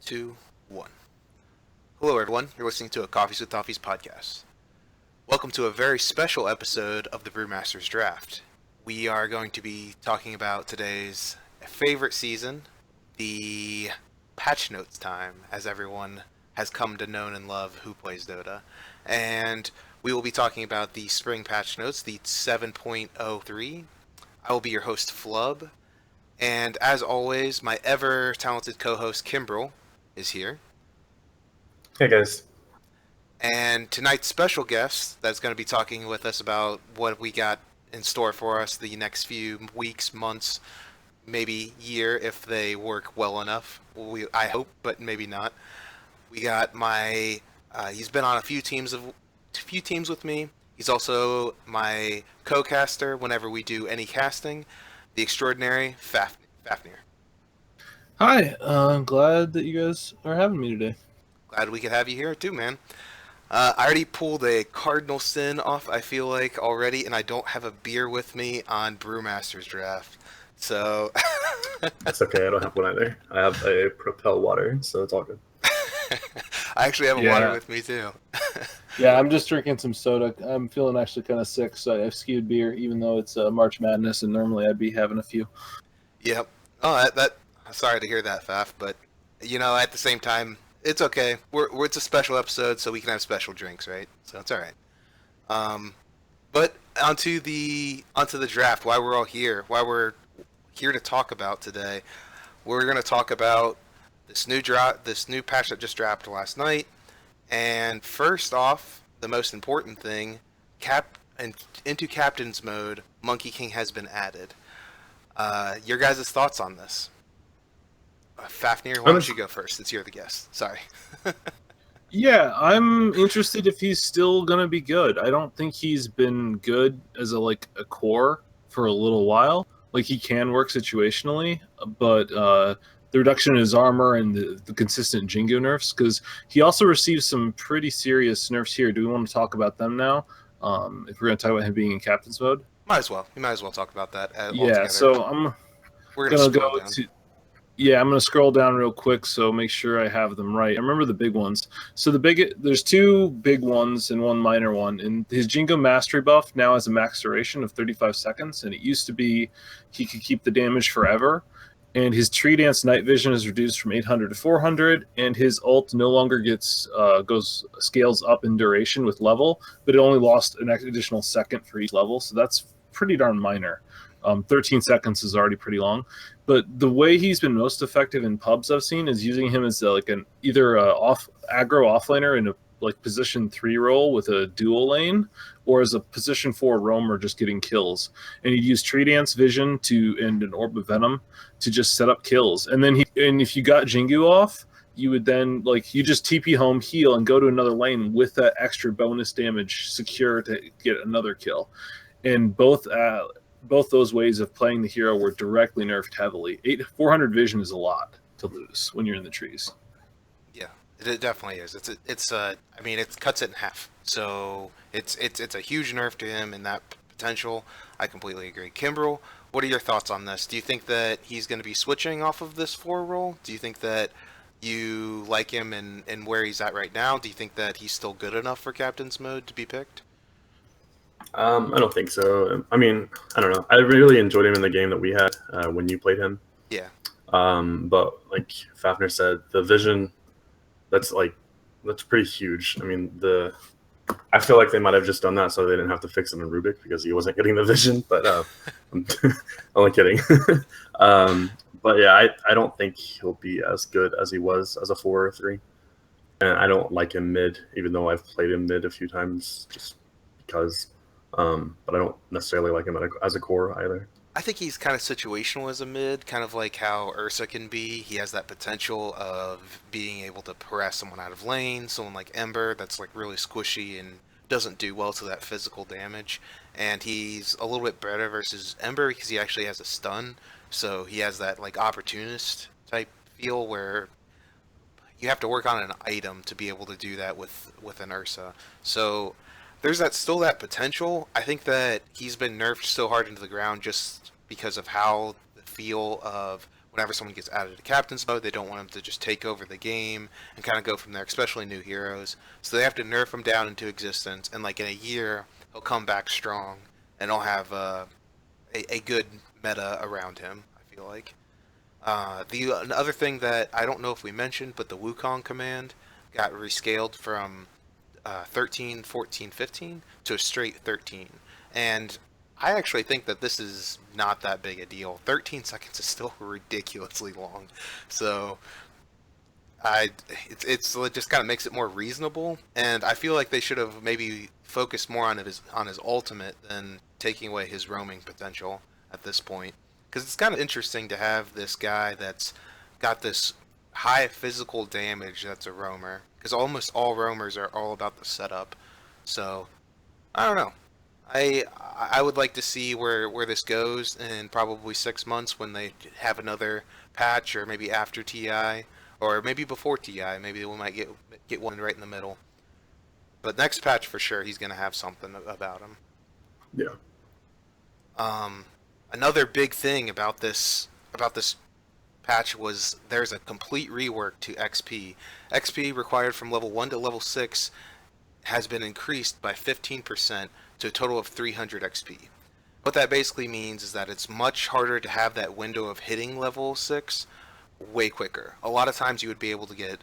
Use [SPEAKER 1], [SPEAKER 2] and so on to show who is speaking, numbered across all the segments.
[SPEAKER 1] Two, one. Hello, everyone. You're listening to a Coffees with Toffees podcast. Welcome to a very special episode of the Brewmaster's Draft. We are going to be talking about today's favorite season, the patch notes time, as everyone has come to know and love who plays Dota. And we will be talking about the spring patch notes, the 7.03. I will be your host, Flub. And as always, my ever talented co-host, Kimbrel, is here.
[SPEAKER 2] Hey guys.
[SPEAKER 1] And tonight's special guest that's going to be talking with us about what we got in store for us the next few weeks, months, maybe year if they work well enough. I hope, but maybe not. We got he's been on a few teams with me. He's also my co-caster whenever we do any casting. The extraordinary Fafnir.
[SPEAKER 3] Hi, I'm glad that you guys are having me today.
[SPEAKER 1] Glad we could have you here too, man. I already pulled a cardinal sin off, I feel like, already, and I don't have a beer with me on Brewmaster's Draft. So...
[SPEAKER 2] That's okay, I don't have one either. I have a Propel water, so it's all good.
[SPEAKER 1] I actually have a water with me too.
[SPEAKER 3] Yeah, I'm just drinking some soda. I'm feeling actually kind of sick, so I've skewed beer, even though it's March Madness, and normally I'd be having a few.
[SPEAKER 1] Yep. Oh, sorry to hear that, Faf, but, at the same time, it's okay. It's a special episode, so we can have special drinks, right? So it's all right. But onto the draft. Why we're all here? Why we're here to talk about today? We're going to talk about this new patch that just dropped last night. And first off, the most important thing, into Captain's mode, Monkey King has been added. Your guys' thoughts on this? Fafnir, why don't you go first since you're the guest? Sorry.
[SPEAKER 3] Yeah, I'm interested if he's still going to be good. I don't think he's been good as a core for a little while. Like, he can work situationally, but the reduction in his armor and the consistent Jingo nerfs, because he also received some pretty serious nerfs here. Do we want to talk about them now? If we're going to talk about him being in Captain's mode?
[SPEAKER 1] Might as well. We might as well talk about that
[SPEAKER 3] Yeah,
[SPEAKER 1] altogether.
[SPEAKER 3] So
[SPEAKER 1] we're going to go
[SPEAKER 3] to... Yeah, I'm going to scroll down real quick, so make sure I have them right. I remember the big ones. So there's two big ones and one minor one. And his Jingo Mastery buff now has a max duration of 35 seconds, and it used to be he could keep the damage forever. And his Tree Dance Night Vision is reduced from 800 to 400, and his ult no longer scales up in duration with level, but it only lost an additional second for each level, so that's pretty darn minor. 13 seconds is already pretty long, but the way he's been most effective in pubs I've seen is using him as either a aggro offlaner in a position 3 role with a dual lane, or as a position 4 roamer just getting kills. And he'd use Tree Dance Vision and an Orb of Venom to just set up kills. And then if you got Jingu off, you would then you just TP home, heal, and go to another lane with that extra bonus damage secure to get another kill. And both those ways of playing the hero were directly nerfed heavily. 400 vision is a lot to lose when you're in the trees.
[SPEAKER 1] Yeah, it definitely is. It cuts it in half. So it's a huge nerf to him and that potential. I completely agree. Kimbrel, what are your thoughts on this? Do you think that he's going to be switching off of this 4 role? Do you think that you like him and where he's at right now? Do you think that he's still good enough for Captain's mode to be picked?
[SPEAKER 2] I don't think so. I mean, I don't know. I really enjoyed him in the game that we had when you played him.
[SPEAKER 1] Yeah.
[SPEAKER 2] But like Fafnir said, the vision, that's pretty huge. I mean, I feel like they might have just done that so they didn't have to fix it in Rubik because he wasn't getting the vision. But I'm only kidding. But yeah, I don't think he'll be as good as he was as a 4 or 3. And I don't like him mid, even though I've played him mid a few times, just because. But I don't necessarily like him as a core either.
[SPEAKER 1] I think he's kind of situational as a mid, kind of like how Ursa can be. He has that potential of being able to harass someone out of lane, someone like Ember that's really squishy and doesn't do well to that physical damage. And he's a little bit better versus Ember because he actually has a stun, so he has that opportunist type feel where you have to work on an item to be able to do that with an Ursa. So there's still that potential. I think that he's been nerfed so hard into the ground just because of how the feel of whenever someone gets added to captain's mode, they don't want them to just take over the game and kind of go from there, especially new heroes. So they have to nerf him down into existence, and like in a year, he'll come back strong, and he'll have a good meta around him, I feel like. The other thing that I don't know if we mentioned, but the Wukong command got rescaled from 13, 14, 15 to a straight 13. And I actually think that this is not that big a deal. 13 seconds is still ridiculously long. So it just kind of makes it more reasonable. And I feel like they should have maybe focused more on his ultimate than taking away his roaming potential at this point. Because it's kind of interesting to have this guy that's got this high physical damage that's a roamer. Because almost all roamers are all about the setup. So, I don't know. I would like to see where this goes in probably 6 months when they have another patch, or maybe after TI, or maybe before TI. Maybe we might get one right in the middle. But next patch for sure, he's gonna have something about him.
[SPEAKER 2] Yeah.
[SPEAKER 1] Another big thing about this patch was there's a complete rework to XP. XP required from level 1 to level 6 has been increased by 15% to a total of 300 XP. What that basically means is that it's much harder to have that window of hitting level 6 way quicker. A lot of times you would be able to get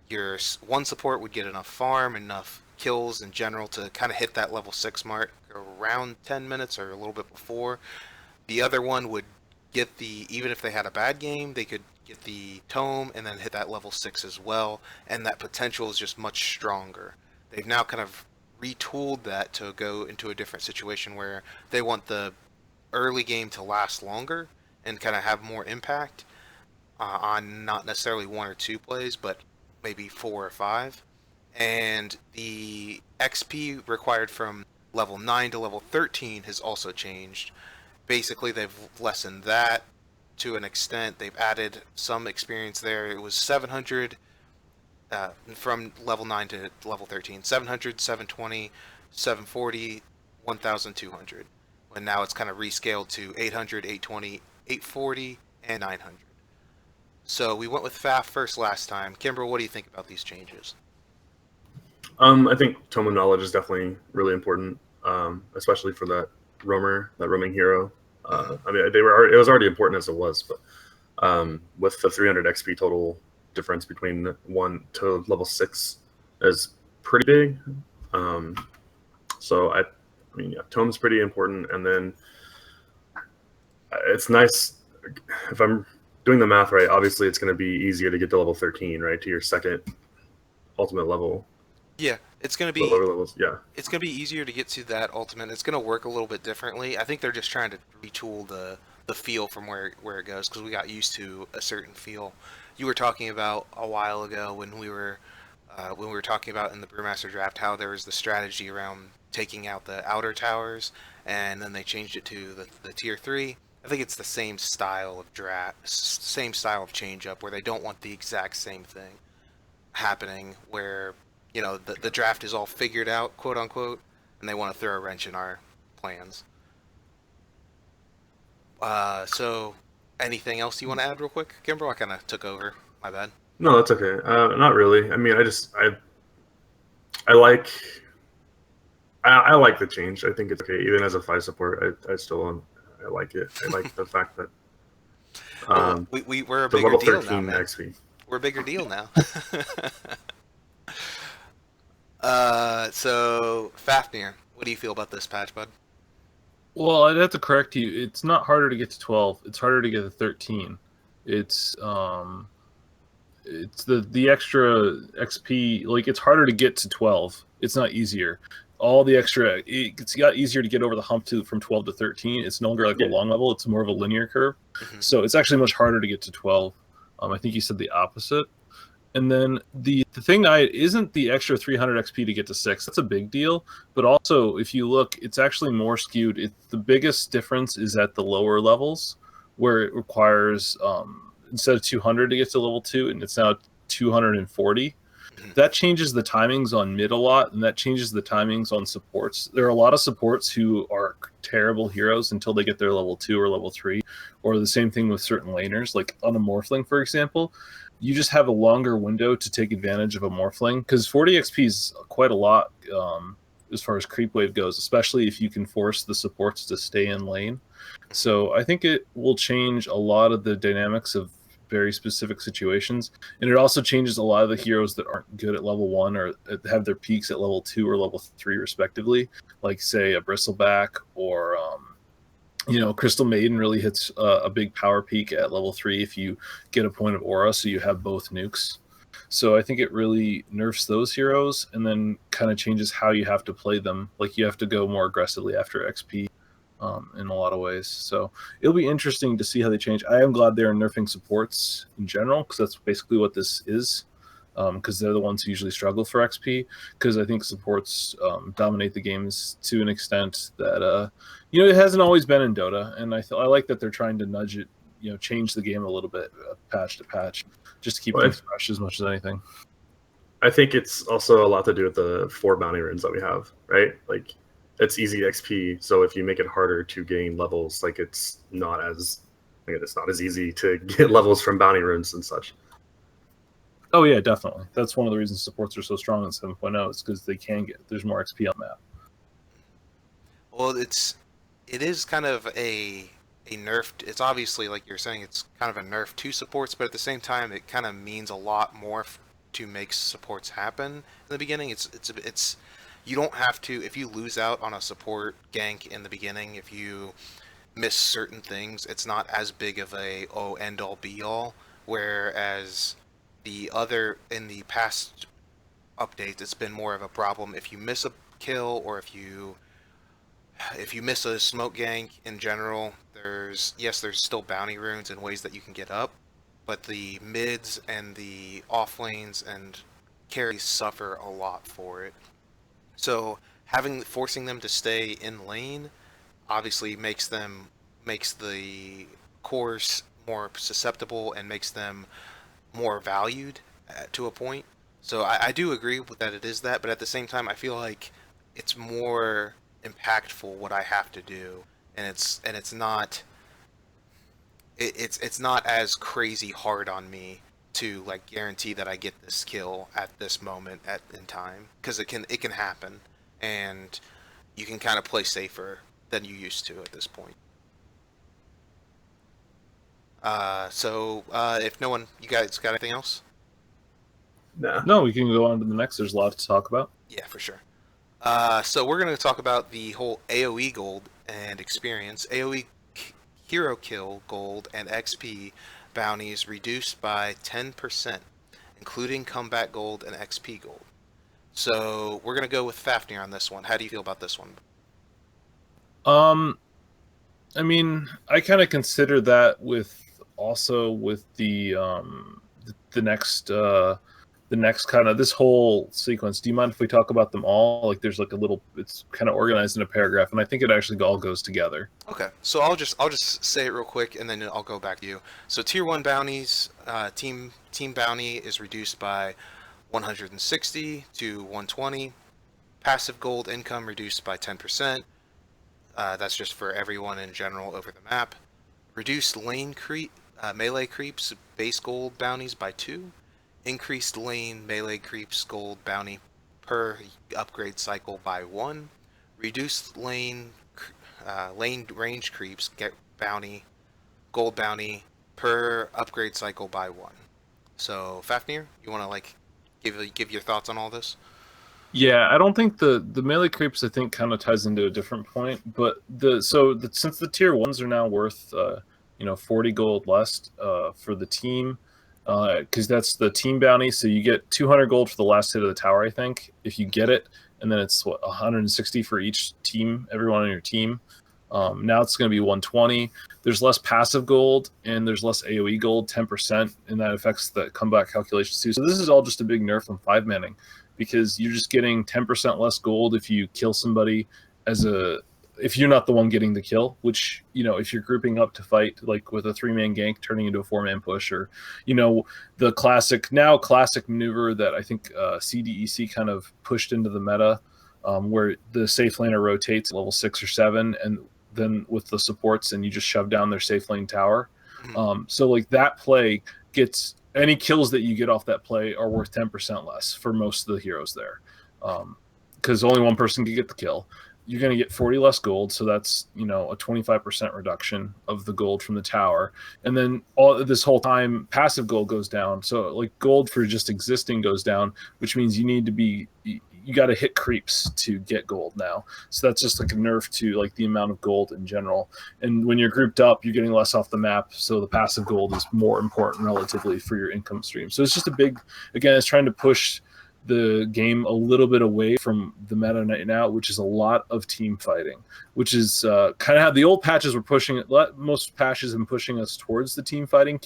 [SPEAKER 1] your one support would get enough farm, enough kills in general to kind of hit that level 6 mark around 10 minutes or a little bit before. The other one would get even if they had a bad game, they could get the tome and then hit that level 6 as well, and that potential is just much stronger. They've now kind of retooled that to go into a different situation where they want the early game to last longer and kind of have more impact on not necessarily 1 or 2 plays, but maybe 4 or 5. And the XP required from level 9 to level 13 has also changed. Basically, they've lessened that to an extent. They've added some experience there. It was 700 from level 9 to level 13. 700, 720, 740, 1,200. And now it's kind of rescaled to 800, 820, 840, and 900. So we went with FAF first last time. Kimber, what do you think about these changes?
[SPEAKER 2] I think Tome of Knowledge is definitely really important, especially for that roaming hero. I mean, it was already important as it was, but with the 300 XP total difference between 1 to level 6 is pretty big. So I mean, yeah, Tome's pretty important, and then it's nice if I'm doing the math right. Obviously, it's going to be easier to get to level 13, right, to your second ultimate level.
[SPEAKER 1] Yeah, it's going to be
[SPEAKER 2] lower levels. Yeah,
[SPEAKER 1] it's going to be easier to get to that ultimate. It's going to work a little bit differently. I think they're just trying to retool the feel from where it goes, because we got used to a certain feel. You were talking about a while ago when we were talking about in the Brewmaster draft how there was the strategy around taking out the outer towers, and then they changed it to the tier 3. I think it's the same style of draft, same style of change up, where they don't want the exact same thing happening, where the draft is all figured out, quote unquote, and they want to throw a wrench in our plans. So anything else you want to add real quick, Kimber? I kind of took over. My bad.
[SPEAKER 2] No, that's okay. Not really. I mean, I like the change. I think it's okay. Even as a 5 support, I still like it. I like the fact that
[SPEAKER 1] we're a bigger deal now, man.
[SPEAKER 2] XP.
[SPEAKER 1] We're a bigger deal now. So Fafnir, what do you feel about this patch, bud?
[SPEAKER 3] Well, I'd have to correct you. It's not harder to get to 12. It's harder to get to 13. It's the extra XP. Like, it's harder to get to 12. It's not easier. All the extra, it's got easier to get over the hump from 12 to 13. It's no longer like a long level. It's more of a linear curve. Mm-hmm. So it's actually much harder to get to 12. I think you said the opposite. And then the thing isn't the extra 300 XP to get to 6. That's a big deal. But also, if you look, it's actually more skewed. The biggest difference is at the lower levels, where it requires, instead of 200 to get to level 2, and it's now 240. That changes the timings on mid a lot, and that changes the timings on supports. There are a lot of supports who are terrible heroes until they get their level 2 or level 3, or the same thing with certain laners, like on a Morphling, for example. You just have a longer window to take advantage of a Morphling, because 40 XP is quite a lot as far as creep wave goes, especially if you can force the supports to stay in lane. So I think it will change a lot of the dynamics of very specific situations, and it also changes a lot of the heroes that aren't good at level 1 or have their peaks at level 2 or level 3 respectively, like say a Bristleback or Crystal Maiden really hits a big power peak at level 3 if you get a point of aura, so you have both nukes. So I think it really nerfs those heroes and then kind of changes how you have to play them. Like you have to go more aggressively after XP in a lot of ways. So it'll be interesting to see how they change. I am glad they're nerfing supports in general, because that's basically what this is. Because they're the ones who usually struggle for XP. Because I think supports dominate the games to an extent that it hasn't always been in Dota, and I like that they're trying to nudge it, change the game a little bit, patch to patch, just to keep things fresh as much as anything.
[SPEAKER 2] I think it's also a lot to do with the 4 bounty runes that we have, right? Like, it's easy XP, so if you make it harder to gain levels, like it's not as easy to get levels from bounty runes and such.
[SPEAKER 3] Oh yeah, definitely. That's one of the reasons supports are so strong in 7.0 is because there's more XP on the map.
[SPEAKER 1] Well, it is kind of a nerf. It's obviously, like you're saying, it's kind of a nerf to supports, but at the same time, it kind of means a lot more to make supports happen in the beginning. It's you don't have to, if you lose out on a support gank in the beginning, if you miss certain things, it's not as big of a end all be all. Whereas in the past updates, it's been more of a problem if you miss a kill or if you miss a smoke gank in general. There's still bounty runes and ways that you can get up, but the mids and the off lanes and carries suffer a lot for it. So forcing them to stay in lane obviously makes the cores more susceptible and makes them more valued to a point. So I do agree with that it is that, but at the same time I feel like it's more impactful what I have to do, and it's not as crazy hard on me to like guarantee that I get this kill at this moment in time, because it can happen, and you can kind of play safer than you used to at this point. If no one, you guys got anything else?
[SPEAKER 3] No, we can go on to the next. There's a lot to talk about.
[SPEAKER 1] Yeah, for sure. So we're going to talk about the whole AoE gold and experience. AoE hero kill gold and XP bounties reduced by 10%, including combat gold and XP gold. So we're going to go with Fafnir on this one. How do you feel about this one?
[SPEAKER 3] I mean, I kind of consider that with the next kind of this whole sequence. Do you mind if we talk about them all? Like there's like it's kind of organized in a paragraph, and I think it actually all goes together.
[SPEAKER 1] Okay, so I'll just say it real quick, and then I'll go back to you. So tier 1 bounties, team bounty is reduced by 160 to 120. Passive gold income reduced by 10%. That's just for everyone in general over the map. Reduced lane melee creeps base gold bounties by 2. Increased lane melee creeps gold bounty per upgrade cycle by 1. Reduced lane range creeps get gold bounty per upgrade cycle by 1. So Fafnir, you want to like give your thoughts on all this?
[SPEAKER 3] Yeah, I don't think the melee creeps I think kind of ties into a different point, but since the tier 1s are now worth 40 gold less for the team, because that's the team bounty, so you get 200 gold for the last hit of the tower, I think, if you get it, and then it's 160 for each team, everyone on your team. Now it's going to be 120. There's less passive gold and there's less AoE gold, 10%, and that affects the comeback calculations too. So this is all just a big nerf on 5-manning, because you're just getting 10% less gold if you kill somebody if you're not the one getting the kill, which, if you're grouping up to fight, like with a 3-man gank turning into a 4-man push, or, the classic maneuver that I think CDEC kind of pushed into the meta where the safe laner rotates level 6 or 7, and then with the supports, and you just shove down their safe lane tower. So like that play gets any kills that you get off that play are worth 10% less for most of the heroes there, because only one person can get the kill. You're going to get 40 less gold, so that's a 25% reduction of the gold from the tower. And then all this whole time, passive gold goes down. So like gold for just existing goes down, which means you got to hit creeps to get gold now. So that's just like a nerf to like the amount of gold in general. And when you're grouped up, you're getting less off the map. So the passive gold is more important relatively for your income stream. So it's just it's trying to push the game a little bit away from the meta right now, which is a lot of team fighting, which is kind of how the old patches were pushing it. Most patches have been pushing us towards the team fighting,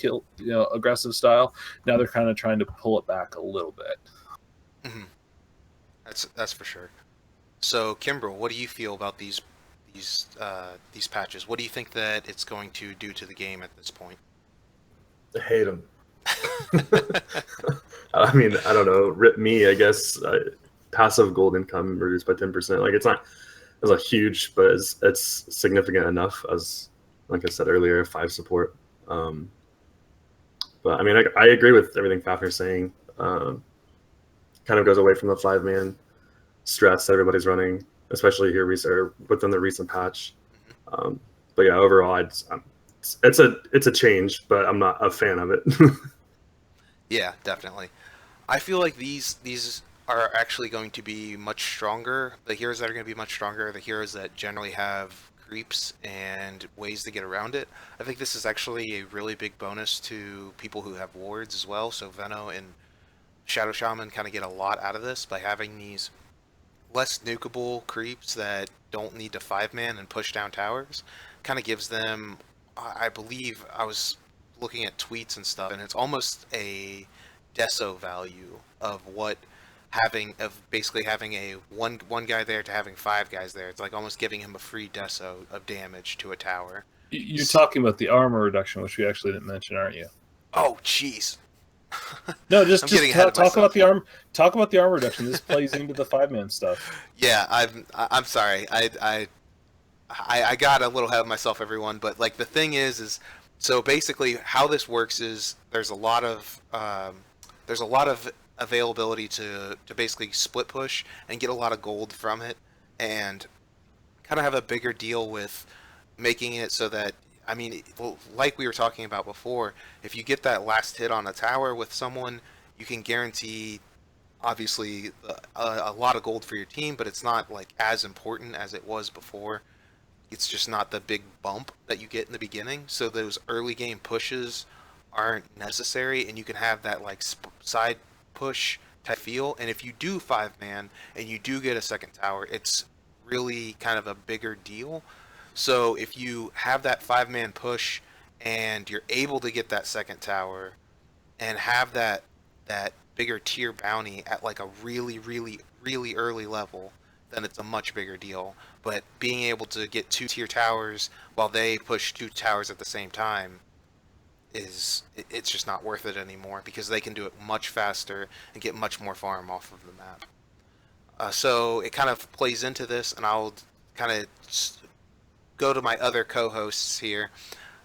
[SPEAKER 3] aggressive style. Now they're kind of trying to pull it back a little bit.
[SPEAKER 1] Mm-hmm. That's for sure. So, Kimbrel, what do you feel about these patches? What do you think that it's going to do to the game at this point?
[SPEAKER 2] I hate them. I mean, I don't know. Rip me, I guess. Passive gold income reduced by 10%. Like, it's not huge, but it's significant enough as, like I said earlier, 5 support. But I mean, I agree with everything Fafner's saying. Kind of goes away from the 5-man stress that everybody's running, especially here within the recent patch. But yeah, overall, it's a change, but I'm not a fan of it.
[SPEAKER 1] Yeah, definitely. I feel like these are actually going to be much stronger. The heroes that are going to be much stronger are the heroes that generally have creeps and ways to get around it. I think this is actually a really big bonus to people who have wards as well. So Veno and Shadow Shaman kind of get a lot out of this by having these less nukable creeps that don't need to 5-man and push down towers. Kind of gives them, I believe, I was looking at tweets and stuff, and it's almost a deso value of basically having a one guy there to having 5 guys there. It's like almost giving him a free deso of damage to a tower.
[SPEAKER 3] You're talking about the armor reduction, which we actually didn't mention, aren't you?
[SPEAKER 1] Oh, jeez.
[SPEAKER 3] No, just talk about the arm. Talk about the armor reduction. This plays into the 5-man stuff.
[SPEAKER 1] Yeah, I'm sorry. I got a little ahead of myself, everyone. But like the thing is so basically how this works is there's a lot of availability to basically split push and get a lot of gold from it, and kind of have a bigger deal with making it so that, I mean, like we were talking about before, if you get that last hit on a tower with someone, you can guarantee, obviously, a lot of gold for your team, but it's not like as important as it was before. It's just not the big bump that you get in the beginning. So those early game pushes aren't necessary, and you can have that like side push type feel. And if you do 5-man and you do get a second tower, it's really kind of a bigger deal. So if you have that 5-man push and you're able to get that second tower and have that bigger tier bounty at like a really, really, really early level, then it's a much bigger deal. But being able to get 2 tier towers while they push 2 towers at the same time it's just not worth it anymore, because they can do it much faster and get much more farm off of the map. So it kind of plays into this, and I'll kind of go to my other co-hosts here.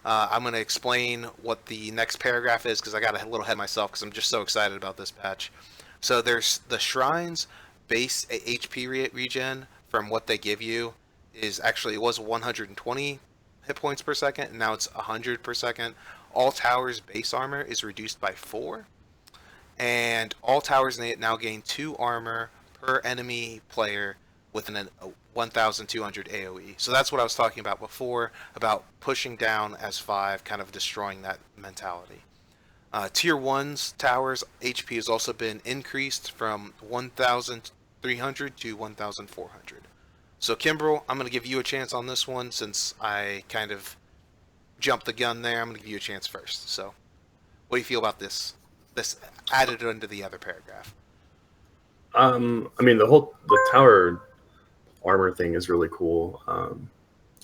[SPEAKER 1] I'm going to explain what the next paragraph is, because I got a little ahead myself because I'm just so excited about this patch. So there's the shrines base HP regen from what they give you is actually, it was 120 hit points per second, and now it's 100 per second. All towers base armor is reduced by 4, and all towers now gain 2 armor per enemy player within a 1,200 AoE. So that's what I was talking about before, about pushing down as 5, kind of destroying that mentality. Tier 1's towers HP has also been increased from 1,300 to 1,400. So Kimbrel, I'm going to give you a chance on this one, since I kind of jumped the gun there. I'm going to give you a chance first. So what do you feel about this added into the other paragraph?
[SPEAKER 2] I mean, the tower armor thing is really cool.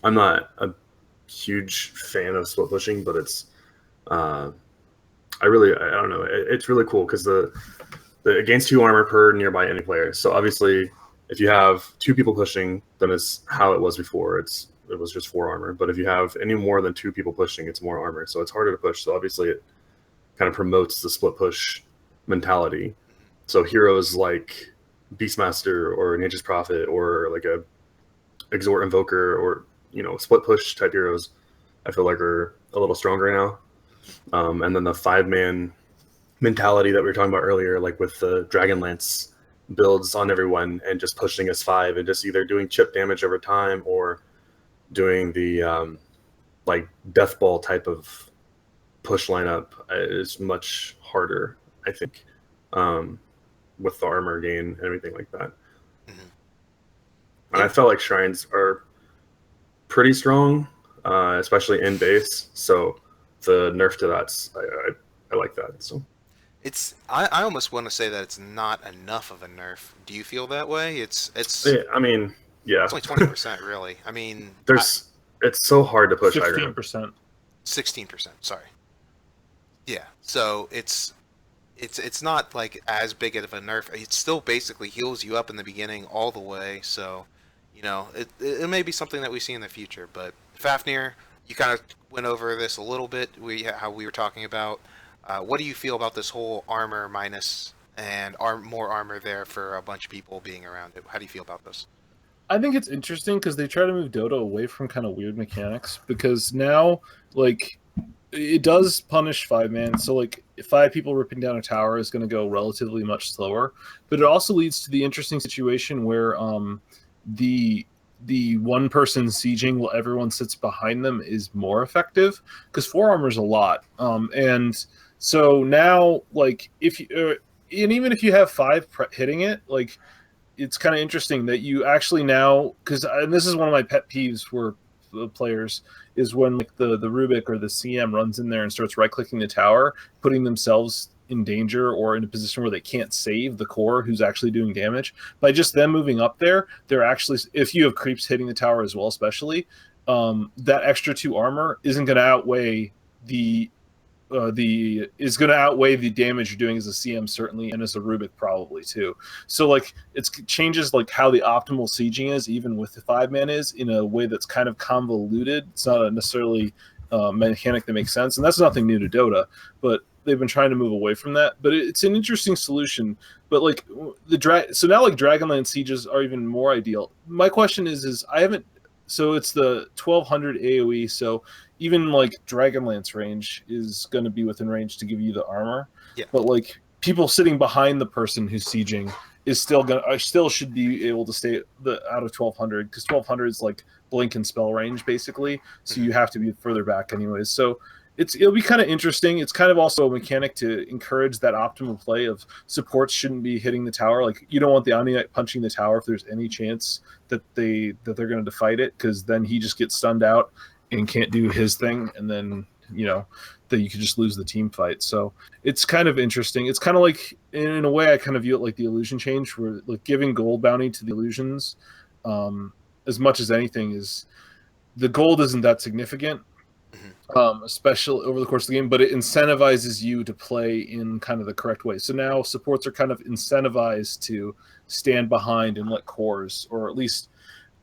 [SPEAKER 2] I'm not a huge fan of split pushing, but it's I don't know, it's really cool because the it gains 2 armor per nearby enemy player. So obviously if you have 2 people pushing, then it's how it was before. It was just 4 armor. But if you have any more than 2 people pushing, it's more armor. So it's harder to push. So obviously it kind of promotes the split push mentality. So heroes like Beastmaster or Nature's Prophet or like a Exhort Invoker or split push type heroes, I feel like are a little stronger now. And then the 5-man mentality that we were talking about earlier, like with the Dragonlance builds on everyone and just pushing as 5 and just either doing chip damage over time or doing the like Death Ball type of push lineup is much harder, I think, with the armor gain and everything like that. And I felt like shrines are pretty strong, especially in base. So the nerf to that's I like that. So
[SPEAKER 1] I almost want to say that it's not enough of a nerf. Do you feel that way? It's
[SPEAKER 2] yeah, I mean, yeah,
[SPEAKER 1] it's only 20%, really. I mean,
[SPEAKER 2] it's so hard to push high ground.
[SPEAKER 3] 15%.
[SPEAKER 1] 16%. Sorry. Yeah. So it's not like as big of a nerf. It still basically heals you up in the beginning all the way. So, it may be something that we see in the future. But Fafnir, you kind of went over this a little bit. How we were talking about. What do you feel about this whole armor minus and more armor there for a bunch of people being around it? How do you feel about this?
[SPEAKER 3] I think it's interesting because they try to move Dota away from kind of weird mechanics, because now, like, it does punish 5-man. So, like, 5 people ripping down a tower is going to go relatively much slower. But it also leads to the interesting situation where the one person sieging while everyone sits behind them is more effective, because 4 armor is a lot. And so now, like, if you and even if you have 5 hitting it, like, it's kind of interesting that you actually now, and this is one of my pet peeves for the players, is when like the Rubik or the CM runs in there and starts right clicking the tower, putting themselves in danger or in a position where they can't save the core who's actually doing damage. By just them moving up there, they're actually, if you have creeps hitting the tower as well, especially, that extra 2 armor isn't going to outweigh the damage you're doing as a CM, certainly, and as a Rubik probably too. So like it changes like how the optimal sieging is, even with the 5-man, is in a way that's kind of convoluted. It's not necessarily a mechanic that makes sense, and that's nothing new to Dota, but they've been trying to move away from that. But it's an interesting solution. But like so now like Dragonlance sieges are even more ideal. My question is I haven't. So it's the 1200 AoE. So even like Dragonlance range is going to be within range to give you the armor.
[SPEAKER 1] Yeah.
[SPEAKER 3] But like people sitting behind the person who's sieging is still should be able to stay out of 1200, because 1200 is like blink and spell range basically. So you have to be further back anyways. So it'll be kind of interesting. It's kind of also a mechanic to encourage that optimal play of supports shouldn't be hitting the tower. Like, you don't want the Omni Knight punching the tower if there's any chance that they're going to fight it, because then he just gets stunned out and can't do his thing, and then that you could just lose the team fight. So it's kind of interesting. It's kind of like, in a way, I kind of view it like the illusion change, where like giving gold bounty to the illusions, as much as anything, is the gold isn't that significant. Especially over the course of the game, but it incentivizes you to play in kind of the correct way. So now supports are kind of incentivized to stand behind and let cores, or at least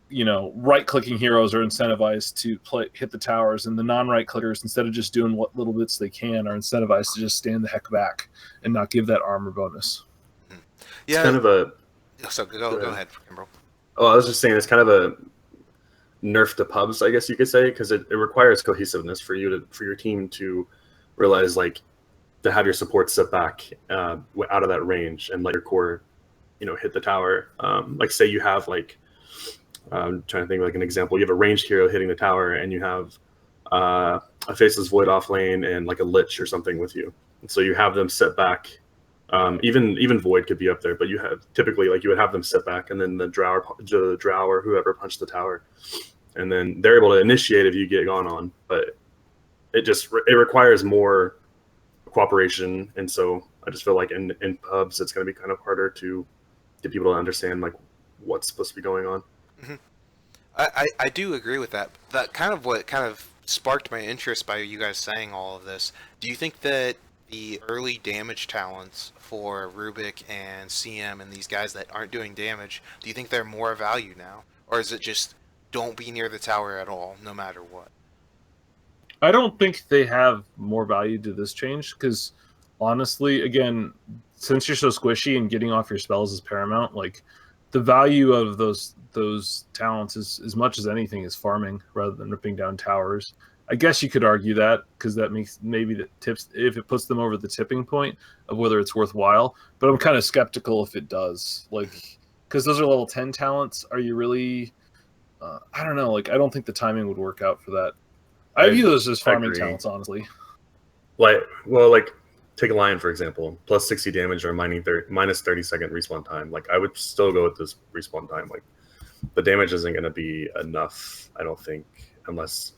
[SPEAKER 3] right-clicking heroes are incentivized to hit the towers, and the non-right clickers, instead of just doing what little bits they can, are incentivized to just stand the heck back and not give that armor bonus.
[SPEAKER 1] Yeah,
[SPEAKER 2] it's kind of a.
[SPEAKER 1] So go ahead, Kimbrel.
[SPEAKER 2] Oh, I was just saying, it's kind of a nerf to pubs, I guess you could say, because it requires cohesiveness for your team to realize, like, to have your support sit back out of that range and let your core hit the tower. Like, say you have, like, I'm trying to think of like an example, you have a ranged hero hitting the tower, and you have a Faceless Void off lane and like a Lich or something with you, and so you have them sit back. Even Void could be up there, but you have typically, like, you would have them sit back, and then the drow or whoever punched the tower, and then they're able to initiate if you get gone on. But it requires more cooperation, and so I just feel like in pubs it's going to be kind of harder to get people to understand like what's supposed to be going on.
[SPEAKER 1] I do agree with that. That kind of what kind of sparked my interest by you guys saying all of this. Do you think that the early damage talents for Rubik and CM and these guys that aren't doing damage, do you think they're more value now? Or is it just don't be near the tower at all, no matter what?
[SPEAKER 3] I don't think they have more value to this change because honestly, again, since you're so squishy and getting off your spells is paramount, like the value of those talents is as much as anything is farming rather than ripping down towers. I guess you could argue that because that makes maybe the tips if it puts them over the tipping point of whether it's worthwhile. But I'm kind of skeptical if it does, like because those are level 10 talents. Are you really? I don't know. Like I don't think the timing would work out for that. I view those as farming talents, honestly.
[SPEAKER 2] Like take a lion for example, plus 60 damage or minus 30-second respawn time. Like I would still go with this respawn time. Like the damage isn't going to be enough, I don't think, unless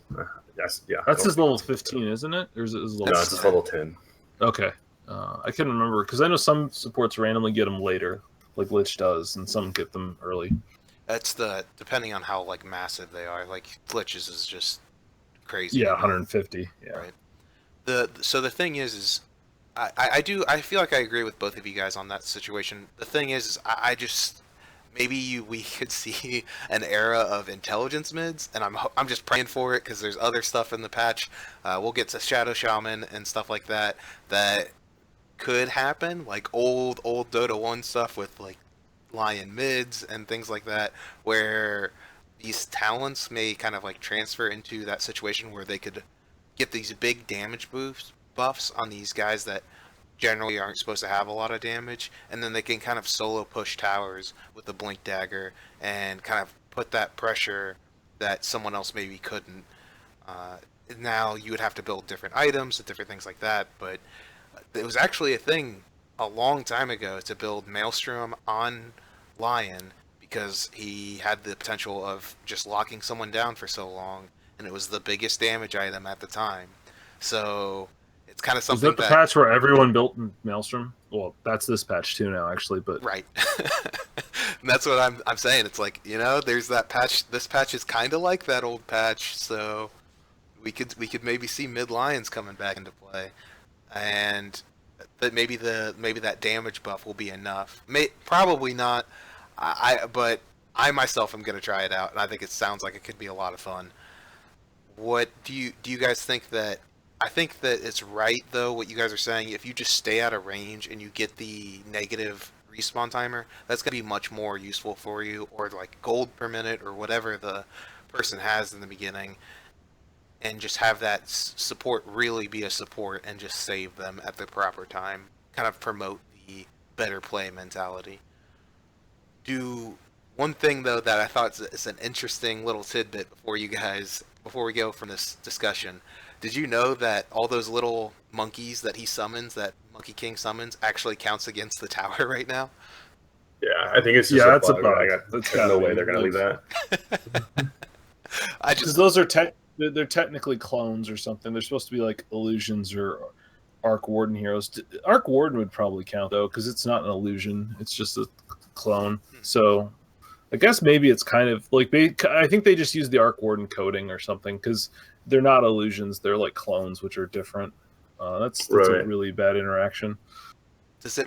[SPEAKER 3] That's his level 15, isn't it? Or is it his level?
[SPEAKER 2] No, it's his level 10.
[SPEAKER 3] Okay, I couldn't remember because I know some supports randomly get them later, like Lich does, and some get them early.
[SPEAKER 1] That's depending on how like massive they are. Like Glitches is just crazy.
[SPEAKER 3] Yeah, 150. Yeah.
[SPEAKER 1] Right. So the thing is I feel like I agree with both of you guys on that situation. The thing is I just maybe we could see an era of intelligence mids, and I'm just praying for it because there's other stuff in the patch. We'll get to Shadow Shaman and stuff like that could happen, like old Dota 1 stuff with like Lion mids and things like that, where these talents may kind of like transfer into that situation where they could get these big damage buffs on these guys that generally aren't supposed to have a lot of damage, and then they can kind of solo push towers with the blink dagger and kind of put that pressure that someone else maybe couldn't. Now you would have to build different items and different things like that, but it was actually a thing a long time ago to build Maelstrom on Lion because he had the potential of just locking someone down for so long, and it was the biggest damage item at the time. So it's kind of something.
[SPEAKER 3] Is that the patch where everyone built Maelstrom? Well, that's this patch too now, actually. But
[SPEAKER 1] right, and that's what I'm saying. It's like, you know, there's that patch. This patch is kind of like that old patch, so we could maybe see mid Lions coming back into play, and that maybe that damage buff will be enough. Probably not. But I myself am gonna try it out, and I think it sounds like it could be a lot of fun. What do you guys think that? I think that it's right though what you guys are saying. If you just stay out of range and you get the negative respawn timer, that's gonna be much more useful for you, or like gold per minute or whatever the person has in the beginning, and just have that support really be a support and just save them at the proper time. Kind of promote the better play mentality. One thing though that I thought is an interesting little tidbit before we go from this discussion. Did you know that all those little monkeys that he summons, that Monkey King summons, actually counts against the tower right now?
[SPEAKER 2] Yeah, I think it's just
[SPEAKER 3] that's a bug.
[SPEAKER 2] There's no way they're gonna leave that.
[SPEAKER 3] Because those are they're technically clones or something. They're supposed to be like illusions or Arc Warden heroes. Arc Warden would probably count though, because it's not an illusion; it's just a clone. So I guess maybe it's kind of like I think they just use the Arc Warden coding or something because they're not illusions; they're like clones, which are different. That's
[SPEAKER 2] right.
[SPEAKER 3] A really bad interaction.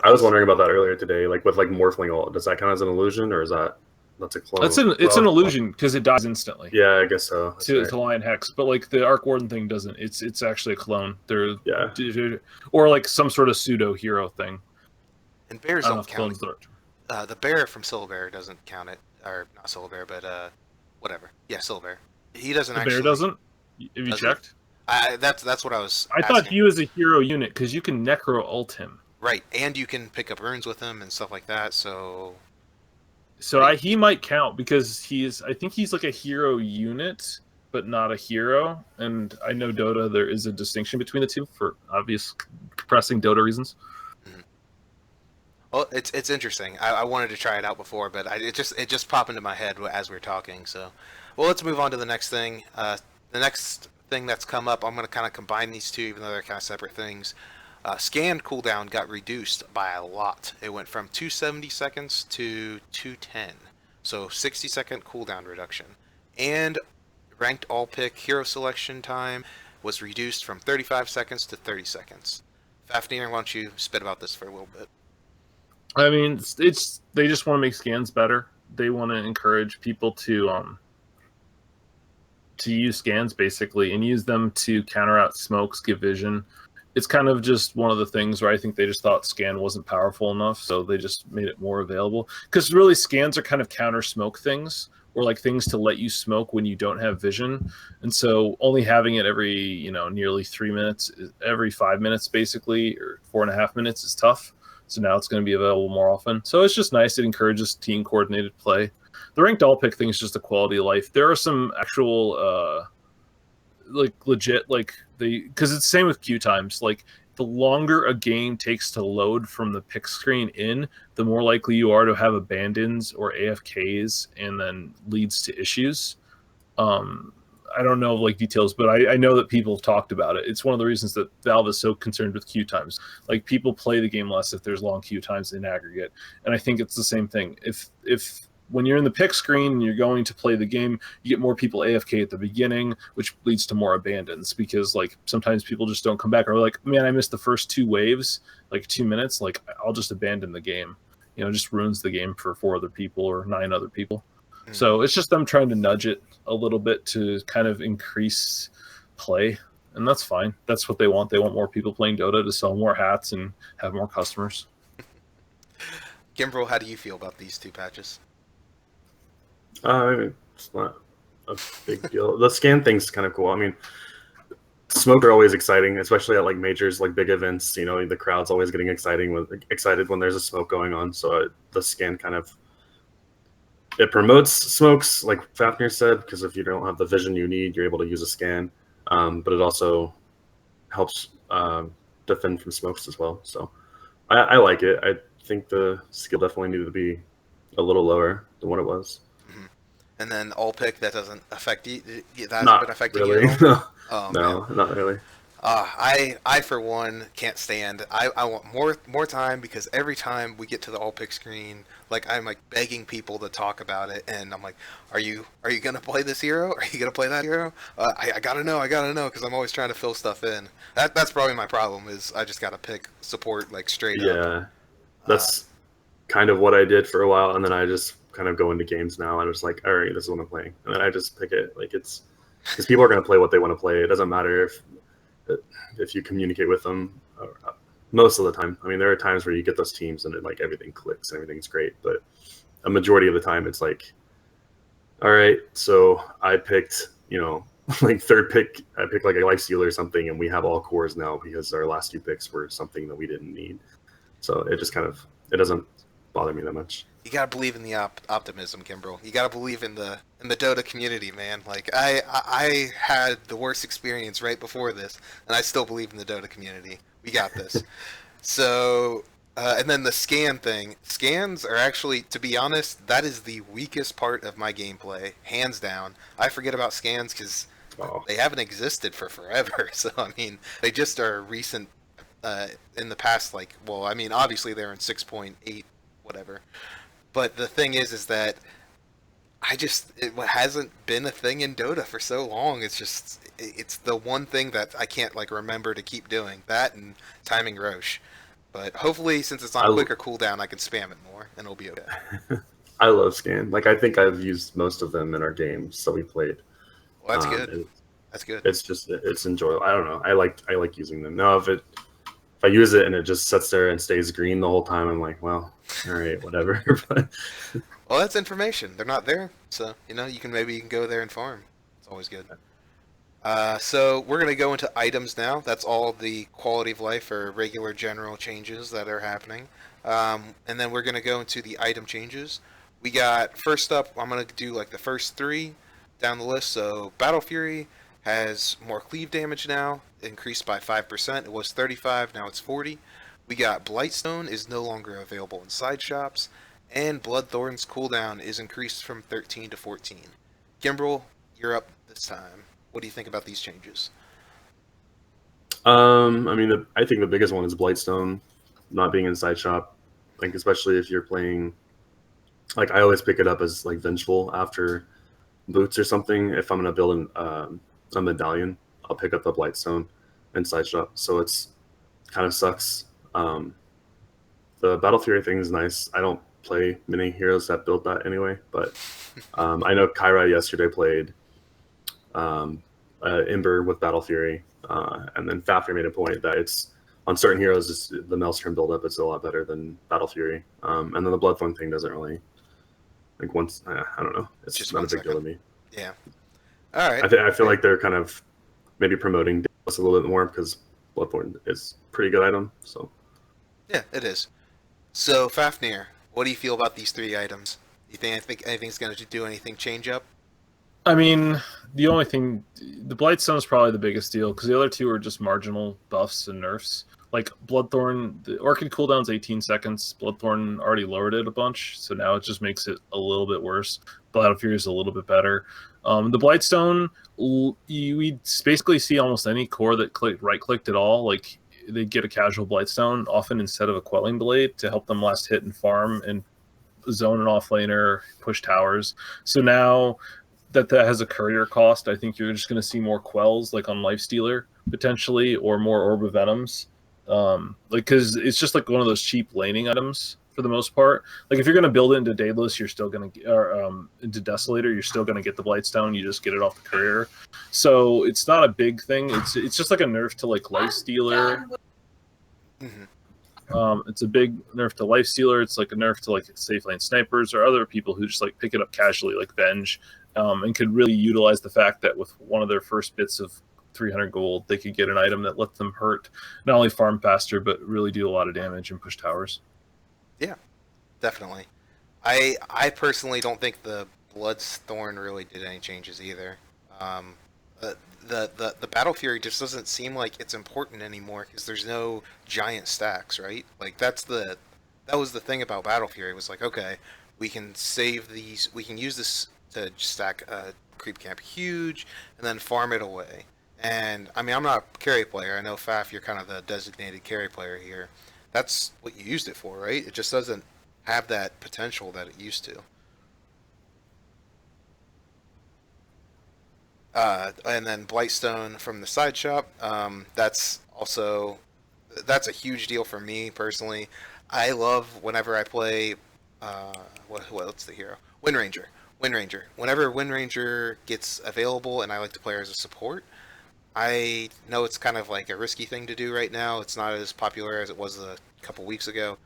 [SPEAKER 2] I was wondering about that earlier today, like with like Morphling ult. Does that count as an illusion, or is that's a clone?
[SPEAKER 3] It's an illusion because it dies instantly.
[SPEAKER 2] Yeah, I guess so.
[SPEAKER 3] To Lion Hex, but like the Arc Warden thing doesn't. It's actually a clone.
[SPEAKER 2] Yeah.
[SPEAKER 3] Or like some sort of pseudo hero thing.
[SPEAKER 1] And bears don't count. The bear from Silver doesn't count it, or not Silver, but whatever. Yeah, Silver. He doesn't. The
[SPEAKER 3] bear doesn't. Have you checked?
[SPEAKER 1] That's what I was.
[SPEAKER 3] I thought he was a hero unit because you can Necro ult him.
[SPEAKER 1] Right, and you can pick up runes with him and stuff like that. So
[SPEAKER 3] he might count because I think he's like a hero unit, but not a hero. And I know Dota, there is a distinction between the two for obvious compressing Dota reasons.
[SPEAKER 1] Mm-hmm. Well, it's interesting. I wanted to try it out before, but it just popped into my head as we were talking. So, well, let's move on to the next thing. The next thing that's come up, I'm going to kind of combine these two, even though they're kind of separate things. Scan cooldown got reduced by a lot. It went from 270 seconds to 210. So 60-second cooldown reduction. And ranked all pick hero selection time was reduced from 35 seconds to 30 seconds. Fafnir, why don't you spit about this for a little bit?
[SPEAKER 3] I mean, it's they just want to make scans better. They want to encourage people to use scans basically and use them to counter out smokes, give vision. It's kind of just one of the things where I think they just thought scan wasn't powerful enough, so they just made it more available. Because really, scans are kind of counter smoke things, or like things to let you smoke when you don't have vision. And so only having it every, nearly 3 minutes, every 5 minutes basically, or 4.5 minutes is tough. So now it's going to be available more often. So it's just nice. It encourages team coordinated play. The ranked all pick thing is just a quality of life. There are some actual legit because it's the same with queue times. Like the longer a game takes to load from the pick screen in, the more likely you are to have abandons or AFKs, and then leads to issues. I don't know details, but I know that people have talked about it. It's one of the reasons that Valve is so concerned with queue times. Like people play the game less if there's long queue times in aggregate, and I think it's the same thing. If when you're in the pick screen and you're going to play the game, you get more people AFK at the beginning, which leads to more abandons because sometimes people just don't come back, or man, I missed the first 2 waves, 2 minutes, I'll just abandon the game. It just ruins the game for 4 other people or 9 other people. Mm-hmm. So it's just them trying to nudge it a little bit to kind of increase play, and that's fine. That's what they want. They want more people playing Dota to sell more hats and have more customers.
[SPEAKER 1] Kimbrel, how do you feel about these 2 patches?
[SPEAKER 2] I mean, it's not a big deal. The scan thing's kind of cool. I mean, smoke are always exciting, especially at majors, big events. The crowd's always getting excited when there's a smoke going on. So the scan kind of it promotes smokes, like Fafnir said, because if you don't have the vision you need, you're able to use a scan. But it also helps defend from smokes as well. So I like it. I think the skill definitely needed to be a little lower than what it was.
[SPEAKER 1] And then all pick, that doesn't affect you. That
[SPEAKER 2] hasn't
[SPEAKER 1] been affecting
[SPEAKER 2] really.
[SPEAKER 1] you at all? Oh,
[SPEAKER 2] no,
[SPEAKER 1] man.
[SPEAKER 2] Not really.
[SPEAKER 1] I for one can't stand. I want more time, because every time we get to the all pick screen, I'm begging people to talk about it, and I'm like, are you gonna play this hero? Are you gonna play that hero? I gotta know, because I'm always trying to fill stuff in. That's probably my problem, is I just gotta pick support straight up.
[SPEAKER 2] Yeah, that's kind of what I did for a while, and then I just kind of go into games now, and I'm just like, all right, this is what I'm playing, and then I just pick it. It's because people are gonna play what they want to play. It doesn't matter if you communicate with them most of the time. I mean, there are times where you get those teams and everything clicks and everything's great, but a majority of the time it's all right, so I picked third pick, I picked a life steal or something, and we have all cores now because our last 2 picks were something that we didn't need. So it just it doesn't bother me that much.
[SPEAKER 1] You gotta believe in the optimism, Kimbrel. You gotta believe in the Dota community, man. I had the worst experience right before this, and I still believe in the Dota community. We got this. So, and then the scan thing. Scans are actually, to be honest, that is the weakest part of my gameplay, hands down. I forget about scans because they haven't existed for forever. So I mean, they just are recent. In the past, obviously they're in 6.8, whatever. But the thing is that it hasn't been a thing in Dota for so long. It's the one thing that I can't remember to keep doing. That and timing Roche. But hopefully, since it's on quicker cooldown, I can spam it more, and it'll be okay.
[SPEAKER 2] I love scan. I think I've used most of them in our games, so we played.
[SPEAKER 1] Well, that's good. That's good.
[SPEAKER 2] It's enjoyable. I don't know. I like using them. Now, if I use it and it just sits there and stays green the whole time, I'm like, well, all right, whatever.
[SPEAKER 1] Well, that's information. They're not there, so you can go there and farm. It's always good. So we're gonna go into items now. That's all the quality of life or regular general changes that are happening, and then we're gonna go into the item changes. We got, first up, I'm gonna do the first 3 down the list. So Battle Fury has more cleave damage now, increased by 5%. It was 35, now it's 40. We got Blightstone is no longer available in side shops, and Bloodthorn's cooldown is increased from 13 to 14. Kimbrel, you're up this time. What do you think about these changes?
[SPEAKER 2] I mean, I think the biggest one is Blightstone not being in side shop. Especially if you're playing, I always pick it up as Vengeful after boots or something. If I'm gonna build a medallion, I'll pick up the Blightstone and side shop. So it's kind of sucks. The Battle Fury thing is nice. I don't play many heroes that build that anyway, but I know Kyra yesterday played Ember with Battle Fury, and then Fafnir made a point that it's on certain heroes, the Maelstrom build up, it's a lot better than Battle Fury, and then the Bloodthorn thing doesn't really, like, once, I don't know, it's
[SPEAKER 1] Just
[SPEAKER 2] not a
[SPEAKER 1] 1
[SPEAKER 2] big deal to
[SPEAKER 1] second.
[SPEAKER 2] me.
[SPEAKER 1] Yeah. All right.
[SPEAKER 2] I feel like they're kind of maybe promoting Daedalus a little bit more because Bloodthorn is a pretty good item. So
[SPEAKER 1] Yeah, it is. So Fafnir, what do you feel about these 3 items? You think anything's going to do anything change up?
[SPEAKER 3] I mean, the only thing, the Blightstone is probably the biggest deal because the other 2 are just marginal buffs and nerfs. Like Bloodthorn, the Orchid cooldown's 18 seconds. Bloodthorn already lowered it a bunch, so now it just makes it a little bit worse. Battle Fury is a little bit better. The Blightstone, we basically see almost any core that right-clicked at all. Like they get a casual Blightstone, often instead of a Quelling Blade, to help them last hit and farm and zone an offlaner, push towers. So now that has a courier cost, I think you're just going to see more quells like on Lifestealer potentially, or more Orb of Venoms. Like because it's just like one of those cheap laning items for the most part. Like if you're going to build it into Daedalus, you're still going to, or into Desolator, you're still going to get the Blightstone. You just get it off the courier, so it's not a big thing. It's just like a nerf to like Lifestealer. It's a big nerf to Lifestealer. It's like a nerf to like safe lane snipers or other people who just like pick it up casually, like Venge, and could really utilize the fact that with one of their first bits of 300 gold, they could get an item that lets them hurt, not only farm faster, but really do a lot of damage and push towers.
[SPEAKER 1] Yeah, definitely. I personally don't think the Bloodthorn really did any changes either. Um, the Battle Fury just doesn't seem like it's important anymore because there's no giant stacks, right? Like that was the thing about Battle Fury was like, okay, we can save these, we can use this to stack creep camp huge and then farm it away. And I mean, I'm not a carry player. I know Faf, you're kind of the designated carry player here. That's what you used it for, right? It just doesn't have that potential that it used to. And then Blightstone from the side shop. That's a huge deal for me personally. I love whenever I play. What's the hero? Wind Ranger. Wind Ranger. Whenever Wind Ranger gets available, and I like to play her as a support. I know it's kind of like a risky thing to do right now. It's not as popular as it was a couple weeks ago.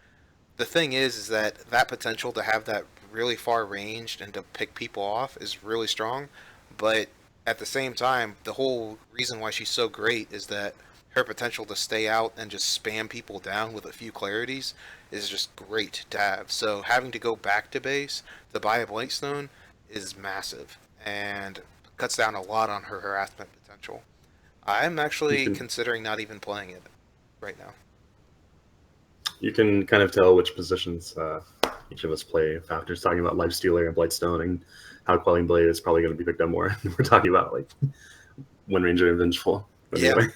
[SPEAKER 1] The thing is that potential to have that really far ranged and to pick people off is really strong. But at the same time, the whole reason why she's so great is that her potential to stay out and just spam people down with a few clarities is just great to have. So having to go back to base to buy a Blightstone is massive and cuts down a lot on her harassment potential. I'm actually considering not even playing it right now.
[SPEAKER 2] You can kind of tell which positions each of us play. After talking about Lifestealer and Blightstone and how Quelling Blade is probably going to be picked up more. We're talking about like Wind Ranger and Vengeful. But anyway.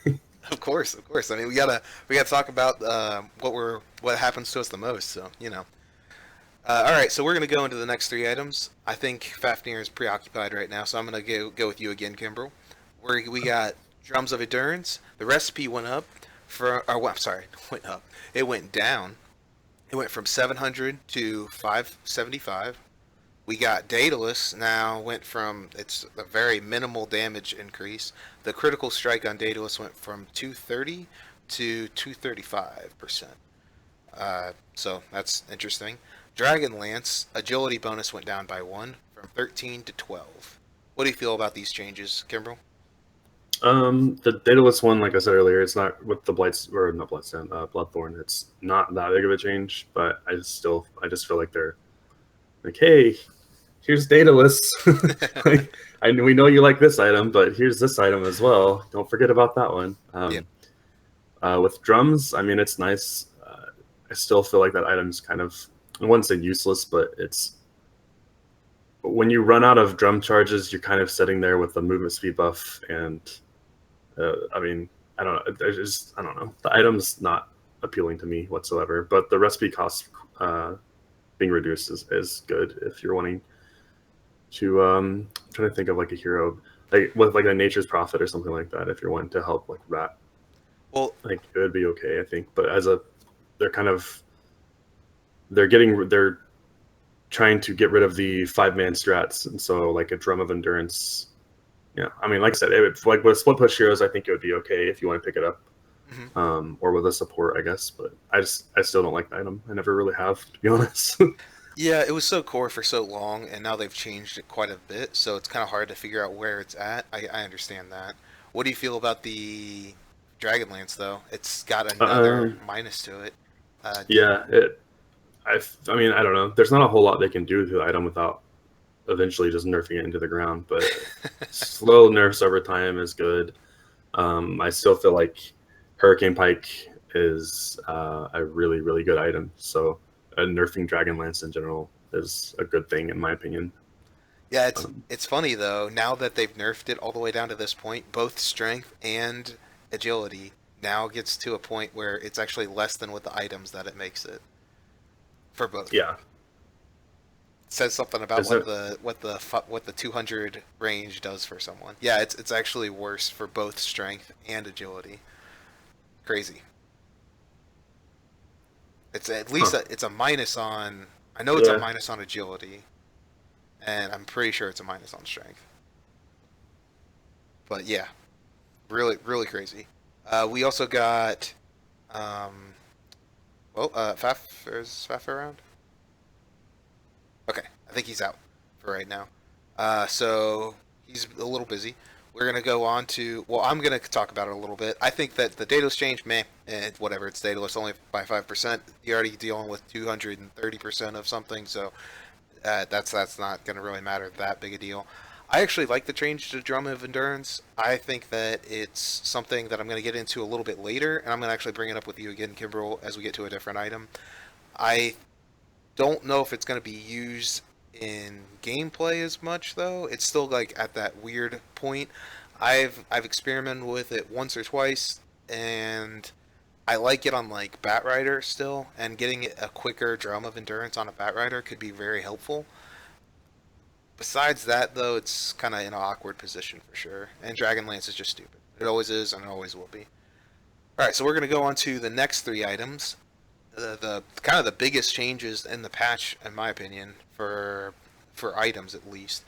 [SPEAKER 1] Of course. I mean, we gotta talk about what happens to us the most. So you know. All right, so we're gonna go into the next 3 items. I think Fafnir is preoccupied right now, so I'm gonna go with you again, Kimbrel. We got Drums of Endurance. The recipe went up went up. It went down. It went from 700 to 575. We got Daedalus now went from, it's a very minimal damage increase. The critical strike on Daedalus went from 230 to 235%. So that's interesting. Dragonlance agility bonus went down by 1 from 13 to 12. What do you feel about these changes, Kimbrel?
[SPEAKER 2] The Daedalus one, like I said earlier, it's not with the Bloodthorn. It's not that big of a change, but I just feel like they're like, hey, here's Daedalus. Like, we know you like this item, but here's this item as well. Don't forget about that one. With drums, I mean, it's nice. I still feel like that item's kind of, I wouldn't say useless, but it's, when you run out of drum charges, you're kind of sitting there with the movement speed buff, and I mean, I don't know. I don't know. The item's not appealing to me whatsoever, but the recipe cost being reduced is good if you're wanting to. I'm trying to think of like a hero, like with like a Nature's Prophet or something like that. If you're wanting to help like rat
[SPEAKER 1] Well,
[SPEAKER 2] like it would be okay, I think. But they're kind of they're trying to get rid of the 5-man strats, and so like a drum of endurance. Yeah, I mean, like I said, it would, like with split push heroes, I think it would be okay if you want to pick it up,
[SPEAKER 1] mhm.
[SPEAKER 2] or with a support, I guess. But I still don't like the item. I never really have, to be honest.
[SPEAKER 1] Yeah, it was so core for so long, and now they've changed it quite a bit, so it's kind of hard to figure out where it's at. I understand that. What do you feel about the Dragonlance, though? It's got another
[SPEAKER 2] um,
[SPEAKER 1] minus to it. Do you,
[SPEAKER 2] yeah, I mean, I don't know. There's not a whole lot they can do to the item without eventually just nerfing it into the ground. But slow nerfs over time is good. I still feel like Hurricane Pike is a really, really good item. So nerfing Dragonlance in general is a good thing, in my opinion.
[SPEAKER 1] yeah, it's
[SPEAKER 2] Um,
[SPEAKER 1] it's funny though. Now that they've nerfed it all the way down to this point, both strength and agility now gets to a point where it's actually less than with the items that it makes it for both.
[SPEAKER 2] yeah,
[SPEAKER 1] Says something about
[SPEAKER 2] is it?
[SPEAKER 1] what the 200 range does for someone. Yeah, it's actually worse for both strength and agility. Crazy. It's at least
[SPEAKER 2] Huh?
[SPEAKER 1] it's a minus on. I know it's a
[SPEAKER 2] Yeah.
[SPEAKER 1] minus on agility, and I'm pretty sure it's a minus on strength. But yeah, really crazy. We also got um, Faf, is Faf around? Okay, I think he's out for right now. So he's a little busy. We're gonna go on to. Well, I'm gonna talk about it a little bit. I think that the dataless change, meh, whatever. It's dataless only by 5%. You're already dealing with 230% of something, so that's not gonna really matter that big a deal. I actually like the change to Drum of Endurance. I think that it's something that I'm gonna get into a little bit later, and I'm gonna actually bring it up with you again, Kimbrel, as we get to a different item. I don't know if it's going to be used in gameplay as much though. It's still like at that weird point. I've experimented with it once or twice, and I like it on like Batrider still, and getting it a quicker drum of endurance on a Batrider could be very helpful. Besides that though, it's kind of in an awkward position for sure. And Dragonlance is just stupid. It always is, and it always will be. All right, so we're going to go on to the next three items. The kind of the biggest changes in the patch, in my opinion, for items at least.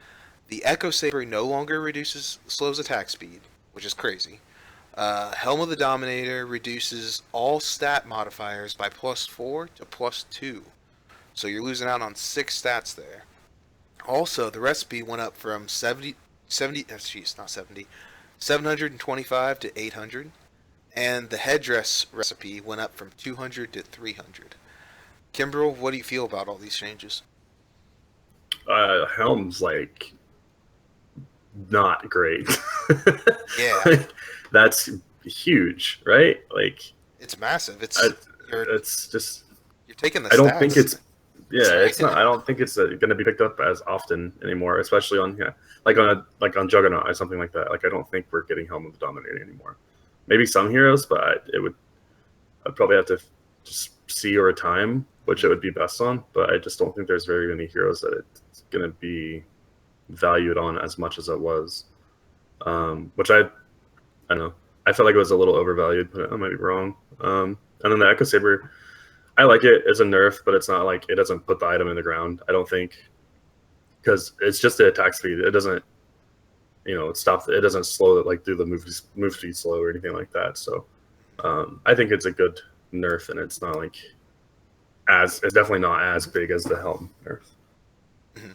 [SPEAKER 1] The Echo Saber no longer slows attack speed, which is crazy. Helm of the Dominator reduces all stat modifiers by +4 to +2, so you're losing out on 6 stats there. Also, the recipe went up from 70 not 70, 725 to 800, and the headdress recipe went up from 200 to 300. Kimbrel, what do you feel about all these changes?
[SPEAKER 2] Helm's like not great.
[SPEAKER 1] Yeah,
[SPEAKER 2] Like, that's huge, right? Like,
[SPEAKER 1] it's massive.
[SPEAKER 2] I,
[SPEAKER 1] You're
[SPEAKER 2] it's just.
[SPEAKER 1] you're taking the
[SPEAKER 2] I don't think
[SPEAKER 1] stats.
[SPEAKER 2] it's. Yeah,
[SPEAKER 1] Sorry.
[SPEAKER 2] it's not. I don't think it's going to be picked up as often anymore, especially on like on Juggernaut or something like that. Like, I don't think we're getting Helm of the Dominator anymore. Maybe some heroes, but I'd probably have to just see over time which it would be best on. But I just don't think there's very many heroes that it's going to be valued on as much as it was. Which I don't know. I felt like it was a little overvalued, but I might be wrong. And then the Echo Saber, I like it as a nerf, but it's not like it doesn't put the item in the ground. I don't think, because it's just the attack speed. It doesn't, stop. It doesn't slow it like do the move speed slow or anything like that. So I think it's a good nerf, and it's not like it's definitely not as big as the Helm nerf.
[SPEAKER 1] Mhm.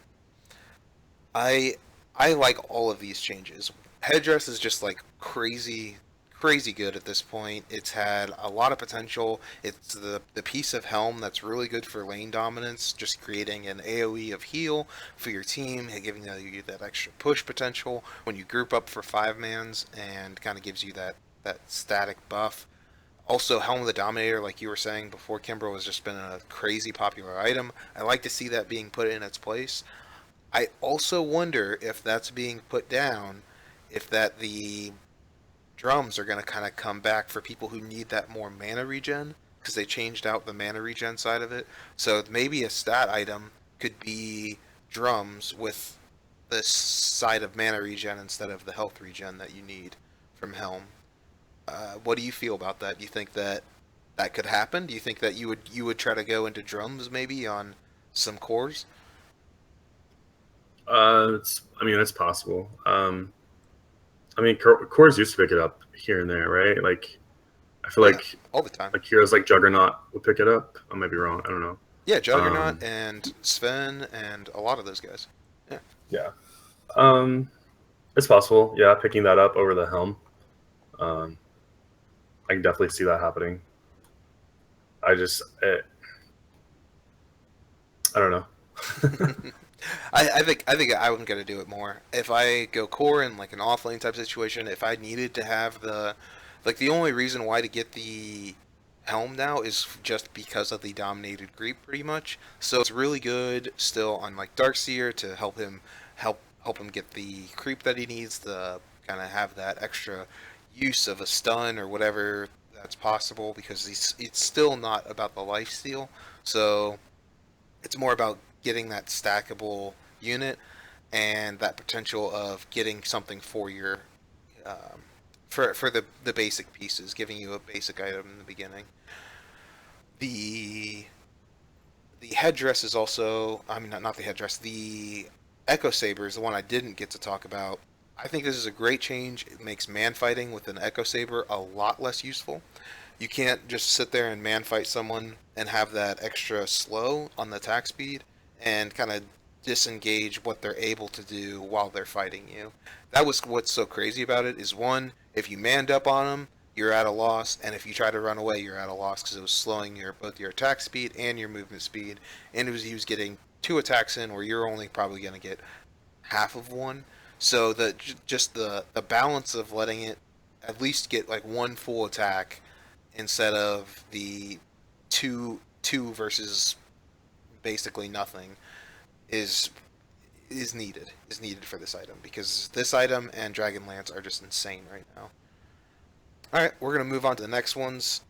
[SPEAKER 1] I like all of these changes. Headdress is just like crazy good at this point. It's had a lot of potential. It's the piece of helm that's really good for lane dominance, just creating an AoE of heal for your team, and giving you that extra push potential when you group up for 5-mans, and kind of gives you that static buff. Also, Helm of the Dominator, like you were saying before, Kimbrel, has just been a crazy popular item. I like to see that being put in its place. I also wonder if that's being put down, if that the drums are going to kind of come back for people who need that more mana regen, because they changed out the mana regen side of it. So maybe a stat item could be drums with the side of mana regen instead of the health regen that you need from Helm. What do you feel about that? Do you think that that could happen? Do you think that you would try to go into drums maybe on some cores?
[SPEAKER 2] I mean, it's possible. I mean, cores used to pick it up here and there, right? Like, I feel
[SPEAKER 1] Oh yeah,
[SPEAKER 2] like
[SPEAKER 1] all the time.
[SPEAKER 2] heroes like Juggernaut would pick it up. I might be wrong. I don't know.
[SPEAKER 1] Yeah, Juggernaut
[SPEAKER 2] Um,
[SPEAKER 1] and Sven and a lot of those guys. Yeah.
[SPEAKER 2] yeah. Um, it's possible. Yeah, picking that up over the helm. Um, I can definitely see that happening. I don't know.
[SPEAKER 1] I think I'm gonna do it more. If I go core in like an offlane type situation, if I needed to have the only reason why to get the helm now is just because of the dominated creep pretty much. So it's really good still on like Darkseer to help him get the creep that he needs to kind of have that extra use of a stun or whatever that's possible because it's still not about the life steal. So it's more about getting that stackable unit and that potential of getting something for your um, for the basic pieces, giving you a basic item in the beginning. The the headdress is also, I mean, not the headdress, the Echo Saber is the one I didn't get to talk about. I think this is a great change. It makes man fighting with an Echo Saber a lot less useful. You can't just sit there and man fight someone and have that extra slow on the attack speed and kind of disengage what they're able to do while they're fighting you. That was what's so crazy about it is one, if you manned up on them, you're at a loss, and if you try to run away, you're at a loss because it was slowing your both your attack speed and your movement speed, and he was getting two attacks in where you're only probably going to get half of one. So just the balance of letting it at least get like one full attack instead of the two versus basically nothing is is needed for this item because this item and Dragonlance are just insane right now. All right, we're gonna move on to the next ones.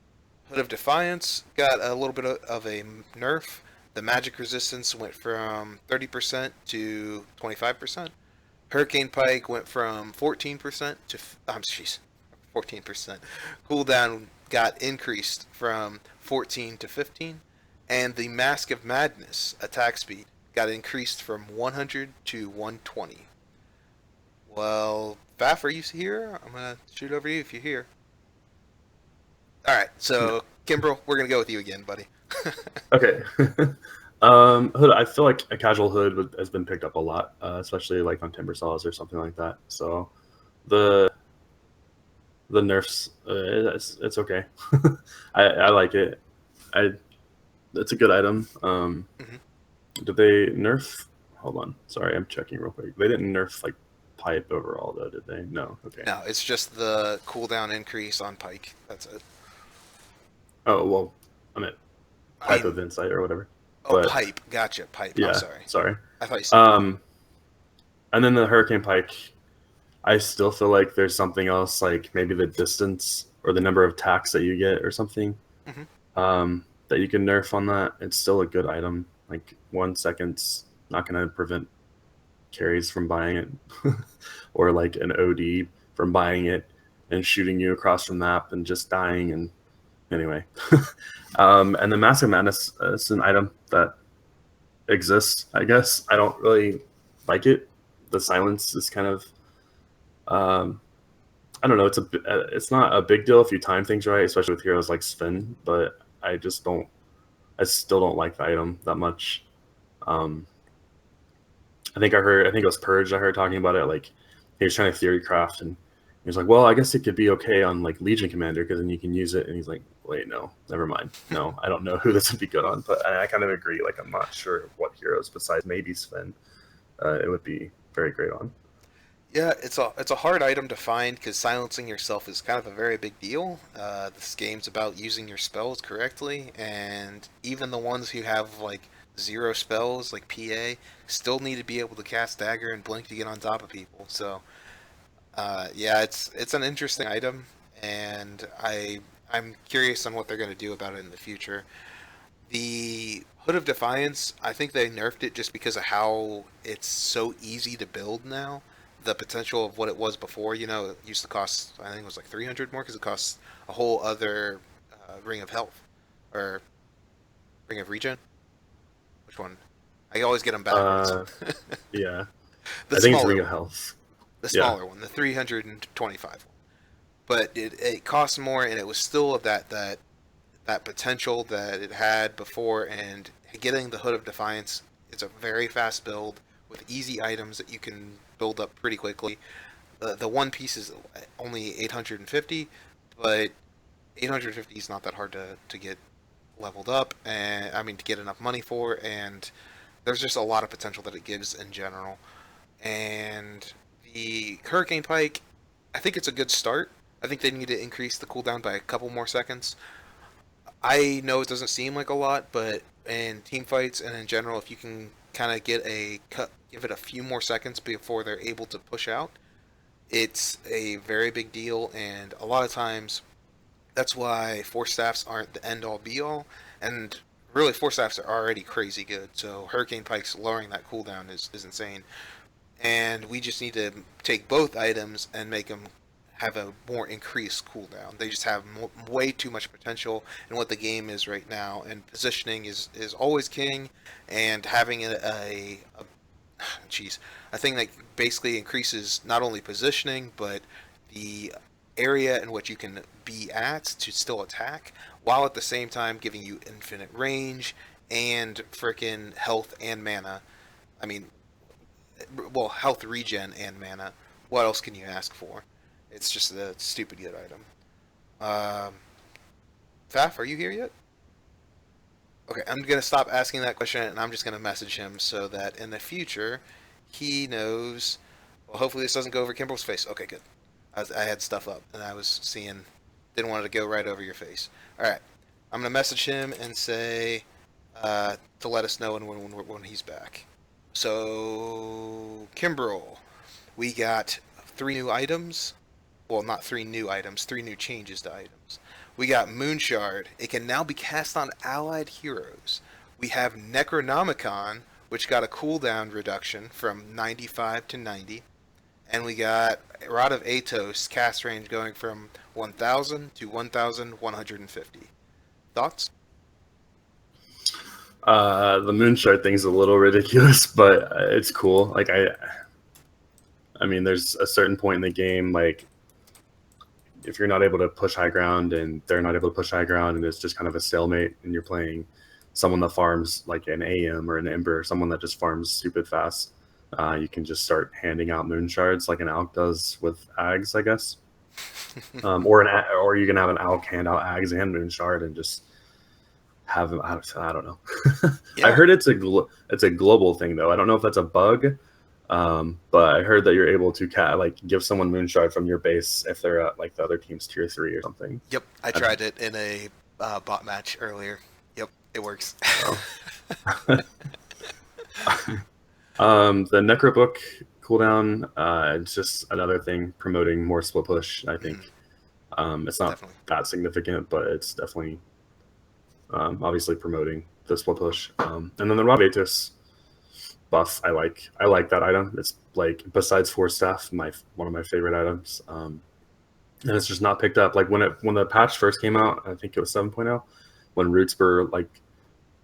[SPEAKER 1] Hood of Defiance got a little bit of a nerf. The magic resistance went from 30% to 25%. Hurricane Pike went from 14% to 14%. Cooldown got increased from 14 to 15, and the Mask of Madness attack speed got increased from 100 to 120. Well, Faf, are you here? I'm gonna shoot over you if you're here. All right, so Kimbrel, we're gonna go with you again, buddy.
[SPEAKER 2] Okay. Hood. I feel like a casual hood has been picked up a lot, especially like on timber saws or something like that. So the nerfs, it's okay. I like it. It's a good item.
[SPEAKER 1] Mhm.
[SPEAKER 2] Did they nerf? Hold on. Sorry, I'm checking real quick. They didn't nerf like pipe overall though, did they? No. Okay.
[SPEAKER 1] No, it's just the cooldown increase on Pike. That's it.
[SPEAKER 2] Oh well, I meant
[SPEAKER 1] I
[SPEAKER 2] pipe
[SPEAKER 1] mean,
[SPEAKER 2] of insight or whatever.
[SPEAKER 1] oh,
[SPEAKER 2] But
[SPEAKER 1] pipe. Gotcha, pipe. I'm
[SPEAKER 2] yeah,
[SPEAKER 1] sorry.
[SPEAKER 2] sorry.
[SPEAKER 1] I thought you said.
[SPEAKER 2] And then the hurricane pike, I still feel like there's something else, like maybe the distance or the number of attacks that you get or something,
[SPEAKER 1] Mhm.
[SPEAKER 2] that you can nerf on that. It's still a good item. Like 1 second's not going to prevent carries from buying it, or like an OD from buying it and shooting you across from the map and just dying. And anyway, and the Massive Madness is an item that exists. I guess I don't really like it. The silence is kind of, um, I don't know. It's not a big deal if you time things right, especially with heroes like Sven. But I just don't. I still don't like the item that much. Um, I think it was Purge. I heard talking about it. Like he was trying to theory craft, and he was like, "Well, I guess it could be okay on like Legion Commander because then you can use it." And he's like, "Wait, no, never mind. No, I don't know who this would be good on." But I kind of agree. Like I'm not sure what heroes besides maybe Sven, it would be very great on.
[SPEAKER 1] Yeah, it's a hard item to find because silencing yourself is kind of a very big deal. This game's about using your spells correctly, and even the ones who have like zero spells, like PA, still need to be able to cast dagger and blink to get on top of people. So, yeah, it's an interesting item, and I'm curious on what they're going to do about it in the future. The Hood of Defiance, I think they nerfed it just because of how it's so easy to build now the potential of what it was before. You know, it used to cost, I think it was like 300 more because it costs a whole other ring of health or ring of regen. Which one? I always get them backwards.
[SPEAKER 2] Yeah,
[SPEAKER 1] The
[SPEAKER 2] I think it's
[SPEAKER 1] smaller
[SPEAKER 2] Ring of
[SPEAKER 1] one.
[SPEAKER 2] Health.
[SPEAKER 1] The
[SPEAKER 2] Yeah.
[SPEAKER 1] smaller one, the 325 one. But it costs more, and it was still that potential that it had before. And getting the Hood of Defiance, it's a very fast build with easy items that you can build up pretty quickly. The one piece is only 850, but 850 is not that hard to get leveled up, and I mean to get enough money for, and there's just a lot of potential that it gives in general. And the Hurricane Pike, I think it's a good start. I think they need to increase the cooldown by a couple more seconds. I know it doesn't seem like a lot, but in team fights and in general, if you can kind of give it a few more seconds before they're able to push out, it's a very big deal. And a lot of times, that's why force staffs aren't the end all be all. And really, force staffs are already crazy good. So Hurricane Pike's lowering that cooldown is insane. And we just need to take both items and make them have a more increased cooldown. They just have way too much potential in what the game is right now, and positioning is always king. And having geez, a thing that basically increases not only positioning but the area in which you can be at to still attack, while at the same time giving you infinite range and freaking health and mana. I mean, well, health regen and mana. What else can you ask for? It's just a stupid good item. Faf, are you here yet? Okay, I'm gonna stop asking that question, and I'm just gonna message him so that in the future he knows. Well, hopefully this doesn't go over Kimbrel's face. Okay, good. I had stuff up, and I was seeing. Didn't want it to go right over your face. All right, I'm gonna message him and say to let us know when he's back. So, Kimbrel, we got 3 new items. Well, not 3 new items, 3 new changes to items. We got Moonshard. It can now be cast on allied heroes. We have Necronomicon, which got a cooldown reduction from 95 to 90. And we got Rod of Atos, cast range going from 1000 to 1150. Thoughts?
[SPEAKER 2] The Moonshard thing's a little ridiculous, but it's cool. Like I mean, there's a certain point in the game, like if you're not able to push high ground and they're not able to push high ground, and it's just kind of a stalemate, and you're playing someone that farms like an AM or an Ember, someone that just farms stupid fast, you can just start handing out Moonshards like an Alk does with Ags, I guess. Or you can have an Alk hand out Ags and Moonshard and just have them. I don't know.
[SPEAKER 1] Yeah.
[SPEAKER 2] I heard it's a global thing though. I don't know if that's a bug, but I heard that you're able to give someone Moonshard from your base if they're at like the other team's tier 3 or something.
[SPEAKER 1] Yep, I tried it in a bot match earlier. Yep, it works.
[SPEAKER 2] The Necrobook cooldown, it's just another thing promoting more split push, I think. It's not
[SPEAKER 1] Definitely.
[SPEAKER 2] that significant, but it's definitely obviously promoting the split push. And then the Rob Atos buff, I like that item. It's like, besides Force Staff, one of my favorite items. And it's just not picked up. Like when the patch first came out, I think it was 7.0, when roots were like,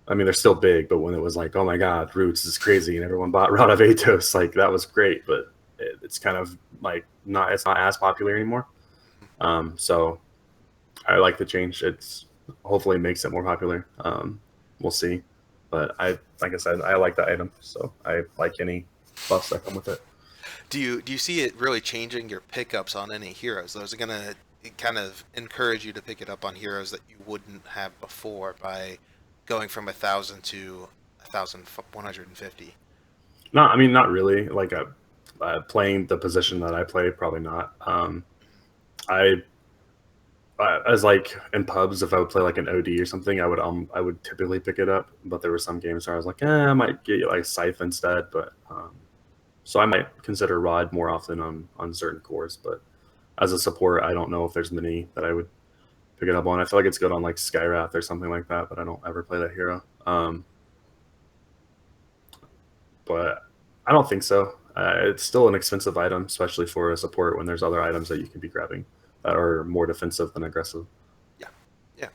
[SPEAKER 2] I mean, they're still big, but when it was like, oh my god, roots is crazy, and everyone bought Rod of Atos, like that was great, but it's kind of like it's not as popular anymore. So I like the change. It's hopefully makes it more popular. We'll see, but like I said, I like the item, so I like any buffs that come with it.
[SPEAKER 1] Do you see it really changing your pickups on any heroes? Those are gonna kind of encourage you to pick it up on heroes that you wouldn't have before by going from 1000 to 1150.
[SPEAKER 2] No, I mean, not really. Like playing the position that I play, probably not. I as like in pubs, if I would play like an OD or something, I would typically pick it up. But there were some games where I was like, I might get like Scythe instead. But so I might consider Rod more often on certain cores. But as a support, I don't know if there's many that I would pick it up on. I feel like it's good on like Skywrath or something like that, but I don't ever play that hero. But I don't think so. It's still an expensive item, especially for a support when there's other items that you can be grabbing that are more defensive than aggressive.
[SPEAKER 1] Yeah, yeah.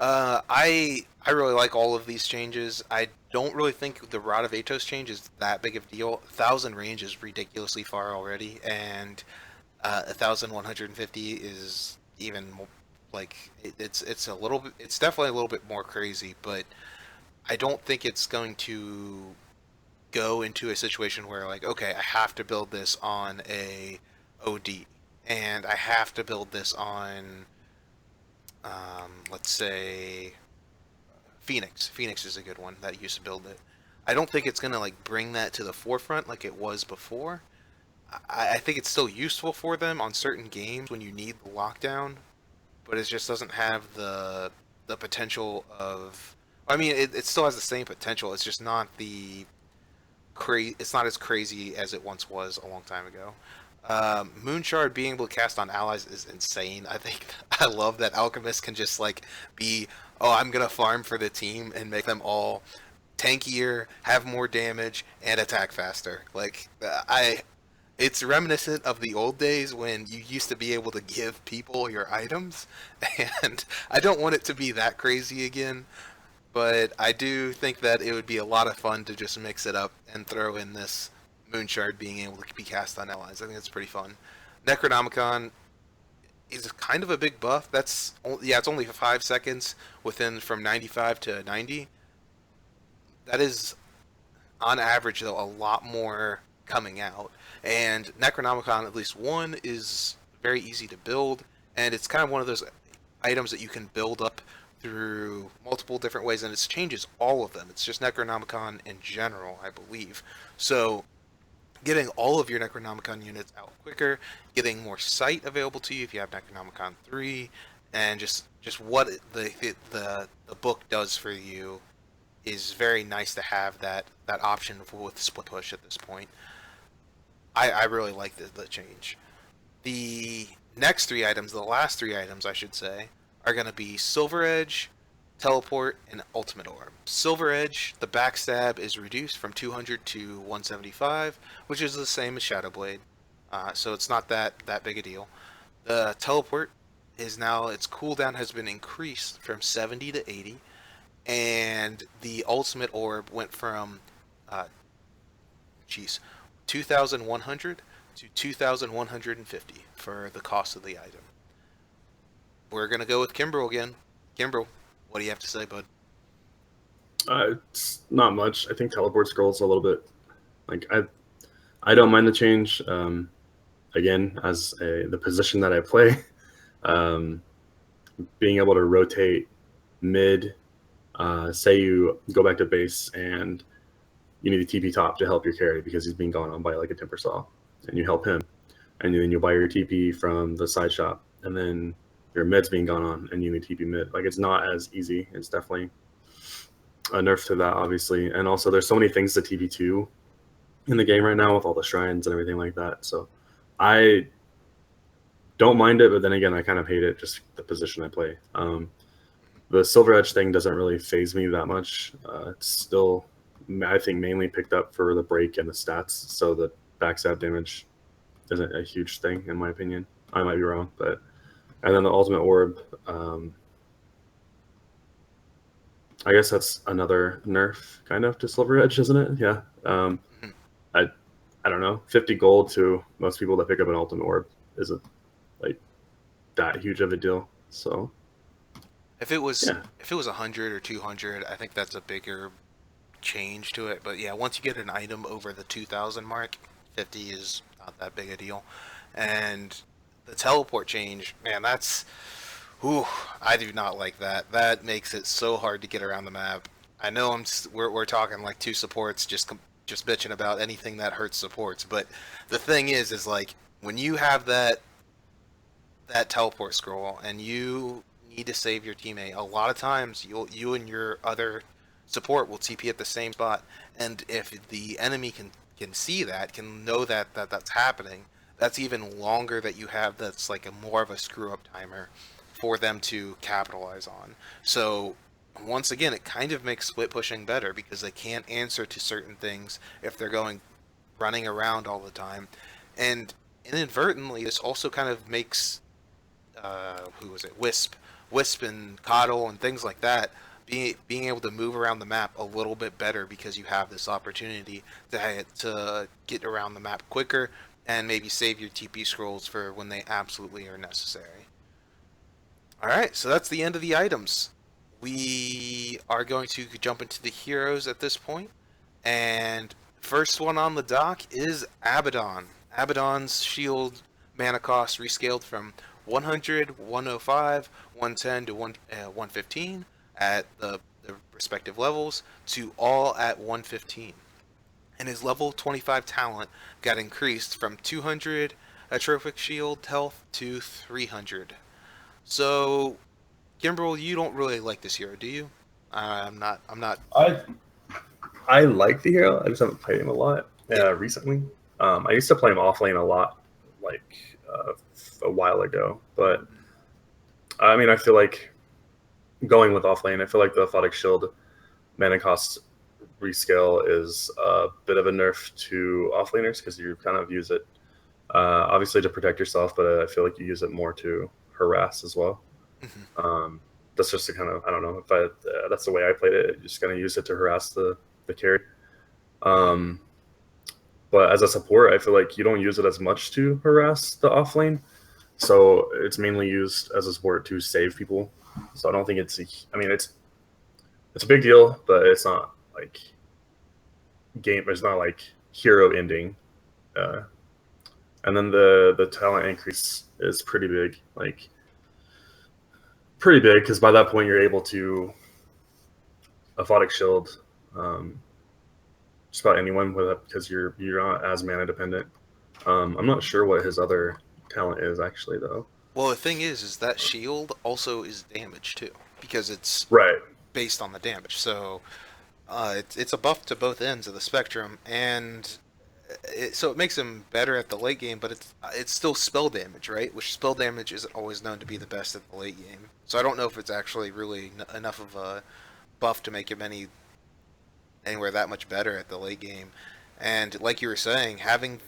[SPEAKER 1] I really like all of these changes. I don't really think the Rod of Atos change is that big of a deal. 1,000 range is ridiculously far already, and 1,150 is even more, like it's a little bit. It's definitely a little bit more crazy, but I don't think it's going to go into a situation where like, okay, I have to build this on a OD, and I have to build this on, let's say, Phoenix. Phoenix is a good one that used to build it. I don't think it's gonna like bring that to the forefront like it was before. I think it's still useful for them on certain games when you need the lockdown, but it just doesn't have the potential of. I mean, it still has the same potential. It's just not the It's not as crazy as it once was a long time ago. Moonshard being able to cast on allies is insane. I think I love that Alchemist can just like be, oh, I'm gonna farm for the team and make them all tankier, have more damage, and attack faster. Like it's reminiscent of the old days when you used to be able to give people your items, and I don't want it to be that crazy again. But I do think that it would be a lot of fun to just mix it up and throw in this Moonshard being able to be cast on allies. I think it's pretty fun. Necronomicon is kind of a big buff. It's only 5 seconds within from 95 to 90. That is, on average, though, a lot more coming out. And Necronomicon, at least one, is very easy to build, and it's kind of one of those items that you can build up through multiple different ways, and it changes all of them. It's just Necronomicon in general, I believe. So getting all of your Necronomicon units out quicker, getting more sight available to you if you have Necronomicon 3, and just what the book does for you is very nice to have that option with split push at this point. I really like the change. The next three items, the last three items, I should say, are going to be Silver Edge, Teleport, and Ultimate Orb. Silver Edge, the backstab is reduced from 200 to 175, which is the same as Shadow Blade, so it's not that big a deal. The Teleport is now, its cooldown has been increased from 70 to 80, and the Ultimate Orb went from, 2,100 to 2,150 for the cost of the item. We're going to go with Kimbrel again. Kimbrel, what do you have to say, bud?
[SPEAKER 2] It's not much. I think teleport scrolls a little bit. Like I don't mind the change. Again, as the position that I play, being able to rotate mid. Say you go back to base and you need a TP top to help your carry because he's being gone on by like a Temper Saw, and you help him, and then you buy your TP from the side shop, and then your mid's being gone on, and you need TP mid. Like, it's not as easy. It's definitely a nerf to that, obviously, and also there's so many things to TP2 in the game right now with all the shrines and everything like that. So I don't mind it, but then again, I kind of hate it, just the position I play. The Silver Edge thing doesn't really phase me that much. It's still, I think, mainly picked up for the break and the stats, so the backstab damage isn't a huge thing, in my opinion. I might be wrong, but... And then the Ultimate Orb, I guess that's another nerf, kind of, to Silver Edge, isn't it? Yeah. I don't know. 50 gold to most people that pick up an Ultimate Orb isn't, like, that huge of a deal, so...
[SPEAKER 1] If it was 100 or 200, I think that's a bigger change to it. But yeah, once you get an item over the 2,000 mark, 50 is not that big a deal. And the teleport change, man, that's... Ooh, I do not like that. That makes it so hard to get around the map. I know we're talking like two supports just bitching about anything that hurts supports, but the thing is like when you have that teleport scroll and you need to save your teammate, a lot of times you and your other support will TP at the same spot, and if the enemy can see that, can know that's happening, that's even longer that you have. That's like more of a screw up timer for them to capitalize on. So once again, it kind of makes split pushing better because they can't answer to certain things if they're going running around all the time. And inadvertently, this also kind of makes, who was it, Wisp and Coddle and things like that, being able to move around the map a little bit better because you have this opportunity to get around the map quicker and maybe save your TP scrolls for when they absolutely are necessary. Alright, so that's the end of the items. We are going to jump into the heroes at this point, and first one on the dock is Abaddon. Abaddon's shield mana cost rescaled from 100, 105, 110 to 115 at the respective levels to all at 115. And his level 25 talent got increased from 200 atrophic shield health to 300. So, Kimbrel, you don't really like this hero, do you? I'm not.
[SPEAKER 2] I like the hero. I just haven't played him a lot recently. I used to play him offlane a lot, like a while ago. But I mean, I feel like going with offlane, I feel like the Aphotic Shield mana cost rescale is a bit of a nerf to offlaners because you kind of use it obviously to protect yourself, but I feel like you use it more to harass as well. That's just a kind of, I don't know if that's the way I played it. Just gonna use it to harass the carry. But as a support, I feel like you don't use it as much to harass the offlane. So it's mainly used as a support to save people. So I don't think it's a big deal, but it's not like it's not like hero ending. And then the talent increase is pretty big, because by that point you're able to Aphotic Shield just about anyone with it because you're not as mana dependent. I'm not sure what his other talent is actually though.
[SPEAKER 1] Well, the thing is that shield also is damage too, because it's
[SPEAKER 2] right
[SPEAKER 1] based on the damage. So it's a buff to both ends of the spectrum, and so it makes him better at the late game. But it's still spell damage, right? Which spell damage isn't always known to be the best at the late game. So I don't know if it's actually really enough of a buff to make him anywhere that much better at the late game. And like you were saying, having,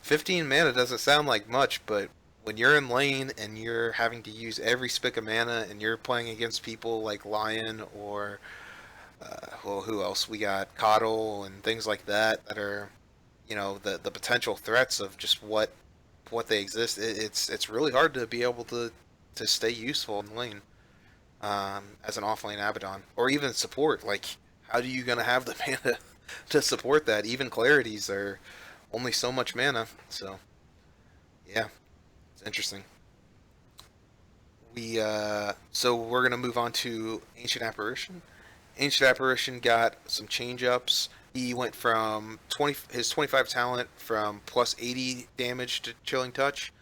[SPEAKER 1] 15 mana doesn't sound like much, but when you're in lane and you're having to use every spick of mana and you're playing against people like Lion or who else? We got Coddle and things like that are, the potential threats of just what they exist. It's really hard to be able to stay useful in lane as an offlane Abaddon, or even support. Like, how are you gonna have the mana to support that? Even clarities are only so much mana, so yeah, it's interesting. So we're gonna move on to Ancient Apparition. Ancient Apparition got some change ups. He went from his 25 talent from plus 80 damage to Chilling Touch,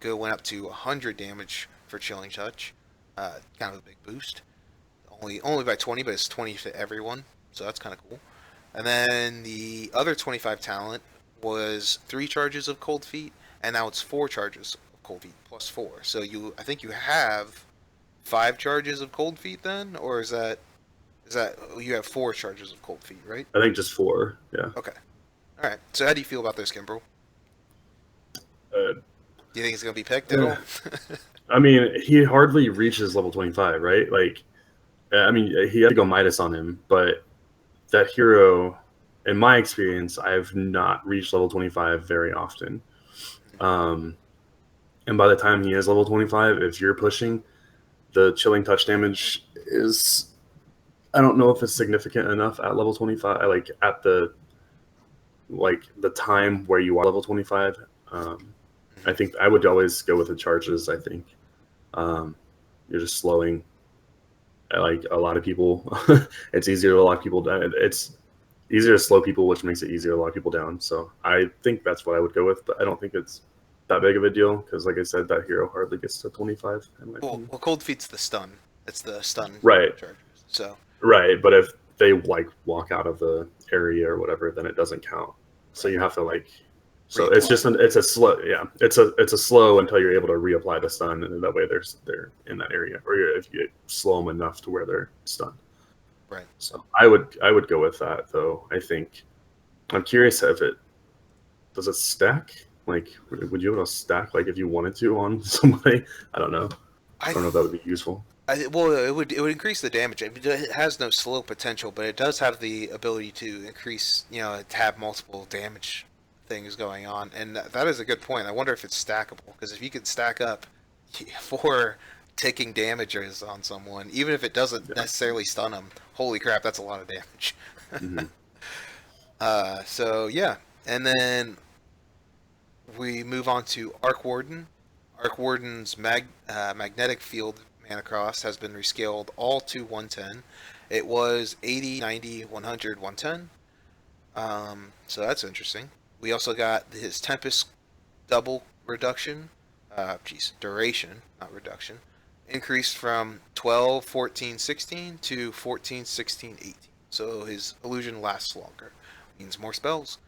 [SPEAKER 1] went up to 100 damage for Chilling Touch. Kind of a big boost. Only by 20, but it's 20 to everyone, so that's kind of cool. And then the other 25 talent was 3 charges of Cold Feet, and now it's 4 charges of Cold Feet plus 4. So I think you have 5 charges of Cold Feet then, or is that you have 4 charges of Cold Feet, right?
[SPEAKER 2] I think just 4. Yeah.
[SPEAKER 1] Okay. All right. So how do you feel about this, Kimbrel? Do you think it's gonna be picked at all?
[SPEAKER 2] I mean, he hardly reaches level 25, right? Like, he had to go Midas on him, but that hero, in my experience, I've not reached level 25 very often. And by the time he is level 25, if you're pushing, the Chilling Touch damage is, I don't know if it's significant enough at level 25, like at the time where you are level 25. I think I would always go with the charges. I think you're just slowing like a lot of people. It's easier to lock people down. It's easier to slow people, which makes it easier to lock people down. So I think that's what I would go with, but I don't think it's that big of a deal because, like I said, that hero hardly gets to 25.
[SPEAKER 1] Well, Cold Feet's the stun. It's the stun
[SPEAKER 2] right.
[SPEAKER 1] charges. So
[SPEAKER 2] right, but if they walk out of the area or whatever, then it doesn't count. So you have to so it's just it's a slow, yeah. It's a slow until you're able to reapply the stun, and that way they're in that area. Or if you slow them enough to where they're stunned.
[SPEAKER 1] Right.
[SPEAKER 2] So I would go with that though. I think I'm curious if it does it stack. Like, would you be able to stack like if you wanted to on somebody? I don't know. I don't know if that would be useful.
[SPEAKER 1] Well, it would increase the damage. I mean, it has no slow potential, but it does have the ability to increase, to have multiple damage things going on, and that is a good point. I wonder if it's stackable, because if you could stack up 4 ticking damages on someone, even if it doesn't necessarily stun them, holy crap, that's a lot of damage.
[SPEAKER 2] Mm-hmm.
[SPEAKER 1] So yeah, and then we move on to Arc Warden. Arc Warden's magnetic field mana cost has been rescaled all to 110. It was 80, 90, 100, 110. So that's interesting. We also got his Tempest double reduction. Duration, not reduction. Increased from 12, 14, 16 to 14, 16, 18. So his illusion lasts longer. Means more spells.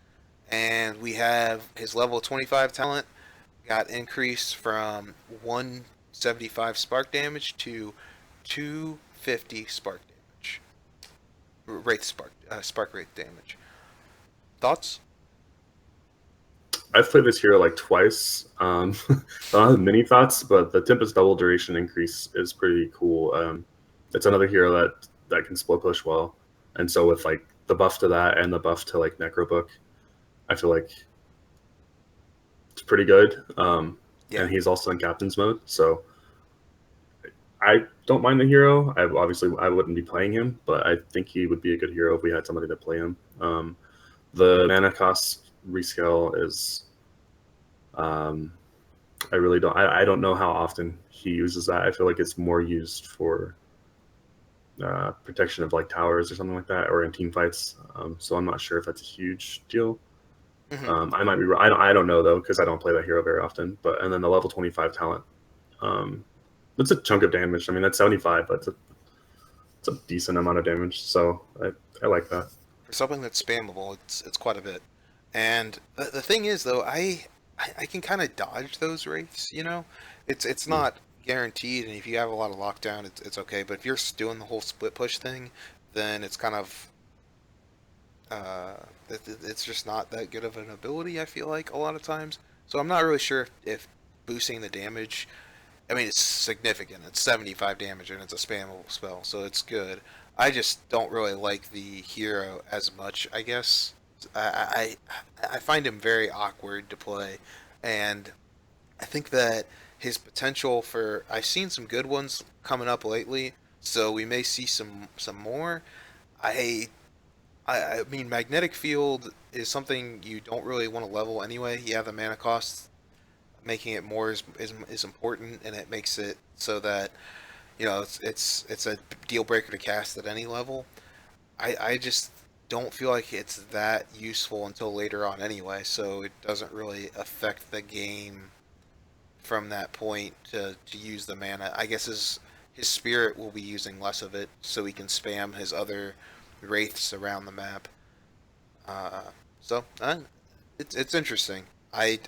[SPEAKER 1] And we have his level 25 talent got increased from 175 spark damage to 250 spark damage. Spark rate damage. Thoughts?
[SPEAKER 2] I've played this hero like twice. I don't have many thoughts, but the Tempest double duration increase is pretty cool. It's another hero that can split push well, and so with like the buff to that and the buff to like Necrobook, I feel like it's pretty good. And he's also in captain's mode, so I don't mind the hero. I wouldn't be playing him, but I think he would be a good hero if we had somebody to play him. The mana cost rescale is, I really don't. I don't know how often he uses that. I feel like it's more used for protection of like towers or something like that, or in team fights. So I'm not sure if that's a huge deal.
[SPEAKER 1] Mm-hmm.
[SPEAKER 2] I might be wrong. I don't know though, because I don't play that hero very often. But and then the level 25 talent, that's a chunk of damage. I mean, that's 75, but it's a decent amount of damage. So I like that.
[SPEAKER 1] For something that's spammable, it's quite a bit. And the thing is, though, I can kind of dodge those wraiths. It's not guaranteed, and if you have a lot of lockdown, it's okay. But if you're doing the whole split push thing, then it's kind of it's just not that good of an ability, I feel like, a lot of times. So I'm not really sure if boosting the damage, I mean, it's significant. It's 75 damage and it's a spammable spell, so it's good. I just don't really like the hero as much, I guess. I find him very awkward to play, and I think that his potential for, I've seen some good ones coming up lately, so we may see some more. I I mean, magnetic field is something you don't really want to level anyway. Yeah, the mana cost making it more is important, and it makes it so that it's a deal breaker to cast at any level. I just don't feel like it's that useful until later on anyway, so it doesn't really affect the game from that point to use the mana. I guess his spirit will be using less of it, so he can spam his other wraiths around the map. Uh, so it's interesting. I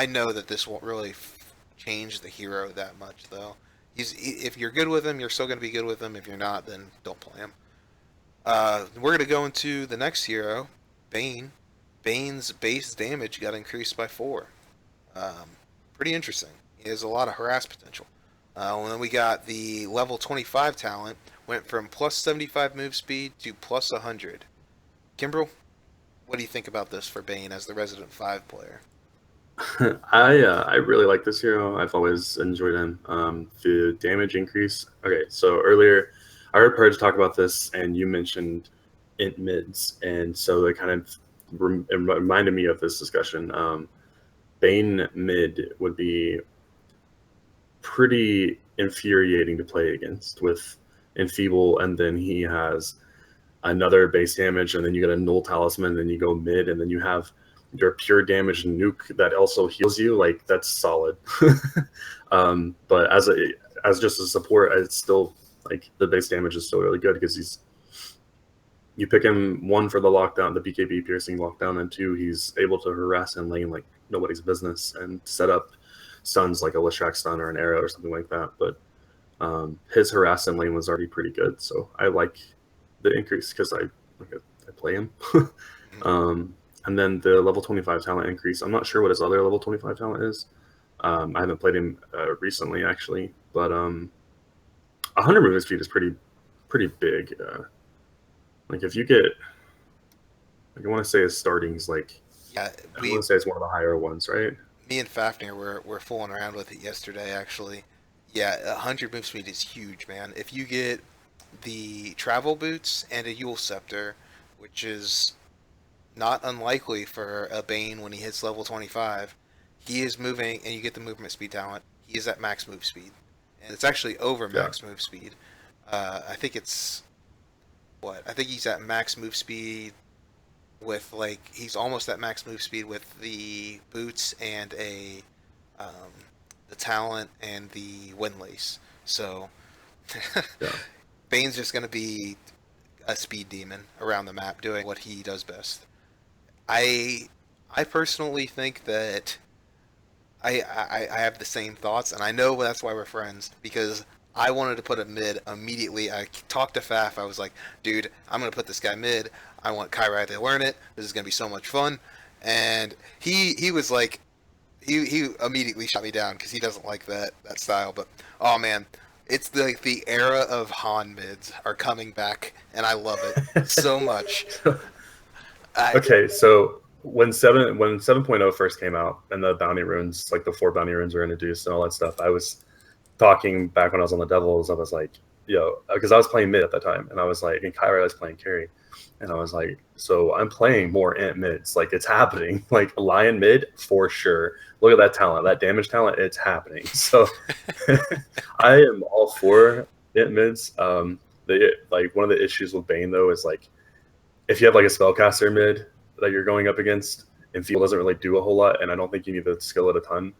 [SPEAKER 1] know that this won't really change the hero that much, though. If you're good with him, you're still going to be good with him. If you're not, then don't play him. We're going to go into the next hero, Bane. Bane's base damage got increased by 4. Pretty interesting. He has a lot of harass potential. And then we got the level 25 talent, went from plus 75 move speed to plus 100. Kimbrel, what do you think about this for Bane as the Resident 5 player?
[SPEAKER 2] I really like this hero. I've always enjoyed him. The damage increase. Okay, so earlier I heard Purge talk about this, and you mentioned int mids, and so it kind of reminded me of this discussion. Bane mid would be pretty infuriating to play against with Enfeeble, and then he has another base damage, and then you get a null talisman, and then you go mid, and then you have your pure damage nuke that also heals you. Like, that's solid. But as just a support, it's still like the base damage is still really good because you pick him, 1 for the lockdown, the BKB piercing lockdown, and 2, he's able to harass in lane like nobody's business and set up stuns like a Leshrac stun or an arrow or something like that. But his harass in lane was already pretty good, so I like the increase because I I play him. And then the level 25 talent increase. I'm not sure what his other level 25 talent is. I haven't played him recently, actually, but 100 movement speed is pretty big. Like if you get, like I want to say his starting's like,
[SPEAKER 1] Yeah,
[SPEAKER 2] I want to say it's one of the higher ones, right?
[SPEAKER 1] me and Fafnir were fooling around with it yesterday, actually. Yeah, 100 move speed is huge, man. If you get the travel boots and a Yule Scepter, which is not unlikely for a Bane when he hits level 25, he is moving, and you get the movement speed talent. He is at max move speed, and it's actually over max move speed. I think it's what? I think he's at max move speed with like he's almost at max move speed with the boots and um, the talent and the windlace. So
[SPEAKER 2] Yeah.
[SPEAKER 1] Bane's just gonna be a speed demon around the map doing what he does best. I I personally think that I have the same thoughts, and I know that's why we're friends because I wanted to put a mid immediately. I talked to Faf. I was like, dude, I'm gonna put this guy mid. I want Kyrie to learn it. This is gonna be so much fun. And he was like, he immediately shot me down because he doesn't like that style. But oh man, it's like the era of Han mids are coming back, and I love it so much.
[SPEAKER 2] Okay, so when 7.0 first came out and the bounty runes, like the 4 bounty runes were introduced and all that stuff, I was talking back when I was on the Devils. I was like, yo, because I was playing mid at that time, and I was like, and Kyra was playing carry, and I was like, so I'm playing more int mids, like it's happening, like Lion mid for sure. Look at that talent, that damage talent, it's happening. So I am all for int mids. Like one of the issues with Bane though is like, if you have like a spellcaster mid that you're going up against, and Field doesn't really do a whole lot, and I don't think you need to skill it a ton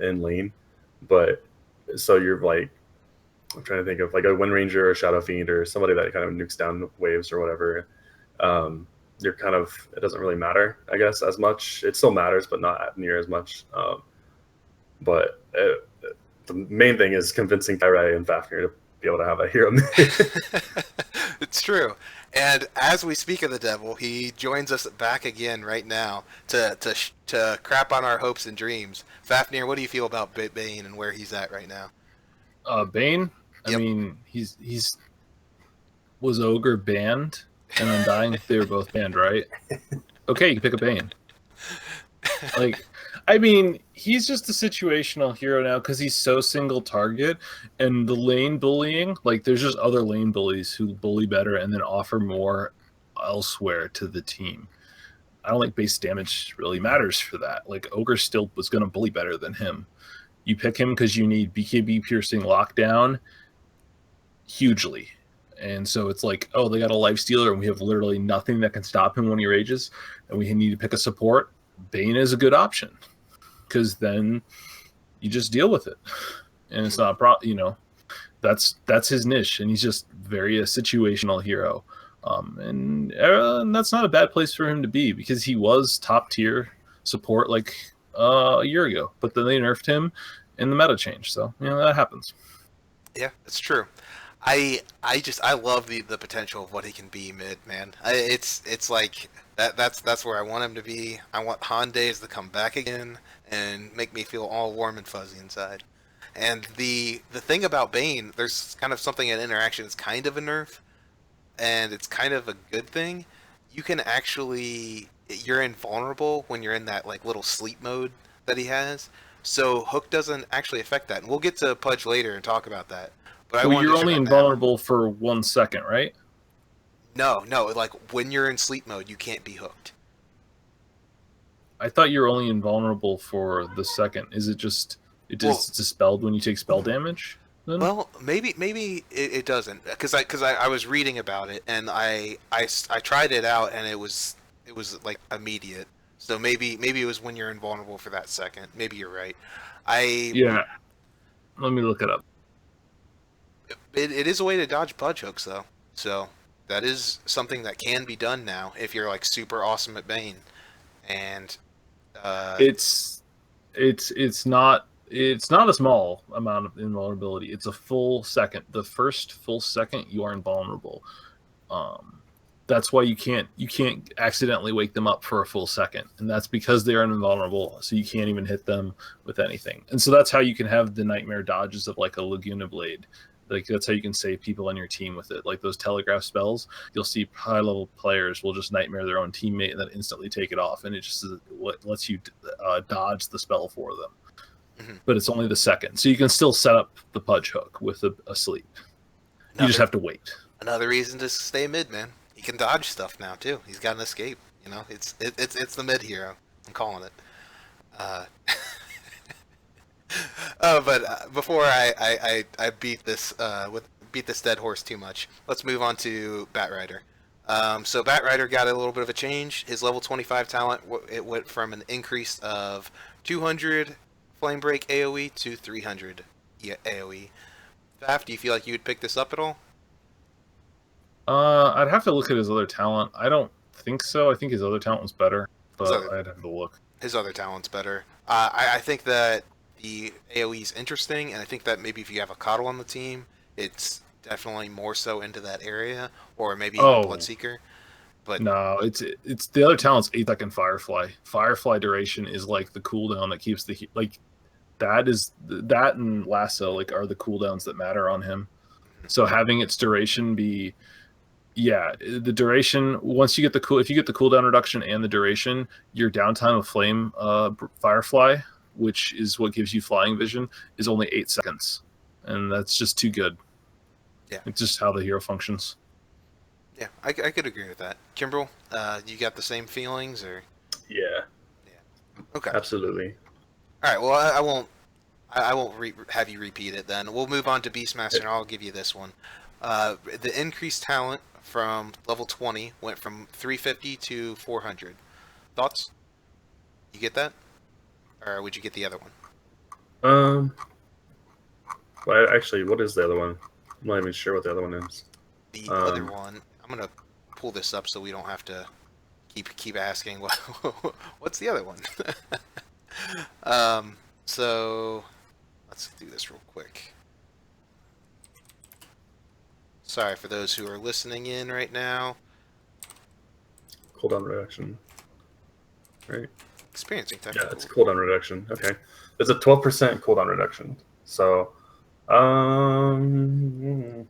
[SPEAKER 2] in lane. But so you're like, I'm trying to think of like a Wind Ranger or Shadow Fiend or somebody that kind of nukes down waves or whatever. You're kind of, it doesn't really matter, I guess, as much. It still matters, but not near as much. But the main thing is convincing Kyrie and Fafnir to be able to have a hero mid.
[SPEAKER 1] It's true. And as we speak of the devil, he joins us back again right now to crap on our hopes and dreams. Fafnir, what do you feel about Bane and where he's at right now?
[SPEAKER 3] Bane.
[SPEAKER 1] Yep.
[SPEAKER 3] I mean, he's was Ogre banned and Undying. They were both banned, right? Okay, you can pick a Bane. Like, I mean, he's just a situational hero now because he's so single target, and the lane bullying. Like, there's just other lane bullies who bully better and then offer more elsewhere to the team. I don't think base damage really matters for that. Like, Ogre still was going to bully better than him. You pick him because you need BKB piercing lockdown hugely. And so it's like, oh, they got a life stealer and we have literally nothing that can stop him when he rages, and we need to pick a support. Bane is a good option because then you just deal with it, and it's not that's his niche, and he's just very a situational hero. And that's not a bad place for him to be because he was top tier support like a year ago, but then they nerfed him and the meta changed, so that happens.
[SPEAKER 1] Yeah, it's true. I love the potential of what he can be mid, man. It's like that's where I want him to be. I want Han days to come back again and make me feel all warm and fuzzy inside. And the thing about Bane, there's kind of something in interaction. It's kind of a nerf, and it's kind of a good thing. You can actually, you're invulnerable when you're in that like little sleep mode that he has. So Hook doesn't actually affect that, and we'll get to Pudge later and talk about that. But I
[SPEAKER 3] Well,
[SPEAKER 1] wanted
[SPEAKER 3] you're
[SPEAKER 1] to
[SPEAKER 3] only
[SPEAKER 1] show now.
[SPEAKER 3] invulnerable for 1 second, right?
[SPEAKER 1] No, like when you're in sleep mode, you can't be hooked.
[SPEAKER 3] I thought you were only invulnerable for the second. Is it just dispelled when you take spell damage? Then?
[SPEAKER 1] Well, maybe it doesn't, because I was reading about it and I tried it out and it was like immediate. So maybe it was when you're invulnerable for that second. Maybe you're right.
[SPEAKER 3] Yeah. Let me look it up.
[SPEAKER 1] It is a way to dodge Pudge hooks though. So that is something that can be done now if you're like super awesome at Bane. And
[SPEAKER 3] it's not a small amount of invulnerability. It's a full second. The first full second you are invulnerable. that's why you can't accidentally wake them up for a full second, and that's because they're invulnerable, so you can't even hit them with anything. And so that's how you can have the nightmare dodges of like a Laguna Blade. Like that's how you can save people on your team with it. Like those telegraph spells, you'll see high level players will just nightmare their own teammate and then instantly take it off, and it just lets you dodge the spell for them. Mm-hmm. But it's only the second, so you can still set up the pudge hook with a sleep. You just have to wait.
[SPEAKER 1] Another reason to stay mid, man. He can dodge stuff now too. He's got an escape. You know, it's the mid hero. I'm calling it. But before I beat this dead horse too much, let's move on to Batrider. So Batrider got a little bit of a change. His level 25 talent, it went from an increase of 200 flame break AoE to 300 AoE. Faf, do you feel like you would pick this up at all?
[SPEAKER 3] I'd have to look at his other talent. I don't think so. I think his other talent was better, but I'd have to look.
[SPEAKER 1] His other talent's better. I think that the AoE is interesting, and I think that maybe if you have a Coddle on the team, it's definitely more so into that area, or maybe even Bloodseeker. But
[SPEAKER 3] no, it's the other talent's 8-second Firefly. Firefly duration is like the cooldown that keeps the like that and Lasso like are the cooldowns that matter on him. So having its duration be the duration, once you get if you get the cooldown reduction and the duration, your downtime of Flame Firefly, which is what gives you flying vision, is only 8 seconds. And that's just too good.
[SPEAKER 1] Yeah.
[SPEAKER 3] It's just how the hero functions.
[SPEAKER 1] Yeah, I could agree with that. Kimbrel, you got the same feelings, or?
[SPEAKER 2] Yeah.
[SPEAKER 1] Okay.
[SPEAKER 2] Absolutely.
[SPEAKER 1] All right. Well, I won't have you repeat it then. We'll move on to Beastmaster, and I'll give you this one. The increased talent from level 20 went from 350 to 400. Thoughts? You get that? Or would you get the other one?
[SPEAKER 2] Well, actually, what is the other one? I'm not even sure what the other one is.
[SPEAKER 1] The other one, I'm gonna pull this up so we don't have to keep asking what's the other one. So let's do this real quick. Sorry for those who are listening in right now.
[SPEAKER 2] Cooldown reduction. Right?
[SPEAKER 1] Experiencing technical.
[SPEAKER 2] Yeah, it's cooldown reduction. Okay. It's a 12% cooldown reduction. So, I mean,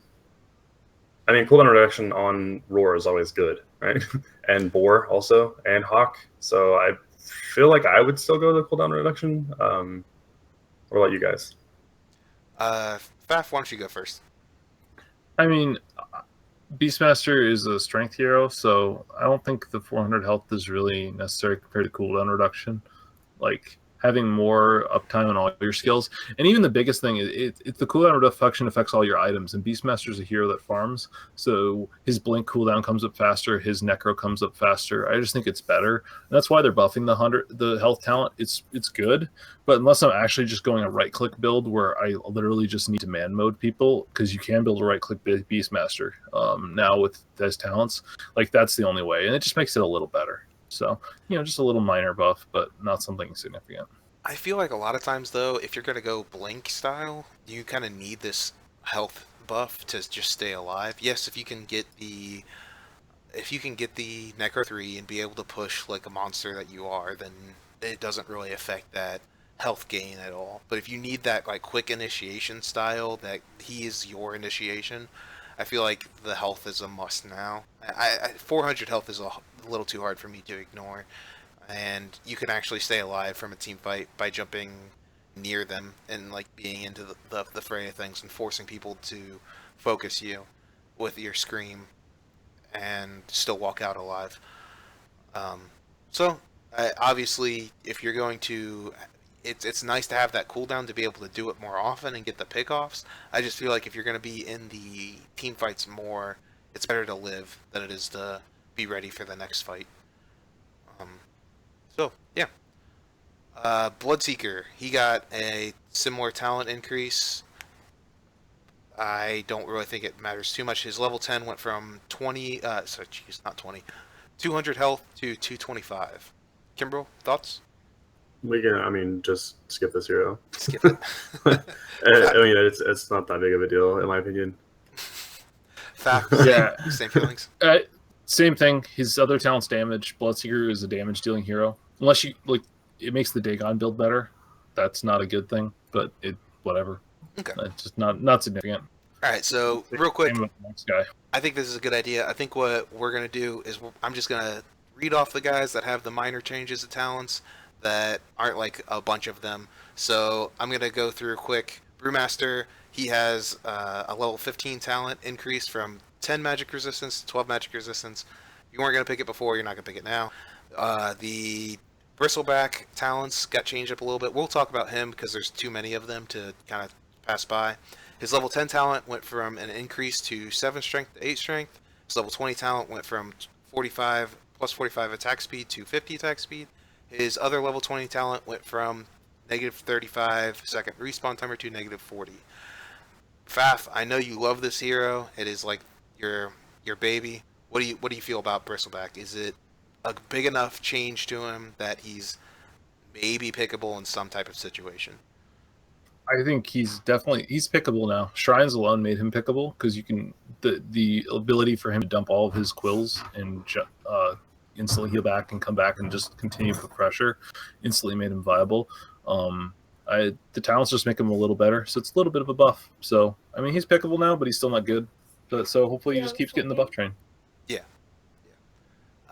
[SPEAKER 2] cooldown reduction on Roar is always good, right? And Boar also, and Hawk. So I feel like I would still go the cooldown reduction. What about you guys?
[SPEAKER 1] Faf, why don't you go first?
[SPEAKER 3] I mean, Beastmaster is a strength hero, so I don't think the 400 health is really necessary compared to cooldown reduction. Like, having more uptime on all your skills. And even the biggest thing is the cooldown reduction affects all your items, and Beastmaster is a hero that farms, so his blink cooldown comes up faster, his necro comes up faster. I just think it's better. And that's why they're buffing the health talent. It's good, but unless I'm actually just going a right click build where I literally just need to man mode people, because you can build a right click Beastmaster now with those talents, like that's the only way, and it just makes it a little better. So, just a little minor buff, but not something significant.
[SPEAKER 1] I feel like a lot of times, though, if you're going to go Blink style, you kind of need this health buff to just stay alive. Yes, if you can get the Necro 3 and be able to push like a monster that you are, then it doesn't really affect that health gain at all. But if you need that like quick initiation style, that he is your initiation, I feel like the health is a must now. 400 health is a little too hard for me to ignore, and you can actually stay alive from a team fight by jumping near them and like being into the fray of things and forcing people to focus you with your scream and still walk out alive. So obviously, if you're going to, it's nice to have that cooldown to be able to do it more often and get the pickoffs. I just feel like if you're going to be in the team fights more, it's better to live than it is to be ready for the next fight. So yeah, Bloodseeker, he got a similar talent increase. I don't really think it matters too much. His level 10 went from 200 health to 225. Kimbrel, thoughts?
[SPEAKER 2] We can, just skip this hero.
[SPEAKER 1] Skip it.
[SPEAKER 2] It's not that big of a deal, in my opinion.
[SPEAKER 1] Fact, same feelings.
[SPEAKER 3] Same thing. His other talent's damage. Bloodseeker is a damage dealing hero. Unless you like, it makes the Dagon build better. That's not a good thing, but it whatever.
[SPEAKER 1] Okay.
[SPEAKER 3] It's just not significant.
[SPEAKER 1] All right. So real quick,
[SPEAKER 3] Same with the next guy.
[SPEAKER 1] I think this is a good idea. I think what we're gonna do is I'm just gonna read off the guys that have the minor changes of talents that aren't like a bunch of them. So I'm gonna go through quick. Brewmaster, he has a level 15 talent increase from 10 magic resistance to 12 magic resistance. You weren't gonna pick it before, you're not gonna pick it now. The Bristleback talents got changed up a little bit. We'll talk about him because there's too many of them to kind of pass by. His level 10 talent went from an increase to 7 strength to 8 strength. His level 20 talent went from 45 plus 45 attack speed to 50 attack speed. His other level 20 talent went from negative 35 second respawn timer to negative 40. Faf, I know you love this hero. It is like your baby. What do you feel about Bristleback? Is it a big enough change to him that he's maybe pickable in some type of situation?
[SPEAKER 3] I think he's pickable now. Shrines alone made him pickable because you can the ability for him to dump all of his quills and instantly heal back and come back and just continue to put pressure instantly made him viable. The talents just make him a little better, so it's a little bit of a buff. So I mean, he's pickable now, but he's still not good. So hopefully he just keeps getting the buff train.
[SPEAKER 1] Yeah.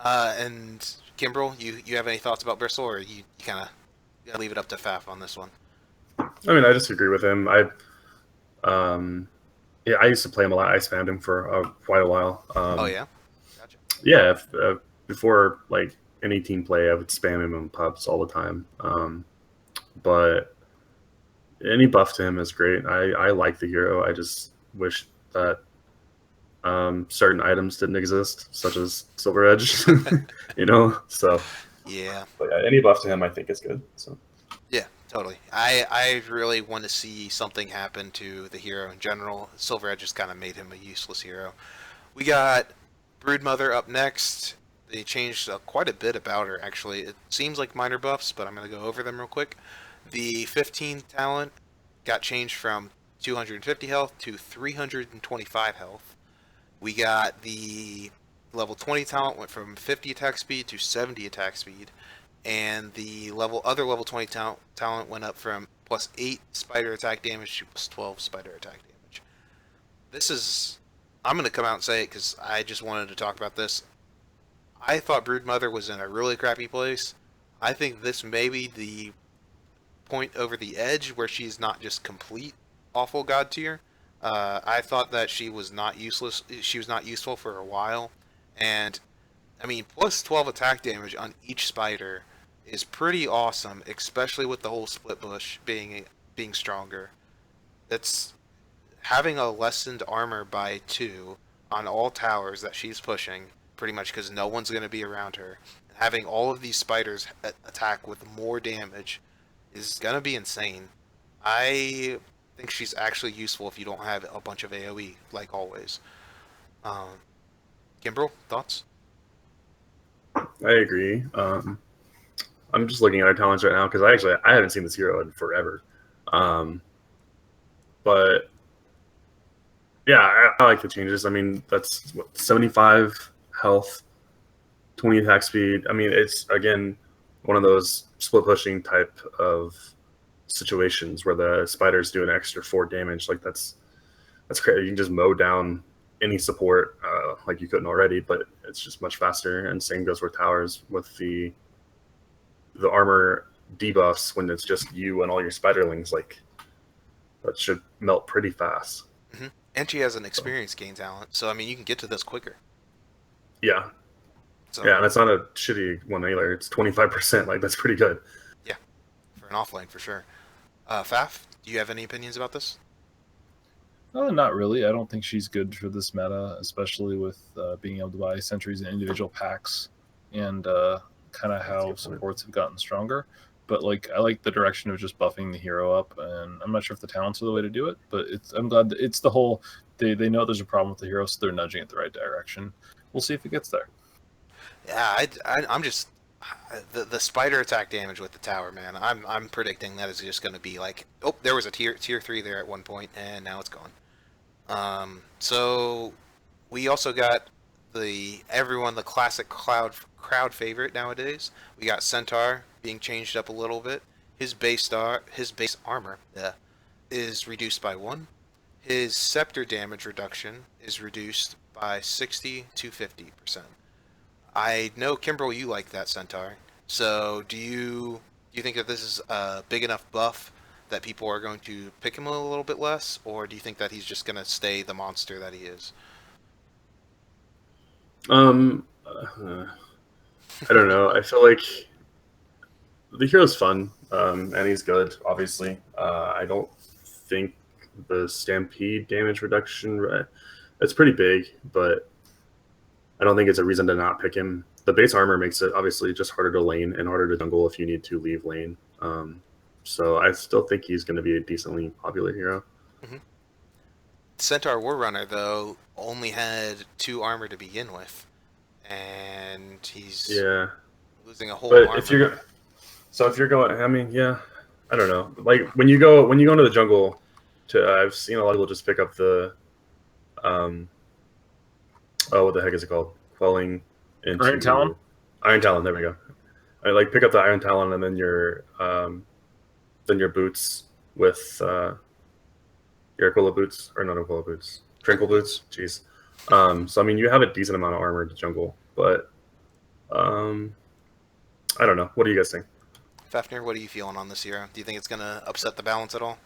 [SPEAKER 1] And Kimbrel, you have any thoughts about Bristle, or you kind of leave it up to Faf on this one?
[SPEAKER 2] I mean, I disagree with him. I used to play him a lot. I spammed him for quite a while.
[SPEAKER 1] Oh yeah, gotcha.
[SPEAKER 2] Yeah, before like any team play, I would spam him in pubs all the time. But any buff to him is great. I like the hero. I just wish that certain items didn't exist, such as Silver Edge. So
[SPEAKER 1] Yeah.
[SPEAKER 2] But yeah, any buff to him, I think is good. So
[SPEAKER 1] Yeah, totally. I really want to see something happen to the hero in general. Silver Edge just kind of made him a useless hero. We got Broodmother up next. They changed quite a bit about her, actually. It seems like minor buffs, but I'm going to go over them real quick. The 15 talent got changed from 250 health to 325 health. We got the level 20 talent went from 50 attack speed to 70 attack speed. And the other level 20 talent went up from plus 8 spider attack damage to plus 12 spider attack damage. I'm going to come out and say it because I just wanted to talk about this. I thought Broodmother was in a really crappy place. I think this may be the point over the edge where she's not just complete awful god tier. I thought that she was not useless. She was not useful for a while. And, I mean, plus 12 attack damage on each spider is pretty awesome, especially with the whole split bush being stronger. That's having a lessened armor by 2 on all towers that she's pushing, pretty much because no one's going to be around her. And having all of these spiders attack with more damage is going to be insane. I think she's actually useful if you don't have a bunch of AoE, like always. Kimbrel, thoughts?
[SPEAKER 2] I agree. I'm just looking at our talents right now because I haven't seen this hero in forever. But yeah, I like the changes. I mean, that's 75 health, 20 attack speed. I mean, it's again one of those split pushing type of situations where the spiders do an extra 4 damage. Like that's crazy. You can just mow down any support like you couldn't already, but it's just much faster. And same goes for towers with the armor debuffs when it's just you and all your spiderlings. Like that should melt pretty fast.
[SPEAKER 1] Mm-hmm. And she has an experience gain talent, so I mean you can get to this quicker.
[SPEAKER 2] Yeah.
[SPEAKER 1] So,
[SPEAKER 2] yeah, and it's not a shitty one either. It's 25%. Like that's pretty good.
[SPEAKER 1] Yeah, for an offlane for sure. Faf, do you have any opinions about this?
[SPEAKER 3] Not really. I don't think she's good for this meta, especially with being able to buy sentries in individual packs and kind of how supports have gotten stronger. But like, I like the direction of just buffing the hero up, and I'm not sure if the talents are the way to do it. But I'm glad that it's the whole they know there's a problem with the hero, so they're nudging it the right direction. We'll see if it gets there.
[SPEAKER 1] Yeah, I'm just the spider attack damage with the tower, man. I'm predicting that is just going to be like, oh, there was a tier 3 there at one point, and now it's gone. So we also got the classic crowd favorite nowadays. We got Centaur being changed up a little bit. His base armor is reduced by 1. His scepter damage reduction is reduced by 60 to 50%. I know, Kimbrel, you like that Centaur. So do you think that this is a big enough buff that people are going to pick him a little bit less, or do you think that he's just going to stay the monster that he is?
[SPEAKER 2] I don't know. I feel like the hero's fun, and he's good, obviously. I don't think the stampede damage reduction, it's pretty big, but I don't think it's a reason to not pick him. The base armor makes it obviously just harder to lane and harder to jungle if you need to leave lane. So I still think he's going to be a decently popular hero.
[SPEAKER 1] Mm-hmm. Centaur Warrunner, though, only had 2 armor to begin with, and he's losing a whole armor.
[SPEAKER 2] If you're going, I mean, yeah, I don't know. Like when you go into the jungle, I've seen a lot of people just pick up the, what the heck is it called? Quelling into
[SPEAKER 3] Iron Talon.
[SPEAKER 2] Iron Talon. There we go. I like pick up the Iron Talon and then your boots with your Aquila boots, or not Aquila boots, Tranquil boots. Jeez. So I mean, you have a decent amount of armor to jungle, but I don't know. What do you guys think?
[SPEAKER 1] Fafnir, what are you feeling on this hero? Do you think it's going to upset the balance at all?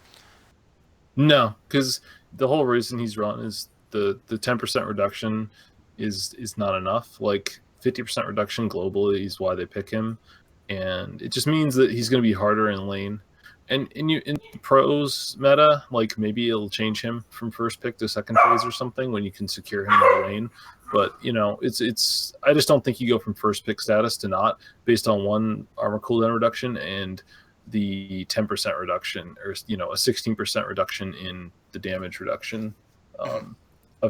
[SPEAKER 3] No, because the whole reason he's run is the 10% reduction is not enough. Like 50% reduction globally is why they pick him, and it just means that he's going to be harder in lane. And in the pros meta, like maybe it'll change him from first pick to second phase or something when you can secure him in the lane. But it's I just don't think you go from first pick status to not based on 1 armor cooldown reduction and the 10% reduction, or a 16% reduction in the damage reduction of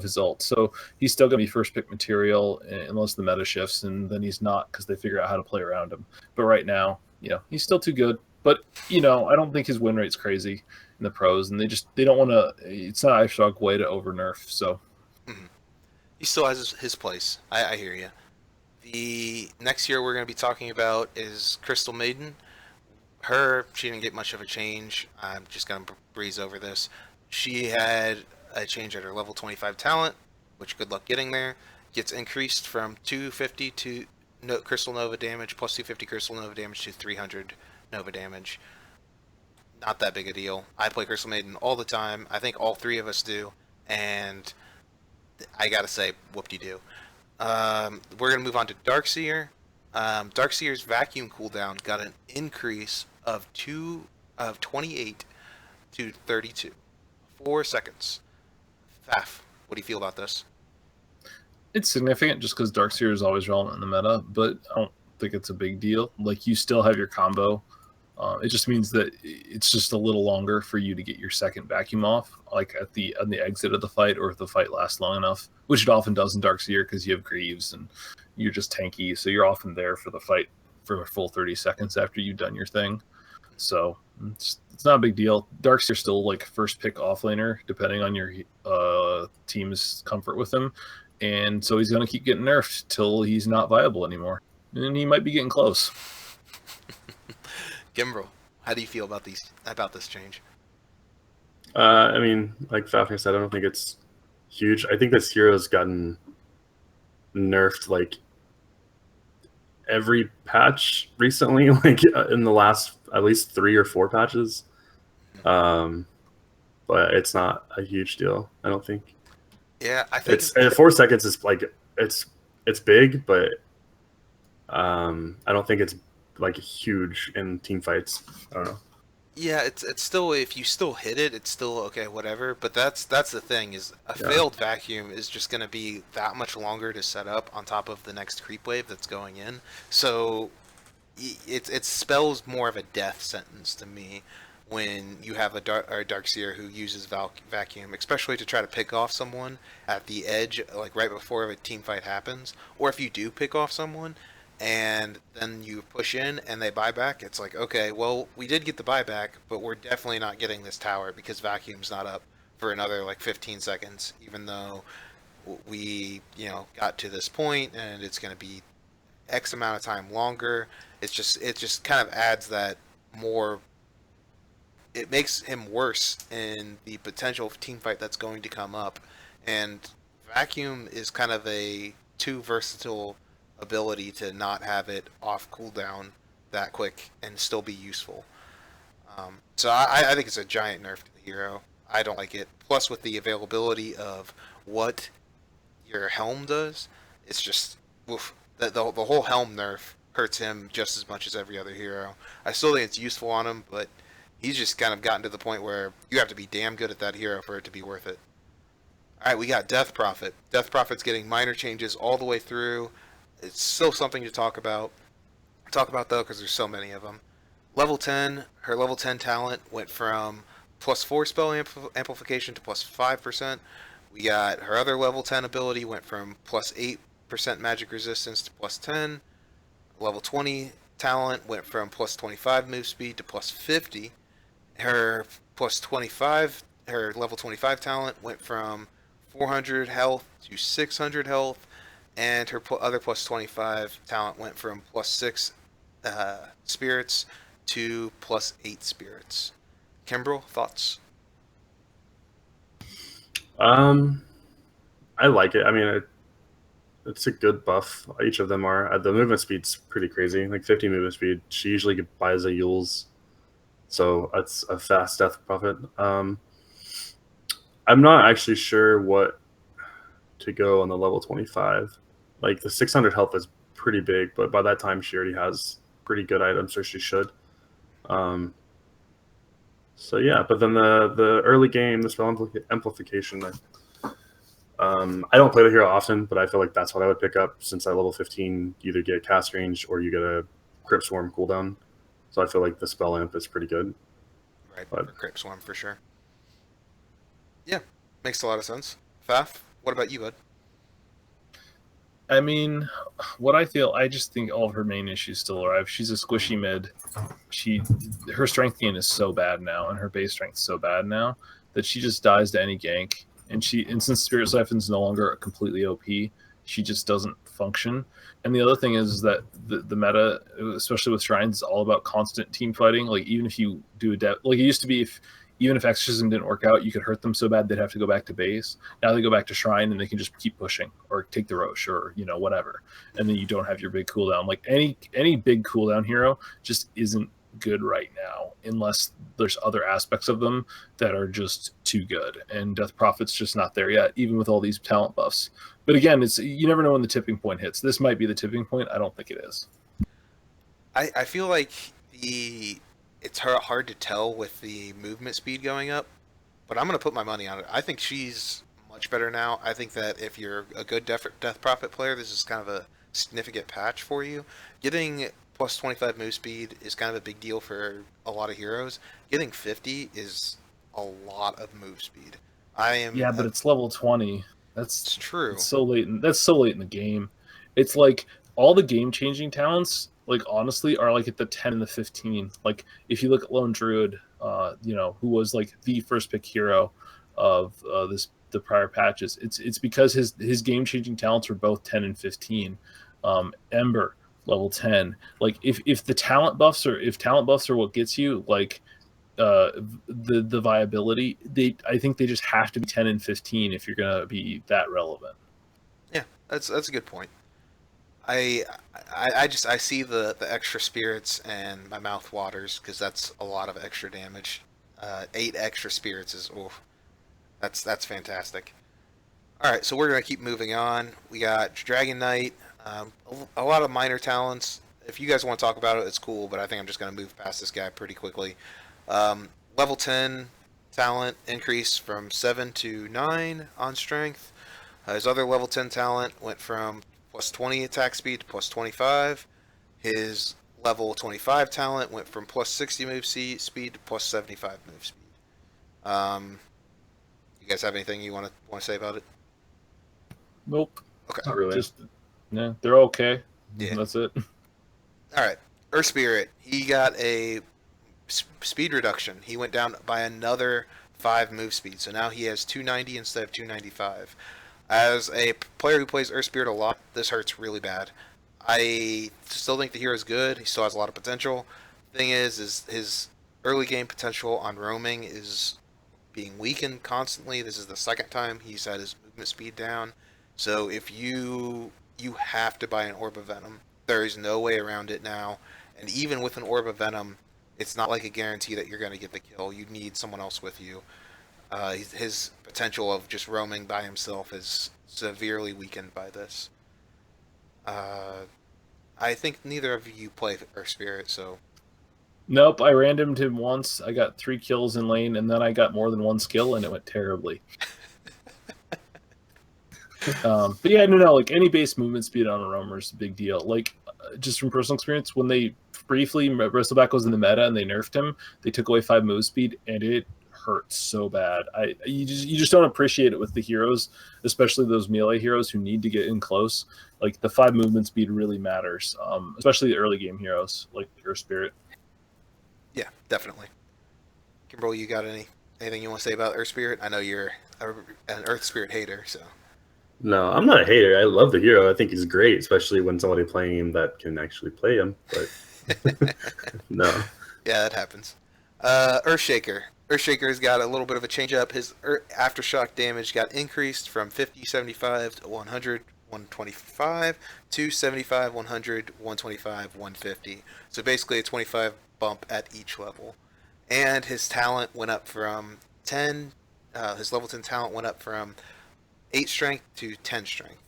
[SPEAKER 3] his ult. So he's still going to be first pick material unless the meta shifts, and then he's not because they figure out how to play around him. But right now, he's still too good. But I don't think his win rate's crazy in the pros, and they don't want to. It's not a Shock way to over nerf. So
[SPEAKER 1] he still has his place. I hear you. The next hero we're going to be talking about is Crystal Maiden. She didn't get much of a change. I'm just going to breeze over this. She had a change at her level 25 talent, which good luck getting there. Gets increased from 250 to Crystal Nova damage plus 250 Crystal Nova damage to 300 Nova damage. Not that big a deal. I play Crystal Maiden all the time. I think all 3 of us do, and I gotta say, whoop-de-doo. We're gonna move on to Darkseer. Darkseer's vacuum cooldown got an increase of 28 to 32. 4 seconds. Faf, what do you feel about this?
[SPEAKER 3] it's significant just because Darkseer is always relevant in the meta, but I don't think it's a big deal. Like, you still have your combo. It just means that it's just a little longer for you to get your second vacuum off, like on the exit of the fight, or if the fight lasts long enough, which it often does in Darkseer because you have Greaves and you're just tanky, so you're often there for the fight for a full 30 seconds after you've done your thing. So it's not a big deal. Darkseer's still like first pick offlaner, depending on your team's comfort with him, and so he's going to keep getting nerfed till he's not viable anymore, and he might be getting close.
[SPEAKER 1] Gimbro, how do you feel about this change?
[SPEAKER 2] I mean, like Fafnir said, I don't think it's huge. I think this hero's gotten nerfed like every patch recently, like in the last at least 3 or 4 patches. But it's not a huge deal, I don't think.
[SPEAKER 1] Yeah, I think
[SPEAKER 2] it's 4 seconds is like it's big, but I don't think it's like huge in team fights. I don't know.
[SPEAKER 1] Yeah, it's still, if you still hit it, it's still okay, whatever. But that's the thing, is failed vacuum is just going to be that much longer to set up on top of the next creep wave that's going in. So it spells more of a death sentence to me when you have a Darkseer who uses vacuum, especially to try to pick off someone at the edge, like right before a team fight happens, or if you do pick off someone and then you push in and they buy back, it's like, okay, well, we did get the buyback, but we're definitely not getting this tower because vacuum's not up for another like 15 seconds, even though we got to this point and it's going to be X amount of time longer. It just kind of adds that more. It makes him worse in the potential team fight that's going to come up, and vacuum is kind of a too versatile ability to not have it off cooldown that quick and still be useful. So I think it's a giant nerf to the hero. I don't like it. Plus, with the availability of what your helm does, it's just oof. The whole helm nerf hurts him just as much as every other hero. I still think it's useful on him, but he's just kind of gotten to the point where you have to be damn good at that hero for it to be worth it. All right, we got Death Prophet. Death Prophet's getting minor changes all the way through. It's still something to talk about. Talk about though, because there's so many of them. Level 10, her level 10 talent went from +4 spell amplification to +5%. We got her other level 10 ability went from +8% magic resistance to +10. Level 20 talent went from +25 move speed to +50. Her her level 25 talent went from 400 health to 600 health, and her other +25 talent went from +6 spirits to +8 spirits. Kimbrel, thoughts?
[SPEAKER 2] I like it. I mean, it's a good buff. Each of them are. The movement speed's pretty crazy, like 50 movement speed. She usually buys a Yule's, so that's a fast Death Prophet. I'm not actually sure what to go on the level 25. Like the 600 health is pretty big, but by that time she already has pretty good items, or she should. So yeah, but then the early game, the spell amplification. I don't play the hero often, but I feel like that's what I would pick up since at level 15 you either get cast range or you get a Crypt Swarm cooldown. So I feel like the spell amp is pretty good.
[SPEAKER 1] Right, for Crypt Swarm for sure. Yeah, makes a lot of sense. Faf, what about you, bud?
[SPEAKER 3] I mean, what I just think all of her main issues still arrive. She's a squishy mid. Her strength gain is so bad now, and her base strength is so bad now that she just dies to any gank. And since Spirit Siphon's no longer completely OP, she just doesn't function. And the other thing is that the meta, especially with shrines, is all about constant team fighting. Like even if you do like it used to be, even if exorcism didn't work out, you could hurt them so bad they'd have to go back to base. Now they go back to shrine and they can just keep pushing or take the Roche or whatever, and then you don't have your big cooldown. Like any big cooldown hero just isn't good right now unless there's other aspects of them that are just too good. And Death Prophet's just not there yet, even with all these talent buffs. But again, you never know when the tipping point hits. This might be the tipping point. I don't think it is.
[SPEAKER 1] I feel like it's hard to tell with the movement speed going up, but I'm going to put my money on it. I think she's much better now. I think that if you're a good Death Prophet player, this is kind of a significant patch for you. Getting +25 move speed is kind of a big deal for a lot of heroes. Getting 50 is a lot of move speed.
[SPEAKER 3] Yeah, but it's level 20.
[SPEAKER 1] It's true.
[SPEAKER 3] That's so late in the game. It's like all the game-changing talents, like honestly, are like at the 10 and the 15. Like if you look at Lone Druid, who was like the first pick hero of the prior patches, it's because his game-changing talents were both 10 and 15. Ember, level 10. Like if talent buffs are what gets you, like the viability, I think they just have to be 10 and 15 if you're gonna be that relevant.
[SPEAKER 1] Yeah, that's a good point. I see the extra spirits and my mouth waters because that's a lot of extra damage. 8 extra spirits is that's fantastic. All right, so we're gonna keep moving on. We got Dragon Knight, a lot of minor talents. If you guys want to talk about it, it's cool, but I think I'm just gonna move past this guy pretty quickly. Level 10 talent increase from 7 to 9 on strength. His other level 10 talent went from +20 attack speed to +25. His level 25 talent went from +60 move speed to +75 move speed. You guys have anything you want to say about it?
[SPEAKER 3] Nope.
[SPEAKER 1] Okay.
[SPEAKER 3] Not really. They're okay.
[SPEAKER 1] Yeah.
[SPEAKER 3] That's it.
[SPEAKER 1] All right. Earth Spirit. He got a speed reduction. He went down by another 5 move speed. So now he has 290 instead of 295. As a player who plays Earth Spirit a lot, this hurts really bad. I still think the hero's good. He still has a lot of potential. Thing is his early game potential on roaming is being weakened constantly. This is the second time he's had his movement speed down. So if you have to buy an Orb of Venom. There is no way around it now. And even with an Orb of Venom, it's not like a guarantee that you're going to get the kill. You need someone else with you. His potential of just roaming by himself is severely weakened by this. I think neither of you play Earth Spirit, so
[SPEAKER 3] Nope, I randomed him once. I got 3 kills in lane, and then I got more than 1 skill, and it went terribly. But yeah, no, like any base movement speed on a roamer is a big deal. Like, just from personal experience, when they briefly Bristleback was in the meta and they nerfed him, they took away 5 move speed, and it hurts so bad. You just don't appreciate it with the heroes, especially those melee heroes who need to get in close. Like the 5 movement speed really matters, especially the early game heroes like Earth Spirit.
[SPEAKER 1] yeah, definitely. Kimberly, you got anything you want to say about Earth Spirit? I know you're an Earth Spirit hater, so.
[SPEAKER 2] No, I'm not a hater. I love the hero. I think he's great, especially when somebody playing him that can actually play him. But no.
[SPEAKER 1] Yeah, that happens. Earthshaker. Earthshaker's got a little bit of a change up. His aftershock damage got increased from 50, 75 to 100, 125 to 75, 100, 125, 150. So basically a 25 bump at each level. And his talent went up from 10. His level 10 talent went up from 8 strength to 10 strength.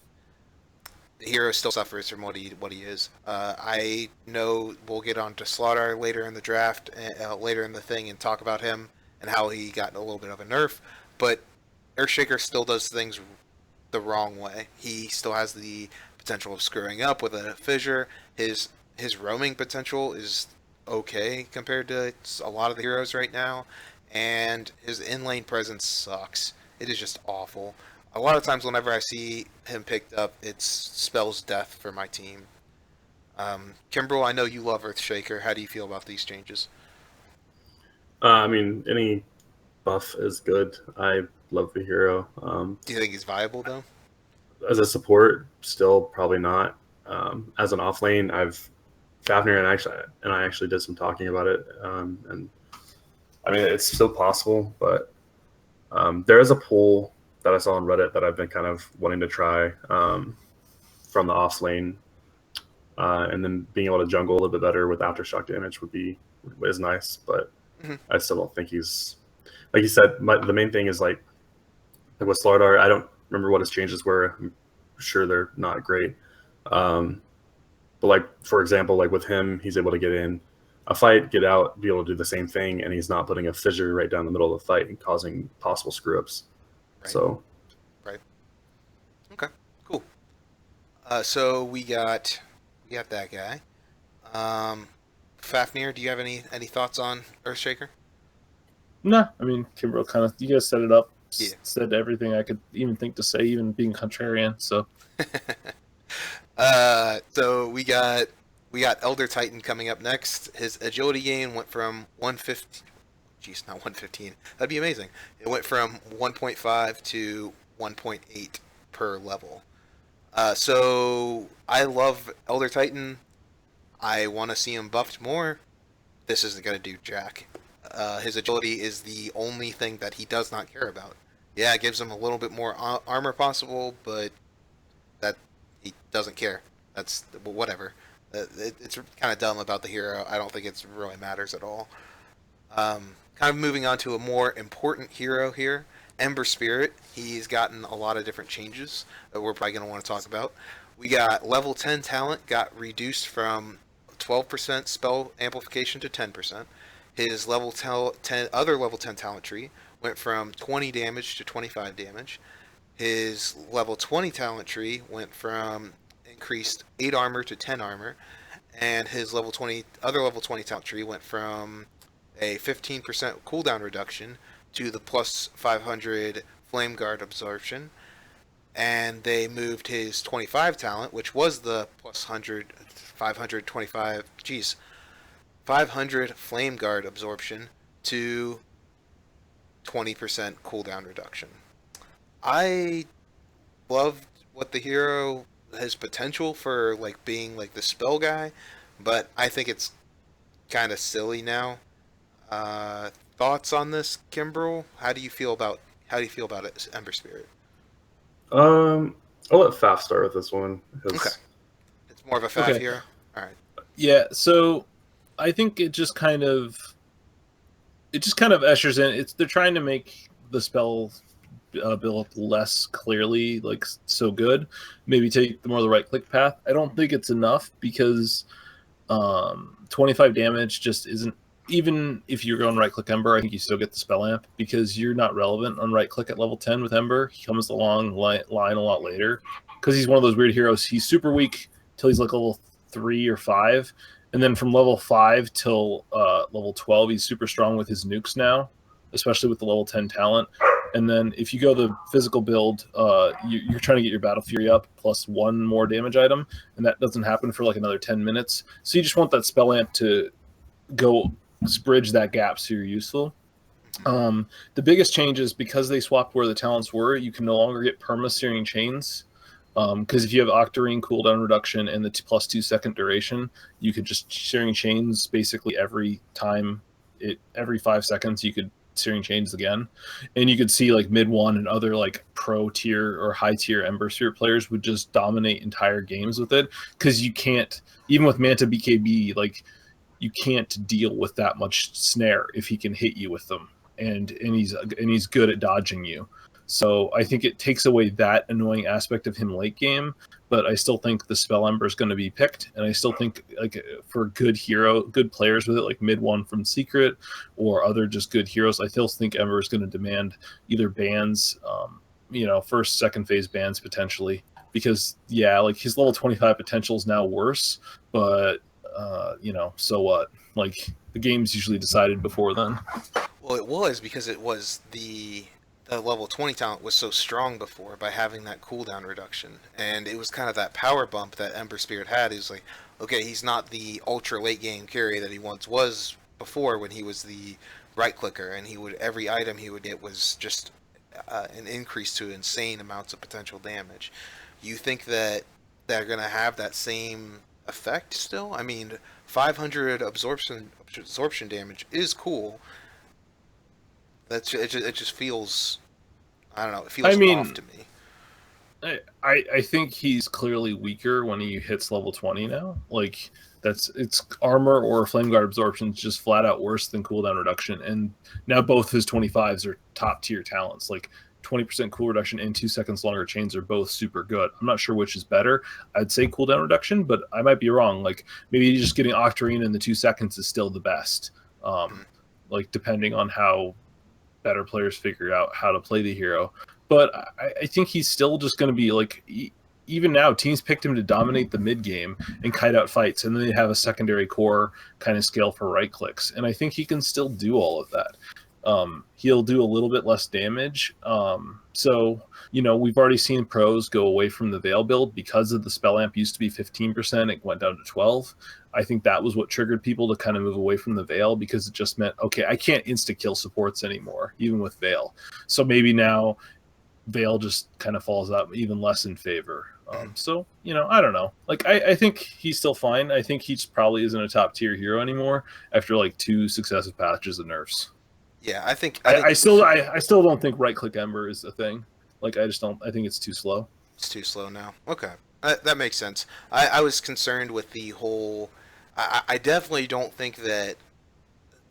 [SPEAKER 1] The hero still suffers from what he is. I know we'll get on to Slaughter later in the draft, later in the thing, and talk about him and how he got a little bit of a nerf. But Earthshaker still does things the wrong way. He still has the potential of screwing up with a fissure. His roaming potential is okay compared to a lot of the heroes right now, and his in-lane presence sucks. It is just awful. A lot of times whenever I see him picked up, it spells death for my team. Kimbrel, I know you love Earthshaker. How do you feel about these changes?
[SPEAKER 2] I mean, any buff is good. I love the hero.
[SPEAKER 1] Do you think he's viable, though?
[SPEAKER 2] As a support, still probably not. As an off lane, Fafnir and I actually did some talking about it, and I mean it's still possible, but there is a poll that I saw on Reddit that I've been kind of wanting to try from the off lane, and then being able to jungle a little bit better with aftershock damage is nice, but I still don't think he's, like you said. The main thing is like with Slardar, I don't remember what his changes were. I'm sure they're not great, but like for example, like with him, he's able to get in a fight, get out, be able to do the same thing, and he's not putting a fissure right down the middle of the fight and causing possible screw ups.
[SPEAKER 1] Right.
[SPEAKER 2] So,
[SPEAKER 1] right. Okay. Cool. So we got that guy. Fafnir, do you have any thoughts on Earthshaker?
[SPEAKER 3] No, I mean, Kimbrel kind of, you guys set it up.
[SPEAKER 1] Yeah.
[SPEAKER 3] Said everything I could even think to say, even being contrarian. So,
[SPEAKER 1] so we got Elder Titan coming up next. His agility gain went from 115. Jeez, not 115. That'd be amazing. It went from 1.5 to 1.8 per level. So I love Elder Titan. I want to see him buffed more. This isn't going to do jack. His agility is the only thing that he does not care about. Yeah, it gives him a little bit more armor possible, but that he doesn't care. That's whatever. It's kind of dumb about the hero. I don't think it really matters at all. Kind of moving on to a more important hero here, Ember Spirit. He's gotten a lot of different changes that we're probably going to want to talk about. We got level 10 talent got reduced from 12% spell amplification to 10%. His level 10 other level 10 talent tree went from 20 damage to 25 damage. His level 20 talent tree went from increased 8 armor to 10 armor, and his level 20 talent tree went from a 15% cooldown reduction to the plus 500 flame guard absorption. And they moved his 25 talent, which was the plus 500 flame guard absorption, to 20% cooldown reduction. I loved what the hero has potential for, like being like the spell guy, but I think it's kind of silly now. Thoughts on this, Kimbrel? How do you feel about it, Ember Spirit?
[SPEAKER 2] Um, I'll let Faf start with this one
[SPEAKER 1] Okay,
[SPEAKER 2] because
[SPEAKER 1] it's more of a faff
[SPEAKER 3] Okay.
[SPEAKER 1] hero. All right.
[SPEAKER 3] Yeah, so I think it just kind of ushers in. They're trying to make the spell build up less clearly, like so good. Maybe take the more the right click path. I don't think it's enough because 25 damage just isn't. Even if you're going right click Ember, I think you still get the spell amp because you're not relevant on right click at level 10 with Ember. He comes along line a lot later because he's one of those weird heroes. He's super weak till he's like level 3 or 5, and then from level 5 till level 12, he's super strong with his nukes now, especially with the level 10 talent. And then if you go the physical build, you're trying to get your Battle Fury up plus one more damage item, and that doesn't happen for like another 10 minutes. So you just want that spell amp to go bridge that gap so you're useful. The biggest change is because they swapped where the talents were, you can no longer get perma searing chains. Because if you have Octarine cooldown reduction and the plus 2 second duration, you could just searing chains basically every 5 seconds you could searing chains again. And you could see like mid one and other like pro tier or high tier Ember Spirit players would just dominate entire games with it. Because you can't, even with Manta BKB, like you can't deal with that much snare if he can hit you with them, and he's good at dodging you. So I think it takes away that annoying aspect of him late game, but I still think the spell Ember is going to be picked, and I still think like for good players with it, like mid one from Secret or other just good heroes, I still think Ember is going to demand either bans, first, second phase bans potentially, because like his level 25 potential is now worse, but so what? Like the game's usually decided before then.
[SPEAKER 1] Well, it was because it was the level 20 talent was so strong before by having that cooldown reduction, and it was kind of that power bump that Ember Spirit had. He was like, okay, he's not the ultra late game carry that he once was before when he was the right clicker, and every item he would get was just an increase to insane amounts of potential damage. You think that they're gonna have that same effect still? I mean, 500 absorption damage is cool. It just feels, I don't know, it
[SPEAKER 3] I
[SPEAKER 1] feels off
[SPEAKER 3] mean,
[SPEAKER 1] to me.
[SPEAKER 3] I think he's clearly weaker when he hits level 20 now. Like it's armor or flame guard absorption is just flat out worse than cooldown reduction. And now both his 25s are top tier talents. Like 20% cool reduction and 2 seconds longer chains are both super good. I'm not sure which is better. I'd say cooldown reduction, but I might be wrong. Like maybe just getting Octarine in the 2 seconds is still the best. Like depending on how better players figure out how to play the hero. But I think he's still just going to be like, even now, teams picked him to dominate the mid game and kite out fights, and then they have a secondary core kind of scale for right clicks. And I think he can still do all of that. He'll do a little bit less damage. So, we've already seen pros go away from the Veil build because of the spell amp used to be 15%. It went down to 12. I think that was what triggered people to kind of move away from the Veil because it just meant, okay, I can't insta-kill supports anymore, even with Veil. So maybe now Veil just kind of falls out even less in favor. So, I don't know. Like, I think he's still fine. I think he just probably isn't a top tier hero anymore after like 2 successive patches of nerfs.
[SPEAKER 1] Yeah, I think
[SPEAKER 3] I still don't think right click Ember is a thing. Like I just don't. I think it's too slow.
[SPEAKER 1] it's too slow now. Okay, that makes sense. I was concerned with the whole. I definitely don't think that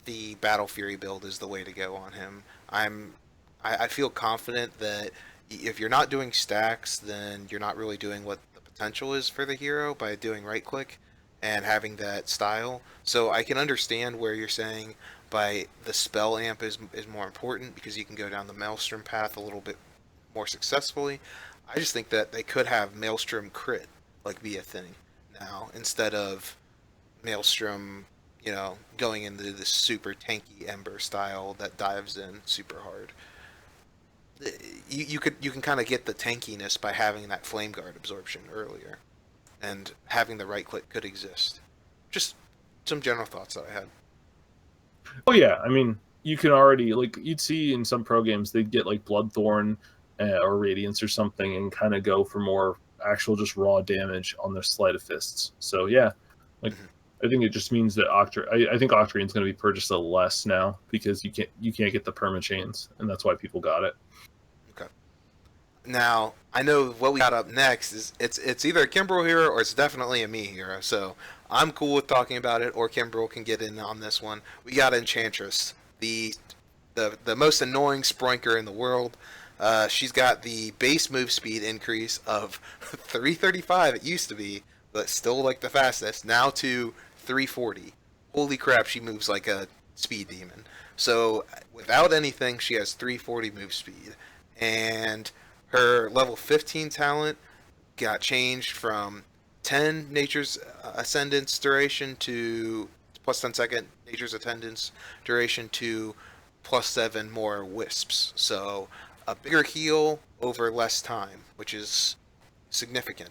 [SPEAKER 1] the Battle Fury build is the way to go on him. I feel confident that if you're not doing stacks, then you're not really doing what the potential is for the hero by doing right click and having that style. So I can understand where you're saying by the spell amp is more important because you can go down the Maelstrom path a little bit more successfully. I just think that they could have Maelstrom crit like be a thing now instead of Maelstrom, going into this super tanky Ember style that dives in super hard. You can kind of get the tankiness by having that flame guard absorption earlier, and having the right click could exist. Just some general thoughts that I had.
[SPEAKER 3] Oh yeah, I mean, you can already like you'd see in some pro games they'd get like Bloodthorn or Radiance or something, and kind of go for more actual just raw damage on their sleight of fists. So yeah, like I think it just means that I think Octarine's going to be purchased a little less now because you can't get the perma chains, and that's why people got it.
[SPEAKER 1] Okay. Now I know what we got up next is it's either a Kimbrel hero or it's definitely a me hero. So I'm cool with talking about it, or Kimbrel can get in on this one. We got Enchantress, the most annoying Sprinker in the world. She's got the base move speed increase of 335. It used to be, but still like the fastest. Now to 340. Holy crap, she moves like a speed demon. So without anything, she has 340 move speed. And her level 15 talent got changed from 10 Nature's Ascendance duration to plus 10 second Nature's Attendance duration to plus 7 more Wisps. So a bigger heal over less time, which is significant.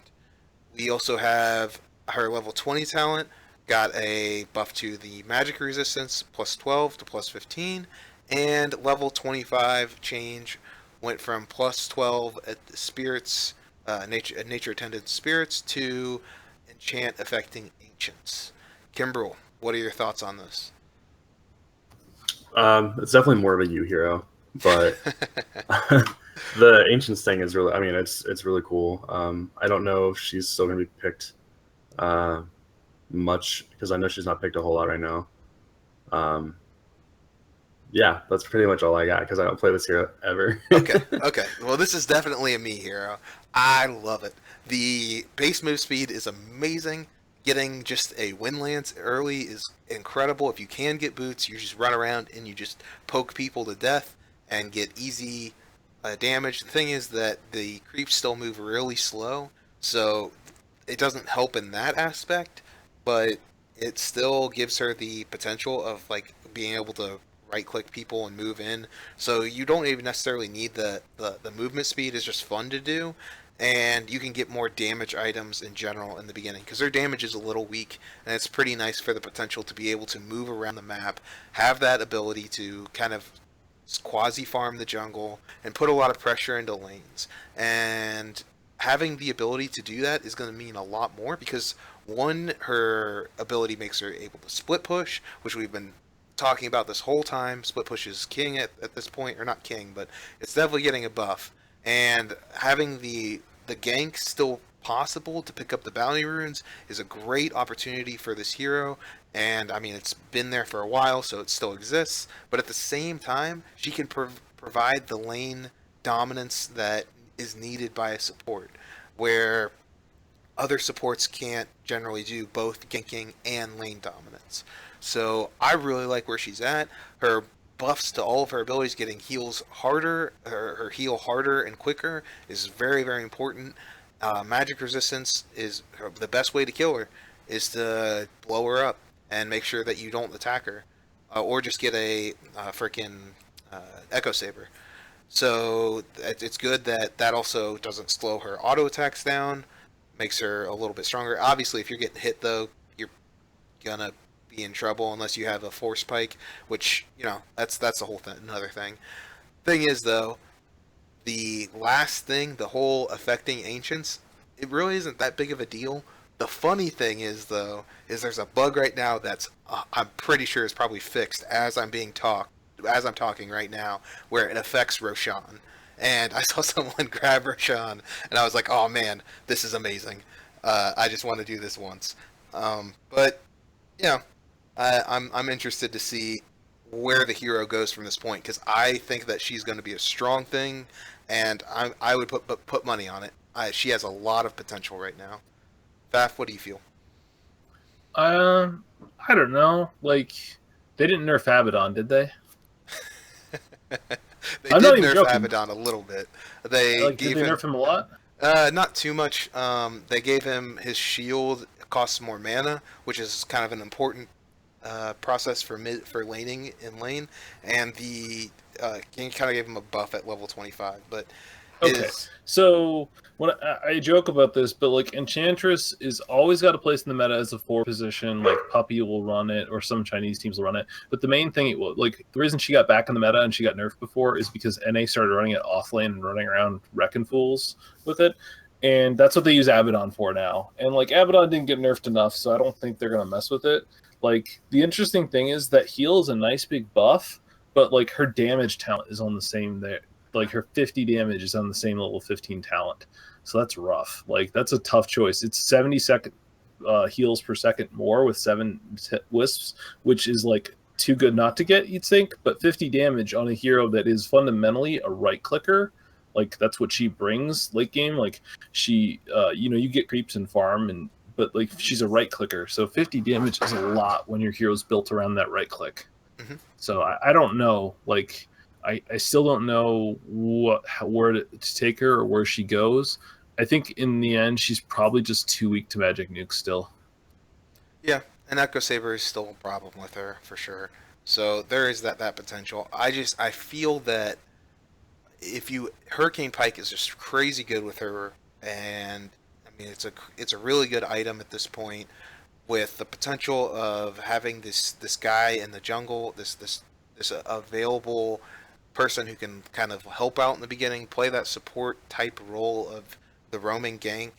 [SPEAKER 1] We also have her level 20 talent got a buff to the magic resistance plus 12 to plus 15, and level 25 change went from plus 12 at the spirits nature attendant spirits to enchant affecting ancients. Kimbrel, what are your thoughts on this?
[SPEAKER 2] It's definitely more of a you hero, but the ancients thing is really, I mean, it's really cool. I don't know if she's still gonna be picked much, because I know she's not picked a whole lot right now. Yeah, that's pretty much all I got because I don't play this hero ever.
[SPEAKER 1] Okay. Well, this is definitely a me hero. I love it. The base move speed is amazing. Getting just a Wind Lance early is incredible. If you can get boots, you just run around and you just poke people to death and get easy damage. The thing is that the creeps still move really slow, so it doesn't help in that aspect, but it still gives her the potential of like being able to right click people and move in. So you don't even necessarily need the movement speed. Is just fun to do, and you can get more damage items in general in the beginning because their damage is a little weak, and it's pretty nice for the potential to be able to move around the map, have that ability to kind of quasi farm the jungle and put a lot of pressure into lanes. And having the ability to do that is going to mean a lot more because one, her ability makes her able to split push, which we've been talking about this whole time. Split push is king at this point, or not king, but it's definitely getting a buff. And having the gank still possible to pick up the bounty runes is a great opportunity for this hero. And I mean, it's been there for a while, so it still exists. But at the same time, she can provide the lane dominance that is needed by a support, where other supports can't generally do both ganking and lane dominance. So I really like where she's at. Her buffs to all of her abilities, getting heals harder, her heal harder and quicker is very, very important. Magic resistance is the best way to kill her, is to blow her up and make sure that you don't attack her, or just get a freaking Echo Saber. So it's good that also doesn't slow her auto attacks down, makes her a little bit stronger. Obviously, if you're getting hit though, you're gonna be in trouble unless you have a force pike, which, you know, that's the whole thing, another thing. Thing is though, the last thing, the whole affecting ancients, it really isn't that big of a deal. The funny thing is though, is there's a bug right now that's I'm pretty sure is probably fixed as I'm talking right now, where it affects Roshan. And I saw someone grab Roshan, and I was like, oh man, this is amazing. I just want to do this once. But yeah, I'm interested to see where the hero goes from this point, because I think that she's going to be a strong thing, and I would put money on it. She has a lot of potential right now. Faf, what do you feel?
[SPEAKER 3] I don't know. Like, they didn't nerf Abaddon, did they?
[SPEAKER 1] They
[SPEAKER 3] I'm
[SPEAKER 1] did
[SPEAKER 3] not even
[SPEAKER 1] nerf
[SPEAKER 3] joking.
[SPEAKER 1] Abaddon a little bit. They
[SPEAKER 3] Did they nerf him a lot?
[SPEAKER 1] not too much. They gave him his shield. It costs more mana, which is kind of an important process for laning in lane. And the game kind of gave him a buff at level 25. But
[SPEAKER 3] Okay, so when I joke about this, but like Enchantress is always got a place in the meta as a 4 position. Like Puppy will run it, or some Chinese teams will run it. But the main thing, like the reason she got back in the meta and she got nerfed before is because NA started running it off lane and running around wrecking fools with it, and that's what they use Abaddon for now. And like Abaddon didn't get nerfed enough, so I don't think they're gonna mess with it. Like the interesting thing is that heal is a nice big buff, but like her damage talent is on the same there. Like her 50 damage is on the same level 15 talent. So that's rough. Like that's a tough choice. It's 70 second heals per second more with 7 wisps, which is like too good not to get, you'd think. But 50 damage on a hero that is fundamentally a right clicker, like that's what she brings late game. Like she, you get creeps and farm, but like she's a right clicker. So 50 damage is a lot when your hero's built around that right click. Mm-hmm. So I don't know, like. I still don't know where to take her or where she goes. I think in the end, she's probably just too weak to Magic Nuke still.
[SPEAKER 1] Yeah, and Echo Saber is still a problem with her for sure. So there is that potential. I feel that Hurricane Pike is just crazy good with her, and I mean it's a really good item at this point, with the potential of having this guy in the jungle, this available person who can kind of help out in the beginning, play that support type role of the roaming gank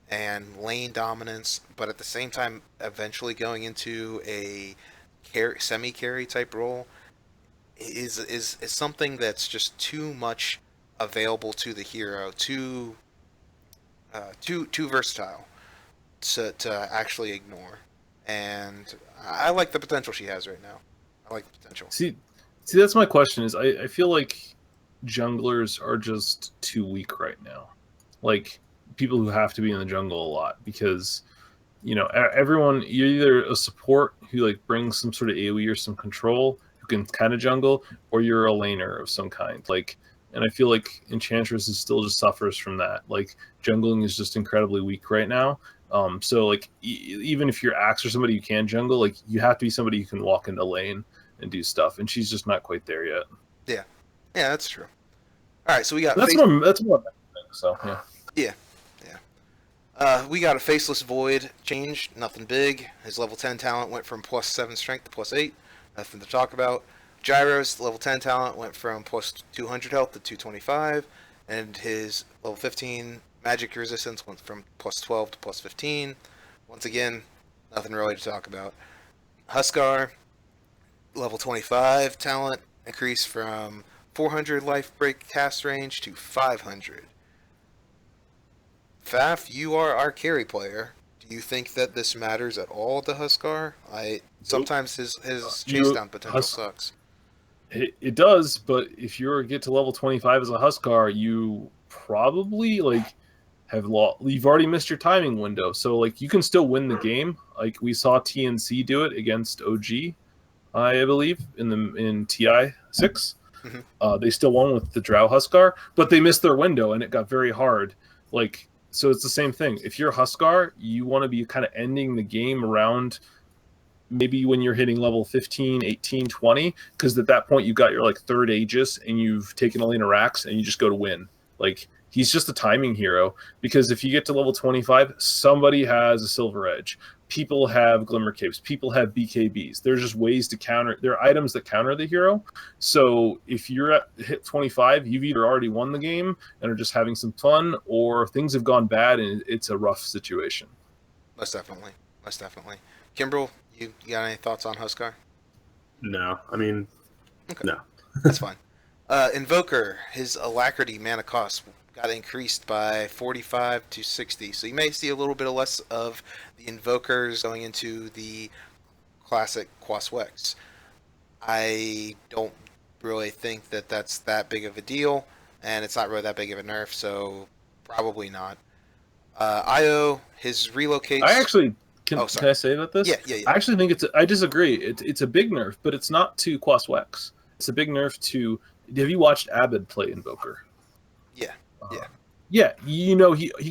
[SPEAKER 1] and lane dominance, but at the same time eventually going into a semi-carry type role is something that's just too much available to the hero, too versatile to actually ignore. And I like the potential she has right now. I like the potential.
[SPEAKER 3] See, that's my question. Is I feel like junglers are just too weak right now. Like people who have to be in the jungle a lot, because everyone, you're either a support who like brings some sort of AoE or some control who can kind of jungle, or you're a laner of some kind. Like, and I feel like Enchantress is still just suffers from that. Like jungling is just incredibly weak right now. So like even if you're Axe or somebody who can jungle, like you have to be somebody who can walk into lane and do stuff, and she's just not quite there yet.
[SPEAKER 1] Yeah, that's true. All right, so we got
[SPEAKER 3] that's more so
[SPEAKER 1] yeah. We got a Faceless Void change, nothing big. His level 10 talent went from +7 strength to +8, nothing to talk about. Gyro's level 10 talent went from +200 health to 225, and his level 15 magic resistance went from +12 to +15. Once again, nothing really to talk about. Huskar, level 25 talent increased from 400 life break cast range to 500. Faf, you are our carry player. Do you think that this matters at all to Huskar? Sometimes his chase down potential sucks.
[SPEAKER 3] It does, but if you get to level 25 as a Huskar, you probably you've already missed your timing window. So like you can still win the game. Like we saw TNC do it against OG, I believe, in TI 6. Mm-hmm. They still won with the Drow Huskar, but they missed their window and it got very hard. Like, so it's the same thing. If you're Huskar, you want to be kind of ending the game around maybe when you're hitting level 15, 18, 20, because at that point you've got your like third Aegis and you've taken a lane of Rax and you just go to win. Like he's just a timing hero, because if you get to level 25, somebody has a Silver Edge. People have Glimmer Capes. People have BKBs. There's just ways to counter. There are items that counter the hero. So if you're at hit 25, you've either already won the game and are just having some fun, or things have gone bad and it's a rough situation.
[SPEAKER 1] Most definitely. Kimbrel, you got any thoughts on Huskar?
[SPEAKER 2] No. I mean, okay. No.
[SPEAKER 1] That's fine. Invoker, his Alacrity mana cost got increased by 45 to 60. So you may see a little bit less of the Invokers going into the classic Quaswex. I don't really think that that's that big of a deal, and it's not really that big of a nerf, so probably not. Io, his relocates...
[SPEAKER 3] I actually... Can I say about this?
[SPEAKER 1] Yeah.
[SPEAKER 3] I actually think I disagree. It's a big nerf, but it's not to Quaswex. It's a big nerf to... Have you watched Abed play Invoker?
[SPEAKER 1] Yeah.
[SPEAKER 3] Yeah, he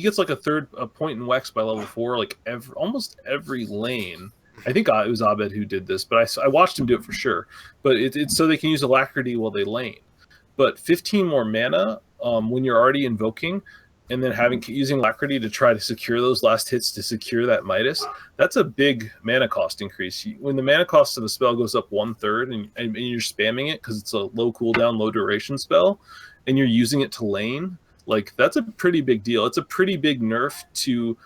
[SPEAKER 3] gets like a point in Wex by level 4, like almost every lane. I think it was Abed who did this, but I watched him do it for sure. But it's so they can use Alacrity while they lane. But 15 more mana when you're already invoking, and then using Alacrity to try to secure those last hits to secure that Midas, that's a big mana cost increase. When the mana cost of the spell goes up 1/3 and you're spamming it because it's a low cooldown, low duration spell, and you're using it to lane, like that's a pretty big deal. It's a pretty big nerf to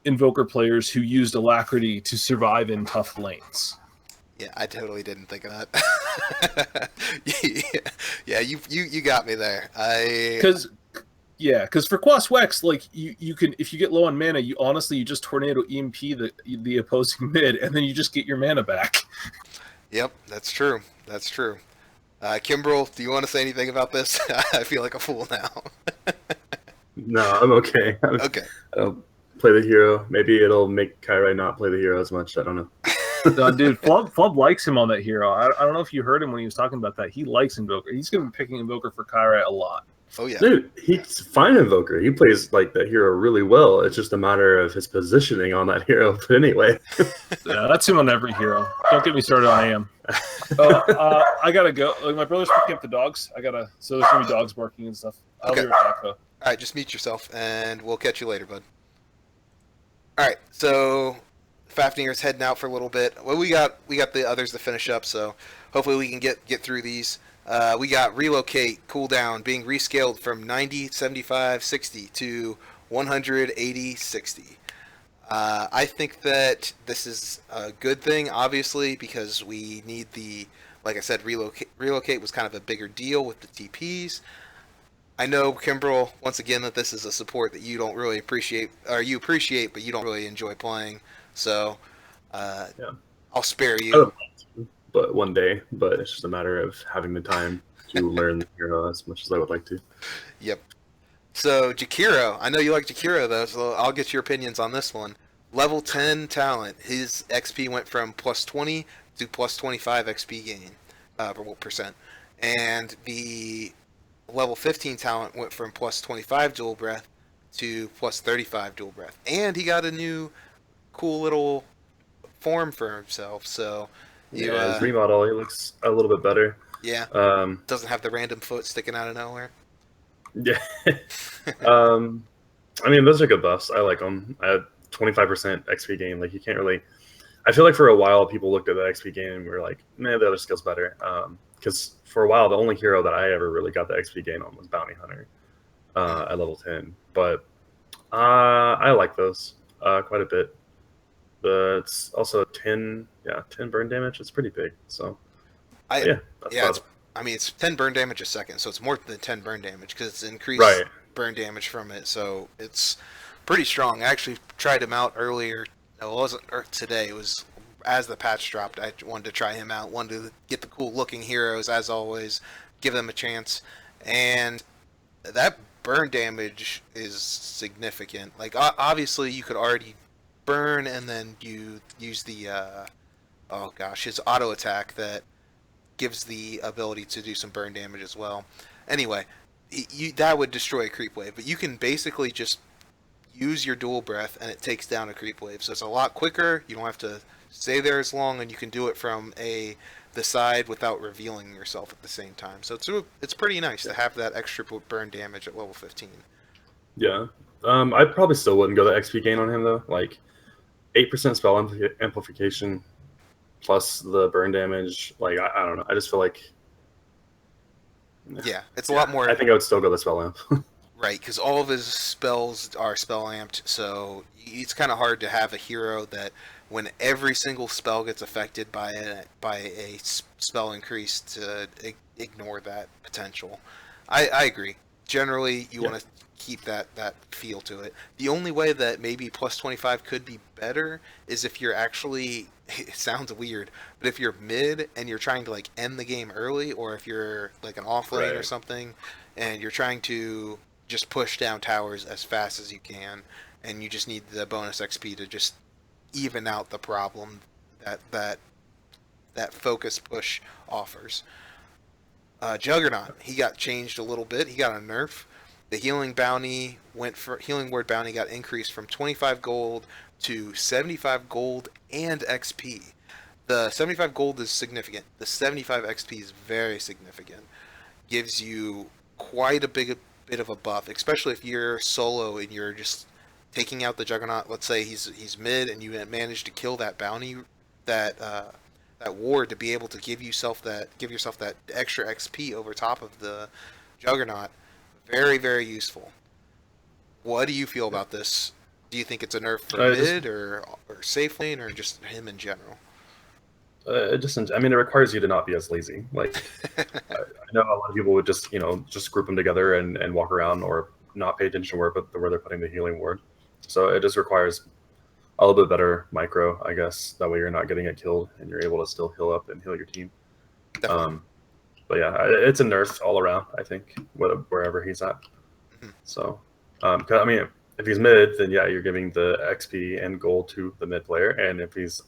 [SPEAKER 3] Invoker players who used Alacrity to survive in tough lanes.
[SPEAKER 1] Yeah, I totally didn't think of that. Yeah, you got me there.
[SPEAKER 3] Because for Quas Wex, like you can, if you get low on mana, you just Tornado EMP the opposing mid, and then you just get your mana back.
[SPEAKER 1] Yep, that's true. That's true. Kimbrel, do you want to say anything about this? I feel like a fool now.
[SPEAKER 2] No, I'm okay.
[SPEAKER 1] Okay.
[SPEAKER 2] I don't play the hero. Maybe it'll make Kyrie not play the hero as much. I don't know.
[SPEAKER 3] No, dude, Flubb likes him on that hero. I don't know if you heard him when he was talking about that. He likes Invoker. He's going to be picking Invoker for Kyrie a lot.
[SPEAKER 1] Oh, yeah.
[SPEAKER 2] Dude, he's fine Invoker. He plays like that hero really well. It's just a matter of his positioning on that hero. But anyway.
[SPEAKER 3] Yeah, that's him on every hero. Don't get me started on AM. I got to go. Like, my brother's picking up the dogs. So there's going to be dogs barking and stuff. I'll be right back, though.
[SPEAKER 1] All right, just mute yourself, and we'll catch you later, bud. All right, so Fafnir's heading out for a little bit. Well, we got the others to finish up, so hopefully we can get through these. We got Relocate, Cooldown, being rescaled from 90, 75, 60 to 100, 80, 60. I think that this is a good thing, obviously, because we need like I said, Relocate was kind of a bigger deal with the TPs. I know, Kimbrel, once again, that this is a support that you don't really appreciate, or you appreciate, but you don't really enjoy playing. So, I'll spare you.
[SPEAKER 2] I would like to, but one day. But it's just a matter of having the time to learn the hero as much as I would like to.
[SPEAKER 1] Yep. So, Jakiro, I know you like Jakiro, though, so I'll get your opinions on this one. Level 10 talent. His XP went from plus 20 to plus 25 XP gain, percent. And the level 15 talent went from plus 25 dual breath to plus 35 dual breath. And he got a new cool little form for himself. So
[SPEAKER 2] his remodel, he looks a little bit better.
[SPEAKER 1] Yeah. Doesn't have the random foot sticking out of nowhere.
[SPEAKER 2] Yeah. I mean, those are good buffs. I like them. I had 25% XP gain. Like, you can't really... I feel like for a while, people looked at the XP gain and we were like, man, the other skill's better. Because for a while, the only hero that I ever really got the XP gain on was Bounty Hunter at level 10. But I like those quite a bit. But it's also 10 burn damage. It's pretty big. So,
[SPEAKER 1] it's 10 burn damage a second, so it's more than 10 burn damage because it's increased burn damage from it. So it's pretty strong. I actually tried him out earlier. No, it wasn't today. It was as the patch dropped. I wanted to try him out. Wanted to get the cool looking heroes, as always, give them a chance. And that burn damage is significant. Like, obviously, you could already burn and then you use the his auto attack that gives the ability to do some burn damage as well. Anyway, that would destroy a creep wave, but you can basically just use your dual breath and it takes down a creep wave. So it's a lot quicker. You don't have to stay there as long, and you can do it from the side without revealing yourself at the same time. So it's pretty nice to have that extra burn damage at level 15.
[SPEAKER 2] Yeah. I probably still wouldn't go the XP gain on him though. Like 8% spell amplification plus the burn damage. Like I don't know. I just feel like
[SPEAKER 1] it's a lot more.
[SPEAKER 2] I think I would still go the spell amp.
[SPEAKER 1] Right, because all of his spells are spell amped, so it's kind of hard to have a hero that when every single spell gets affected by a spell increase to ignore that potential. I agree. Generally, you want to keep that feel to it. The only way that maybe plus 25 could be better is if you're actually, it sounds weird, but if you're mid and you're trying to like end the game early, or if you're like an off lane or something and you're trying to just push down towers as fast as you can, and you just need the bonus XP to just even out the problem that focus push offers. Juggernaut, he got changed a little bit. He got a nerf. The healing word bounty got increased from 25 gold to 75 gold and XP. The 75 gold is significant. The 75 XP is very significant. Gives you quite a bit of a buff, especially if you're solo and you're just taking out the Juggernaut. Let's say he's mid and you manage to kill that bounty, that that ward to be able to give yourself that extra XP over top of the Juggernaut. Very, very useful. What do you feel about this? Do you think it's a nerf for mid or safe lane or just him in general?
[SPEAKER 2] I mean, it requires you to not be as lazy. Like, I know a lot of people would just, just group them together and walk around or not pay attention where they're putting the healing ward. So it just requires a little bit better micro, I guess. That way you're not getting it killed and you're able to still heal up and heal your team. But yeah, it's a nerf all around, I think, wherever he's at. Mm-hmm. So, I mean, if he's mid, then yeah, you're giving the XP and gold to the mid player, and if he's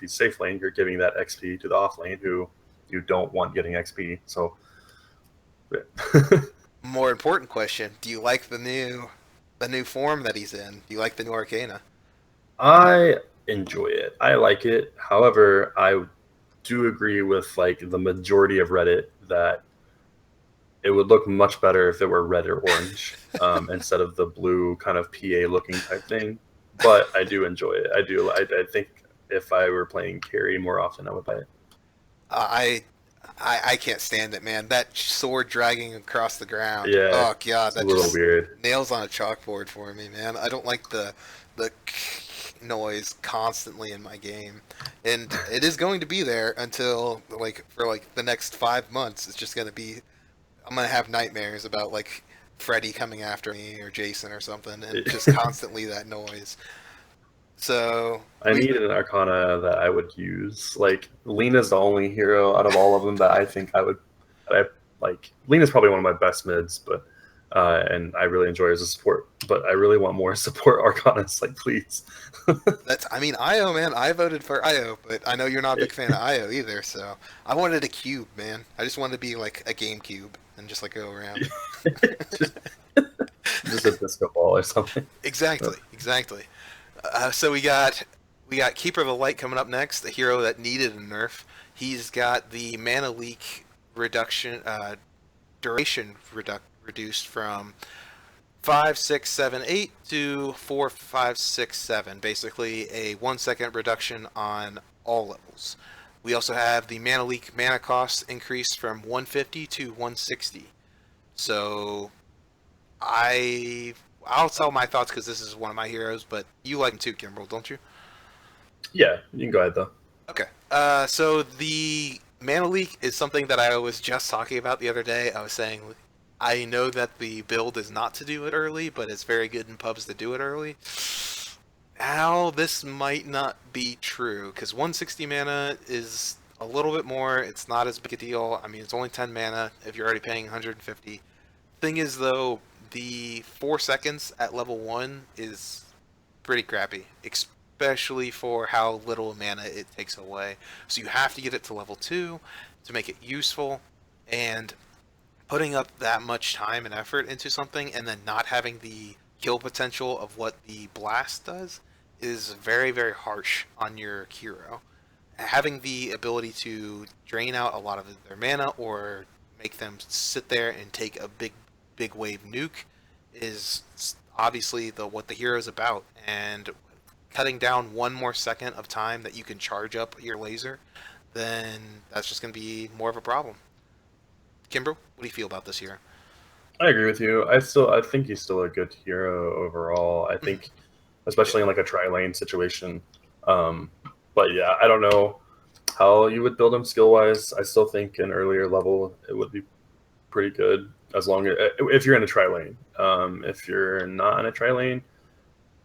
[SPEAKER 2] safe lane, you're giving that XP to the off lane who you don't want getting XP. So, yeah.
[SPEAKER 1] More important question: do you like the new form that he's in? Do you like the new Arcana?
[SPEAKER 2] I enjoy it. I like it. However, I do agree with like the majority of Reddit that it would look much better if it were red or orange instead of the blue kind of PA looking type thing. But I do enjoy it. I think if I were playing carry more often, I would play it.
[SPEAKER 1] I can't stand it, man. That sword dragging across the ground.
[SPEAKER 2] Yeah.
[SPEAKER 1] Oh god, that's
[SPEAKER 2] a little weird.
[SPEAKER 1] Nails on a chalkboard for me, man. I don't like the noise constantly in my game, and it is going to be there until for the next 5 months. It's just gonna be. I'm gonna have nightmares about like Freddy coming after me or Jason or something, and just constantly that noise. So
[SPEAKER 2] I need an Arcana that I would use. Like Lena's the only hero out of all of them that I think I like. Lena's probably one of my best mids, but and I really enjoy her as a support. But I really want more support Arcanas. Like, please.
[SPEAKER 1] I mean, Io, man. I voted for Io, but I know you're not a big fan of Io either. So I wanted a cube, man. I just wanted to be like a game cube and just like go around.
[SPEAKER 2] just a disco ball or something.
[SPEAKER 1] Exactly. So we got Keeper of the Light coming up next, a hero that needed a nerf. He's got the mana leak reduction, duration reduced from 5, 6, 7, 8 to 4, 5, 6, 7. Basically, a 1 second reduction on all levels. We also have the mana leak mana cost increased from 150 to 160. So I'll tell my thoughts because this is one of my heroes, but you like him too, Kimbrel, don't you?
[SPEAKER 2] Yeah, you can go ahead though.
[SPEAKER 1] Okay. So the mana leak is something that I was just talking about the other day. I was saying I know that the build is not to do it early, but it's very good in pubs to do it early. Now, this might not be true, because 160 mana is a little bit more. It's not as big a deal. I mean, it's only 10 mana if you're already paying 150. Thing is, though, the 4 seconds at level 1 is pretty crappy, especially for how little mana it takes away. So you have to get it to level 2 to make it useful, and putting up that much time and effort into something and then not having the kill potential of what the blast does is very, very harsh on your hero. Having the ability to drain out a lot of their mana or make them sit there and take a big wave nuke is obviously what the hero is about, and cutting down 1 more second of time that you can charge up your laser, then that's just going to be more of a problem. Kimber, what do you feel about this hero?
[SPEAKER 2] I agree with you. I think he's still a good hero overall. I think, especially in like a tri-lane situation. But yeah, I don't know how you would build him skill-wise. I still think an earlier level it would be pretty good, as long as if you're in a tri-lane. If you're not in a tri-lane,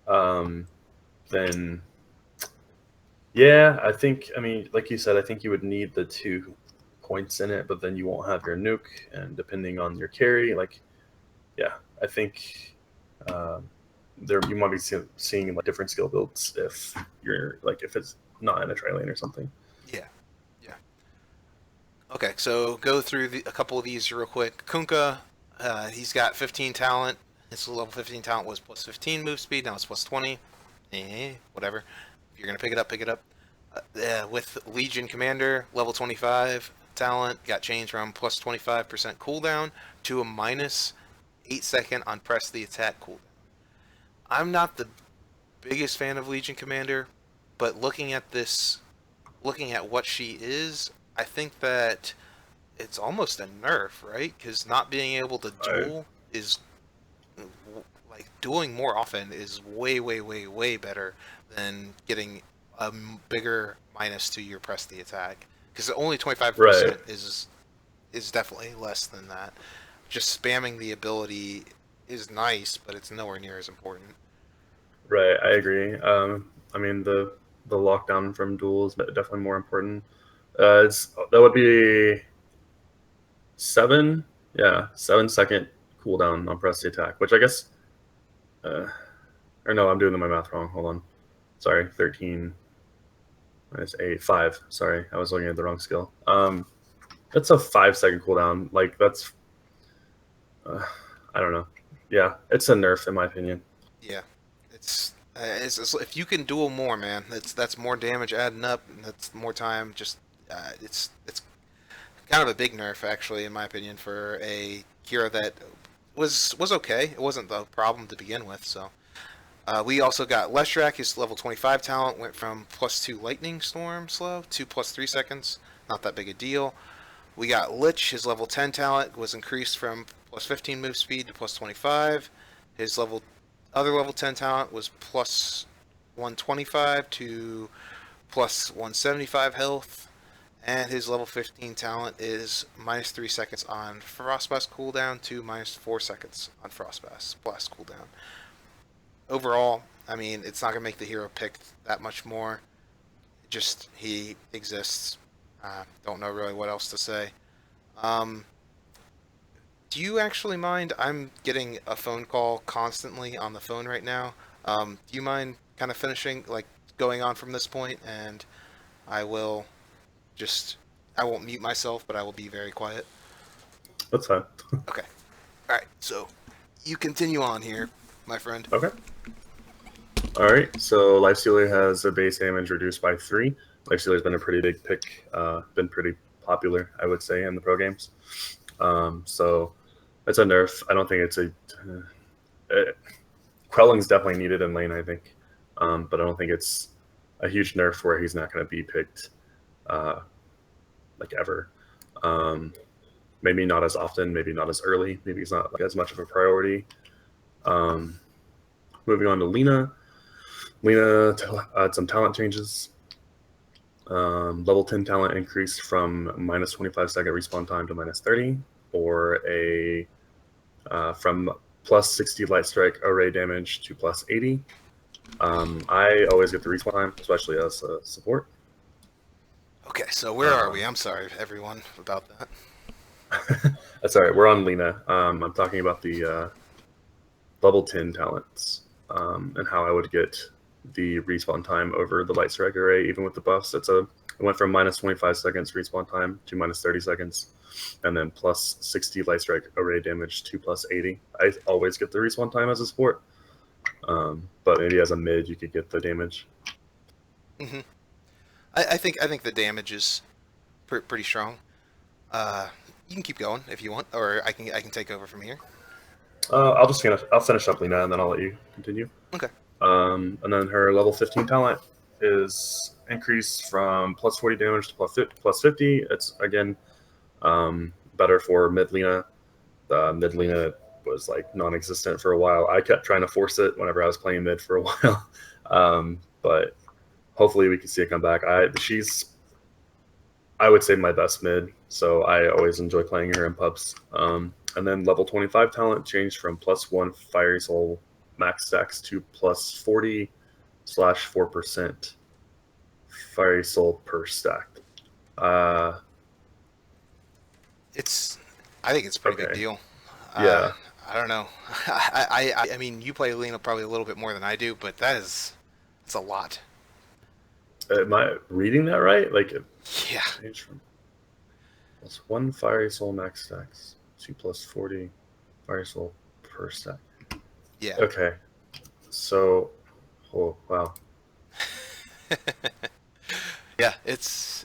[SPEAKER 2] then yeah, I mean, like you said, I think you would need the 2 points in it, but then you won't have your nuke, and depending on your carry, like, yeah, I think you might be seeing like different skill builds if it's not in a tri-lane or something.
[SPEAKER 1] Yeah. Okay, so go through a couple of these real quick. Kunkka, he's got 15 talent. His level 15 talent was plus 15 move speed. Now it's plus 20. Whatever. If you're gonna pick it up. With Legion Commander, level 25 talent got changed from plus 25% cooldown to a minus 8-second on press the attack cooldown. I'm not the biggest fan of Legion Commander, but looking at what she is, I think that it's almost a nerf, right? Because not being able to duel is like dueling more often is way, way, way, way better than getting a bigger minus to your press the attack. Because only 25%
[SPEAKER 2] Right.
[SPEAKER 1] is definitely less than that. Just spamming the ability is nice, but it's nowhere near as important.
[SPEAKER 2] Right, I agree. I mean the lockdown from duel is definitely more important. That would be 7 second cooldown on press the attack, which I guess, or no, I'm doing my math wrong. Hold on, sorry, 13 minus 8, 5. Sorry, I was looking at the wrong skill. That's a 5 second cooldown. Like that's, I don't know. Yeah, it's a nerf in my opinion.
[SPEAKER 1] Yeah, it's if you can duel more, man, that's more damage adding up, and that's more time. Just it's kind of a big nerf, actually, in my opinion, for a hero that was okay. It wasn't the problem to begin with. So we also got Leshrac. His level 25 talent went from +2 Lightning Storm slow to +3 seconds. Not that big a deal. We got Lich. His level 10 talent was increased from +15 move speed to +25. His other level 10 talent was +125 to +175 health. And his level 15 talent is -3 seconds on Frostblast cooldown to -4 seconds on Frostblast cooldown. Overall, I mean, it's not going to make the hero pick that much more. Just, he exists. Don't know really what else to say. Do you actually mind? I'm getting a phone call constantly on the phone right now. Do you mind kind of finishing, like, going on from this point? And I won't mute myself, but I will be very quiet.
[SPEAKER 2] That's fine.
[SPEAKER 1] Okay. All right. So you continue on here, my friend.
[SPEAKER 2] Okay. All right. So Lifestealer has a base damage reduced by 3. Lifestealer's been a pretty big pick. Been pretty popular, I would say, in the pro games. So it's a nerf. I don't think it's Quelling's definitely needed in lane, I think. But I don't think it's a huge nerf where he's not going to be picked like ever. Maybe not as often, maybe not as early, maybe he's not like as much of a priority. Moving on to Lina. Lina had some talent changes. Level 10 talent increased from -25 second respawn time to -30, or from +60 light strike array damage to +80. I always get the respawn time, especially as a support.
[SPEAKER 1] Okay, so where are we? I'm sorry, everyone, about that.
[SPEAKER 2] That's all right. We're on Lina. I'm talking about the level 10 talents and how I would get the respawn time over the light strike array, even with the buffs. It went from -25 seconds respawn time to -30 seconds, and then +60 light strike array damage to +80. I always get the respawn time as a support, but maybe as a mid you could get the damage.
[SPEAKER 1] Mm-hmm. I think the damage is pretty strong. You can keep going if you want, or I can take over from here.
[SPEAKER 2] I'll finish up Lina, and then I'll let you continue.
[SPEAKER 1] Okay.
[SPEAKER 2] And then her level 15 talent is increased from +40 damage to +50. It's again better for mid Lina. Mid Lina was like non-existent for a while. I kept trying to force it whenever I was playing mid for a while, but hopefully we can see it come back. She's, I would say, my best mid, so I always enjoy playing her in pubs. And then level 25 talent changed from +1 Fiery Soul max stacks to +40/4% Fiery Soul per stack.
[SPEAKER 1] I think it's a pretty good deal.
[SPEAKER 2] Yeah.
[SPEAKER 1] I don't know. I mean, you play Lena probably a little bit more than I do, but it's a lot.
[SPEAKER 2] Am I reading that right? Like,
[SPEAKER 1] yeah.
[SPEAKER 2] Changed from +1 Fiery Soul max stacks to +40 Fiery Soul per stack.
[SPEAKER 1] Yeah.
[SPEAKER 2] Okay. So, oh wow.
[SPEAKER 1] Yeah, it's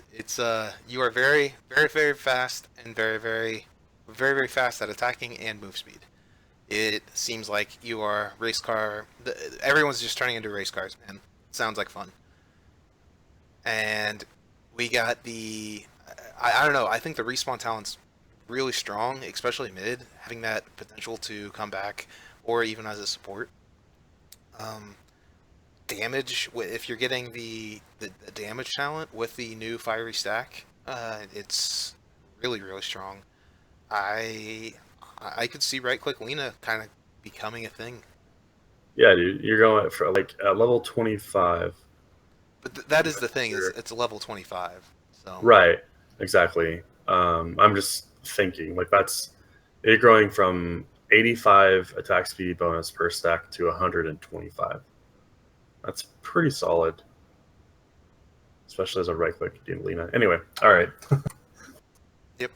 [SPEAKER 1] you are very, very, very fast and very, very, very, very fast at attacking and move speed. It seems like you are race car. Everyone's just turning into race cars, man. Sounds like fun. And we got the. I don't know. I think the respawn talent's really strong, especially mid, having that potential to come back, or even as a support. Um, Damage, if you're getting the damage talent with the new fiery stack, it's really strong. I I could see right click Lena kind of becoming a thing.
[SPEAKER 2] Yeah, dude, you're going for like at level 25.
[SPEAKER 1] But that is the thing, is
[SPEAKER 2] You're,
[SPEAKER 1] it's a level 25. So
[SPEAKER 2] right, exactly. I'm just thinking like that's you're growing from 85 attack speed bonus per stack to 125. That's pretty solid, especially as a right click Lena. Anyway, all right.
[SPEAKER 1] yep,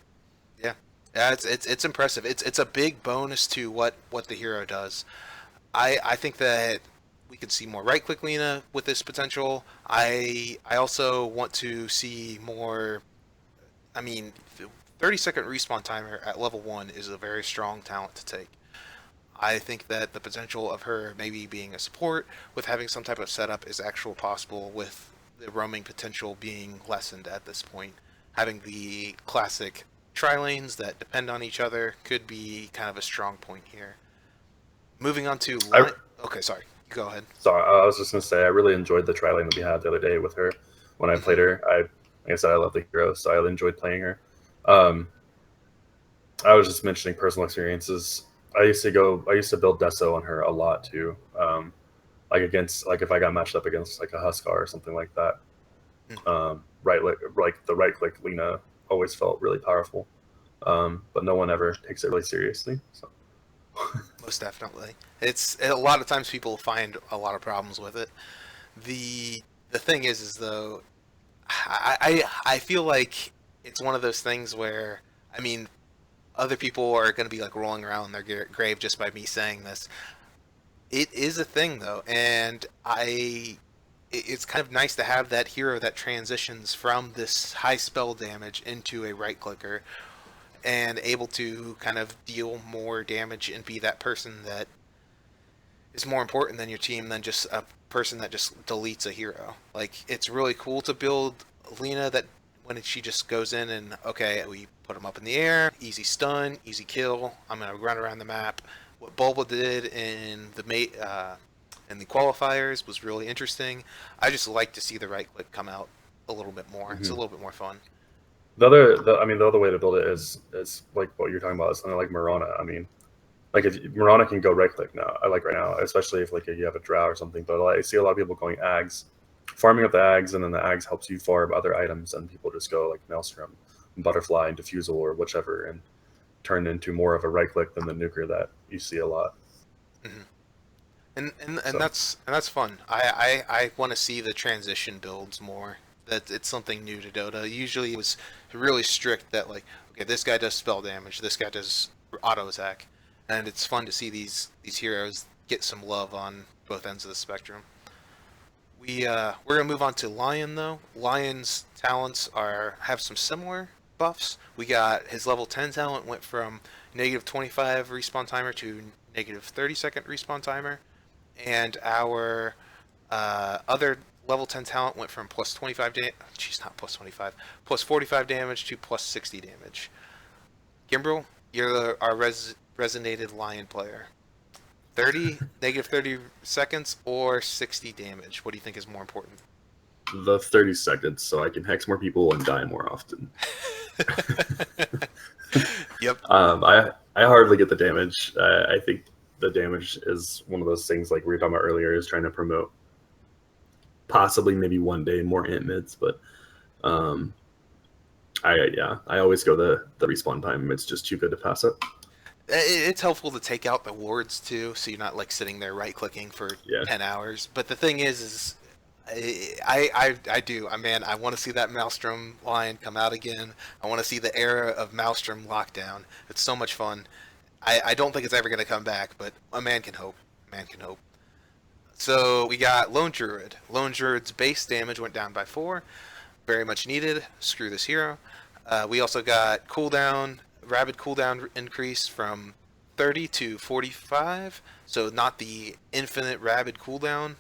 [SPEAKER 1] yeah, yeah. It's impressive. It's a big bonus to what the hero does. I think that we could see more right click Lena with this potential. I also want to see more. I mean, 30-second respawn timer at level 1 is a very strong talent to take. I think that the potential of her maybe being a support with having some type of setup is actual possible, with the roaming potential being lessened at this point. Having the classic tri lanes that depend on each other could be kind of a strong point here. Moving on to
[SPEAKER 2] I,
[SPEAKER 1] line. Okay, sorry. Go ahead.
[SPEAKER 2] sorry, I was just gonna say I really enjoyed the tri lane that we had the other day with her when I played her. Like I said, I love the hero, so I enjoyed playing her. Um, I was just mentioning personal experiences. I used to build Deso on her a lot too. Like against, like if I got matched up against like a Huskar or something like that. Like the right click Lena always felt really powerful. But no one ever takes it really seriously. So.
[SPEAKER 1] Most definitely. It's a lot of times people find a lot of problems with it. The thing is though, I feel like it's one of those things where, I mean, other people are going to be like rolling around in their grave just by me saying this. It is a thing though, and it's kind of nice to have that hero that transitions from this high spell damage into a right clicker and able to kind of deal more damage and be that person that is more important than your team than just a person that just deletes a hero. Like, it's really cool to build Lena that when she just goes in and, okay, we put him up in the air, easy stun, easy kill, I'm going to run around the map. What Bulba did in the qualifiers was really interesting. I just like to see the right click come out a little bit more. It's a little bit more fun.
[SPEAKER 2] The other way to build it is like what you're talking about is something like Mirana. I mean, like if Mirana can go right click now, I like right now, especially if like you have a drow or something. But I see a lot of people going Ags, farming up the Ags, and then the Ags helps you farm other items, and people just go like Maelstrom, Butterfly, and Diffusal or whichever, and turn into more of a right click than the nuker that you see a lot.
[SPEAKER 1] Mm-hmm. And
[SPEAKER 2] So.
[SPEAKER 1] that's fun. I want to see the transition builds more. That it's something new to Dota. Usually it was really strict that, like, okay, this guy does spell damage, this guy does auto attack, and it's fun to see these heroes get some love on both ends of the spectrum. We're gonna move on to Lion though. Lion's talents have some similar buffs. We got his level 10 talent went from negative 25 respawn timer to negative 30-second respawn timer, and our other level 10 talent went from plus 25 damage. She's not plus 25, plus 45 damage to plus 60 damage. Gimbrel, you're our resonated Lion player. 30, negative 30 seconds, or 60 damage? What do you think is more important?
[SPEAKER 2] The 30 seconds, so I can hex more people and die more often.
[SPEAKER 1] Yep.
[SPEAKER 2] I hardly get the damage. I think the damage is one of those things like we were talking about earlier, is trying to promote possibly maybe one day more int mids, but I always go the respawn time. It's just too good to pass up.
[SPEAKER 1] It's helpful to take out the wards too, so you're not like sitting there right clicking for 10 hours. But the thing is man, I want to see that Maelstrom line come out again. I want to see the era of Maelstrom lockdown. It's so much fun. I don't think it's ever going to come back, but a man can hope. Man can hope. So we got Lone Druid. Lone Druid's base damage went down by 4. Very much needed. Screw this hero. We also got cooldown, rapid cooldown increase from 30 to 45, so not the infinite rabid cooldown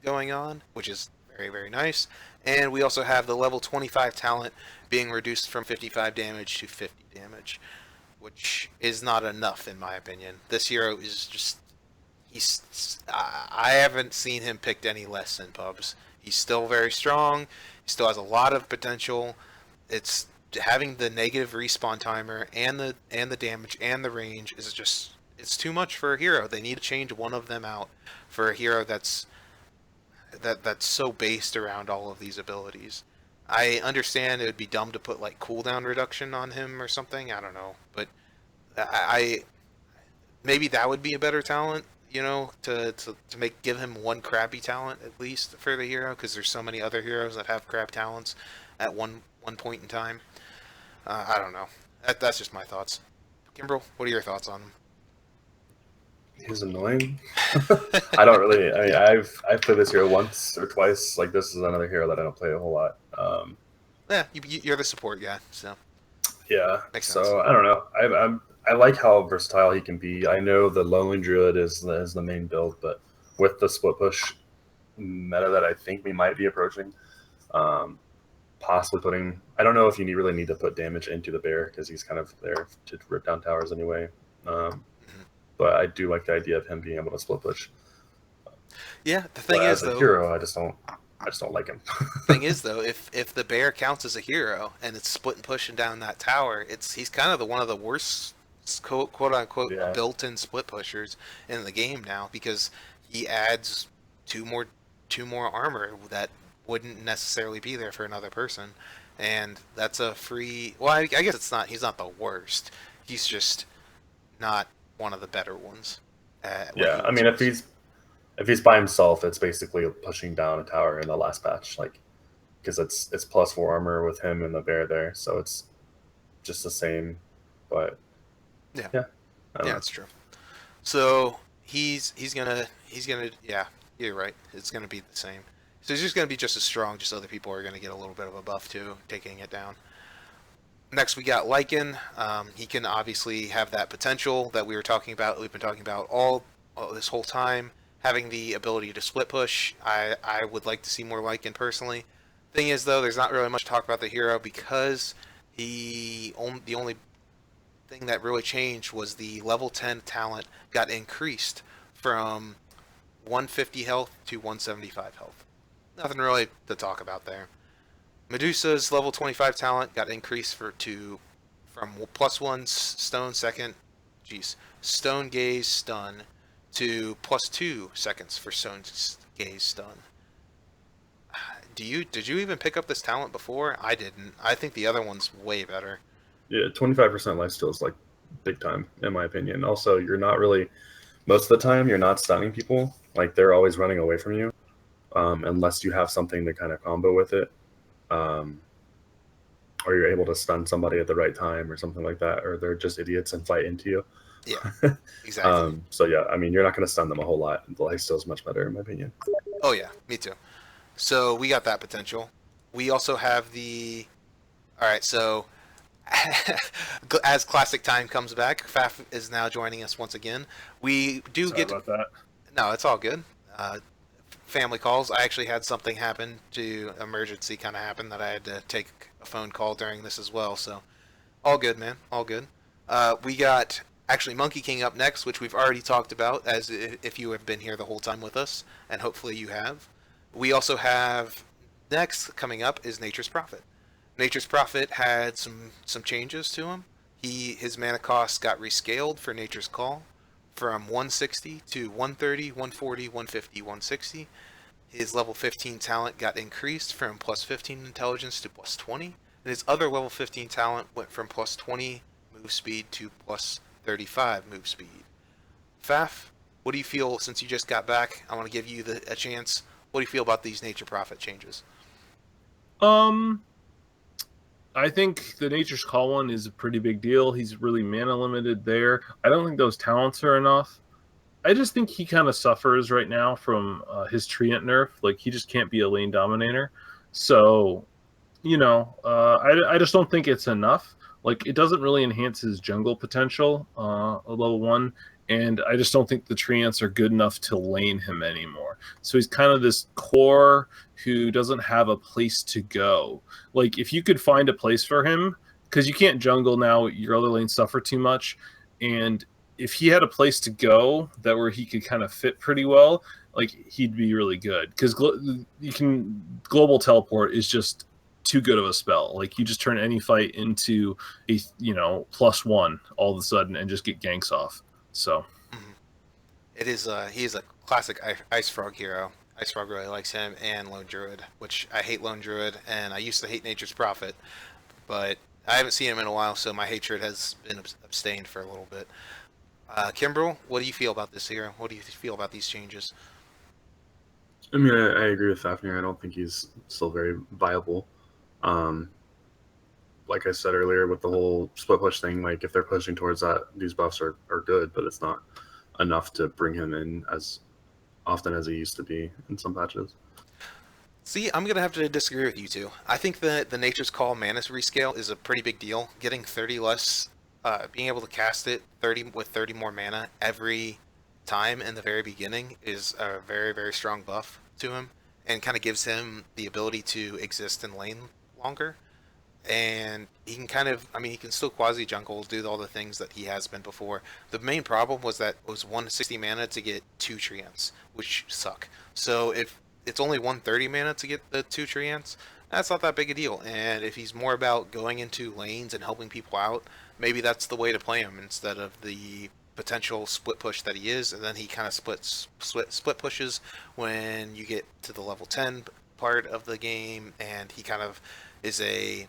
[SPEAKER 1] going on, which is very, very nice. And we also have the level 25 talent being reduced from 55 damage to 50 damage, which is not enough in my opinion. This hero is just, I haven't seen him picked any less in pubs. He's still very strong. He still has a lot of potential. It's having the negative respawn timer and the damage and the range is just, it's too much for a hero. They need to change one of them out for a hero that's so based around all of these abilities. I understand it would be dumb to put like cooldown reduction on him or something. I don't know, but I maybe that would be a better talent, you know, to give him one crappy talent at least for the hero, because there's so many other heroes that have crap talents at one point in time. I don't know. That's just my thoughts. Kimbrel, what are your thoughts on him?
[SPEAKER 2] He's annoying. I don't really. I mean, I've played this hero once or twice. Like, this is another hero that I don't play a whole lot.
[SPEAKER 1] Yeah, you're the support guy, so
[SPEAKER 2] Yeah.
[SPEAKER 1] makes
[SPEAKER 2] So
[SPEAKER 1] sense.
[SPEAKER 2] I don't know. I like how versatile he can be. I know the Lonely Druid is the main build, but with the split push meta that I think we might be approaching, possibly putting. I don't know if you really need to put damage into the bear because he's kind of there to rip down towers anyway. But I do like the idea of him being able to split push.
[SPEAKER 1] Yeah, the thing
[SPEAKER 2] But
[SPEAKER 1] is
[SPEAKER 2] as a
[SPEAKER 1] though,
[SPEAKER 2] hero, I just don't like him.
[SPEAKER 1] thing is though, if the bear counts as a hero and it's split and pushing down that tower, he's kind of one of the worst quote unquote
[SPEAKER 2] Yeah.
[SPEAKER 1] built-in split pushers in the game now, because he adds two more armor that wouldn't necessarily be there for another person, and that's a free. Well, I guess it's not. He's not the worst. He's just not one of the better ones.
[SPEAKER 2] Yeah, I mean, if he's by himself, it's basically pushing down a tower in the last patch, like, because it's +4 armor with him and the bear there, so it's just the same. But
[SPEAKER 1] Yeah.
[SPEAKER 2] I don't know.
[SPEAKER 1] That's true. So he's gonna yeah, you're right. It's gonna be the same. So he's just gonna be just as strong. Just other people are gonna get a little bit of a buff too, taking it down. Next we got Lycan. He can obviously have that potential that we were talking about. We've been talking about all this whole time, having the ability to split push. I would like to see more Lycan personally. Thing is though, there's not really much to talk about the hero because the only thing that really changed was the level 10 talent got increased from 150 health to 175 health. Nothing really to talk about there. Medusa's level 25 talent got increased from +1 stone gaze stun to +2 seconds for stone gaze stun. Did you even pick up this talent before? I didn't. I think the other one's way better.
[SPEAKER 2] Yeah, 25% lifesteal is like big time in my opinion. Also, you're not really, most of the time you're not stunning people. Like, they're always running away from you, unless you have something to kind of combo with it, or you're able to stun somebody at the right time or something like that, or they're just idiots and fight into you.
[SPEAKER 1] Yeah, exactly.
[SPEAKER 2] So yeah, I mean, you're not going to stun them a whole lot. The lifesteal is much better in my opinion.
[SPEAKER 1] Oh yeah, me too. So we got that potential. We also have the. All right, so as classic time comes back, Faf is now joining us once again. We do
[SPEAKER 3] Sorry
[SPEAKER 1] get
[SPEAKER 3] about that.
[SPEAKER 1] No, it's all good. Family calls. I actually had something happen emergency kind of happen that I had to take a phone call during this as well. So all good, man. All good. We got actually Monkey King up next, which we've already talked about, as if you have been here the whole time with us, and hopefully you have. We also have next coming up is Nature's Prophet. Nature's Prophet had some changes to him. His mana cost got rescaled for Nature's Call from 160 to 130, 140, 150, 160. His level 15 talent got increased from +15 intelligence to +20, and his other level 15 talent went from +20 move speed to +35 move speed. Faf, what do you feel, since you just got back? I want to give you a chance. What do you feel about these Nature Prophet changes?
[SPEAKER 3] I think the Nature's Call one is a pretty big deal. He's really mana limited there. I don't think those talents are enough. I just think he kind of suffers right now from his Treant nerf. Like, he just can't be a lane dominator. So, I just don't think it's enough. Like, it doesn't really enhance his jungle potential, a level 1, and I just don't think the treants are good enough to lane him anymore. So he's kind of this core who doesn't have a place to go. Like, if you could find a place for him, because you can't jungle now, your other lanes suffer too much, and if he had a place to go that where he could kind of fit pretty well, like, he'd be really good. Because global teleport is just too good of a spell. Like, you just turn any fight into a +1 all of a sudden and just get ganks off. So
[SPEAKER 1] It is he is a classic Ice Frog hero. Ice Frog really likes him, and Lone Druid, which I hate Lone Druid, and I used to hate Nature's Prophet, but I haven't seen him in a while, so my hatred has been abstained for a little bit. Kimbrel, what do you feel about this hero? What do you feel about these changes?
[SPEAKER 2] I mean, I agree with Fafnir. I don't think he's still very viable. Like I said earlier, with the whole split push thing, like if they're pushing towards that, these buffs are good, but it's not enough to bring him in as often as he used to be in some patches.
[SPEAKER 1] See, I'm gonna have to disagree with you two. I think that the Nature's Call mana rescale is a pretty big deal. Getting 30 less, being able to cast it 30 with 30 more mana every time in the very beginning is a very, very strong buff to him, and kind of gives him the ability to exist in lane longer. And he can kind of, I mean, he can still quasi jungle, do all the things that he has been before. The main problem was that it was 160 mana to get 2 treants, which suck. So if it's only 130 mana to get the 2 treants, that's not that big a deal. And if he's more about going into lanes and helping people out, maybe that's the way to play him instead of the potential split push that he is. And then he kind of split pushes when you get to the level 10 part of the game, and he kind of is a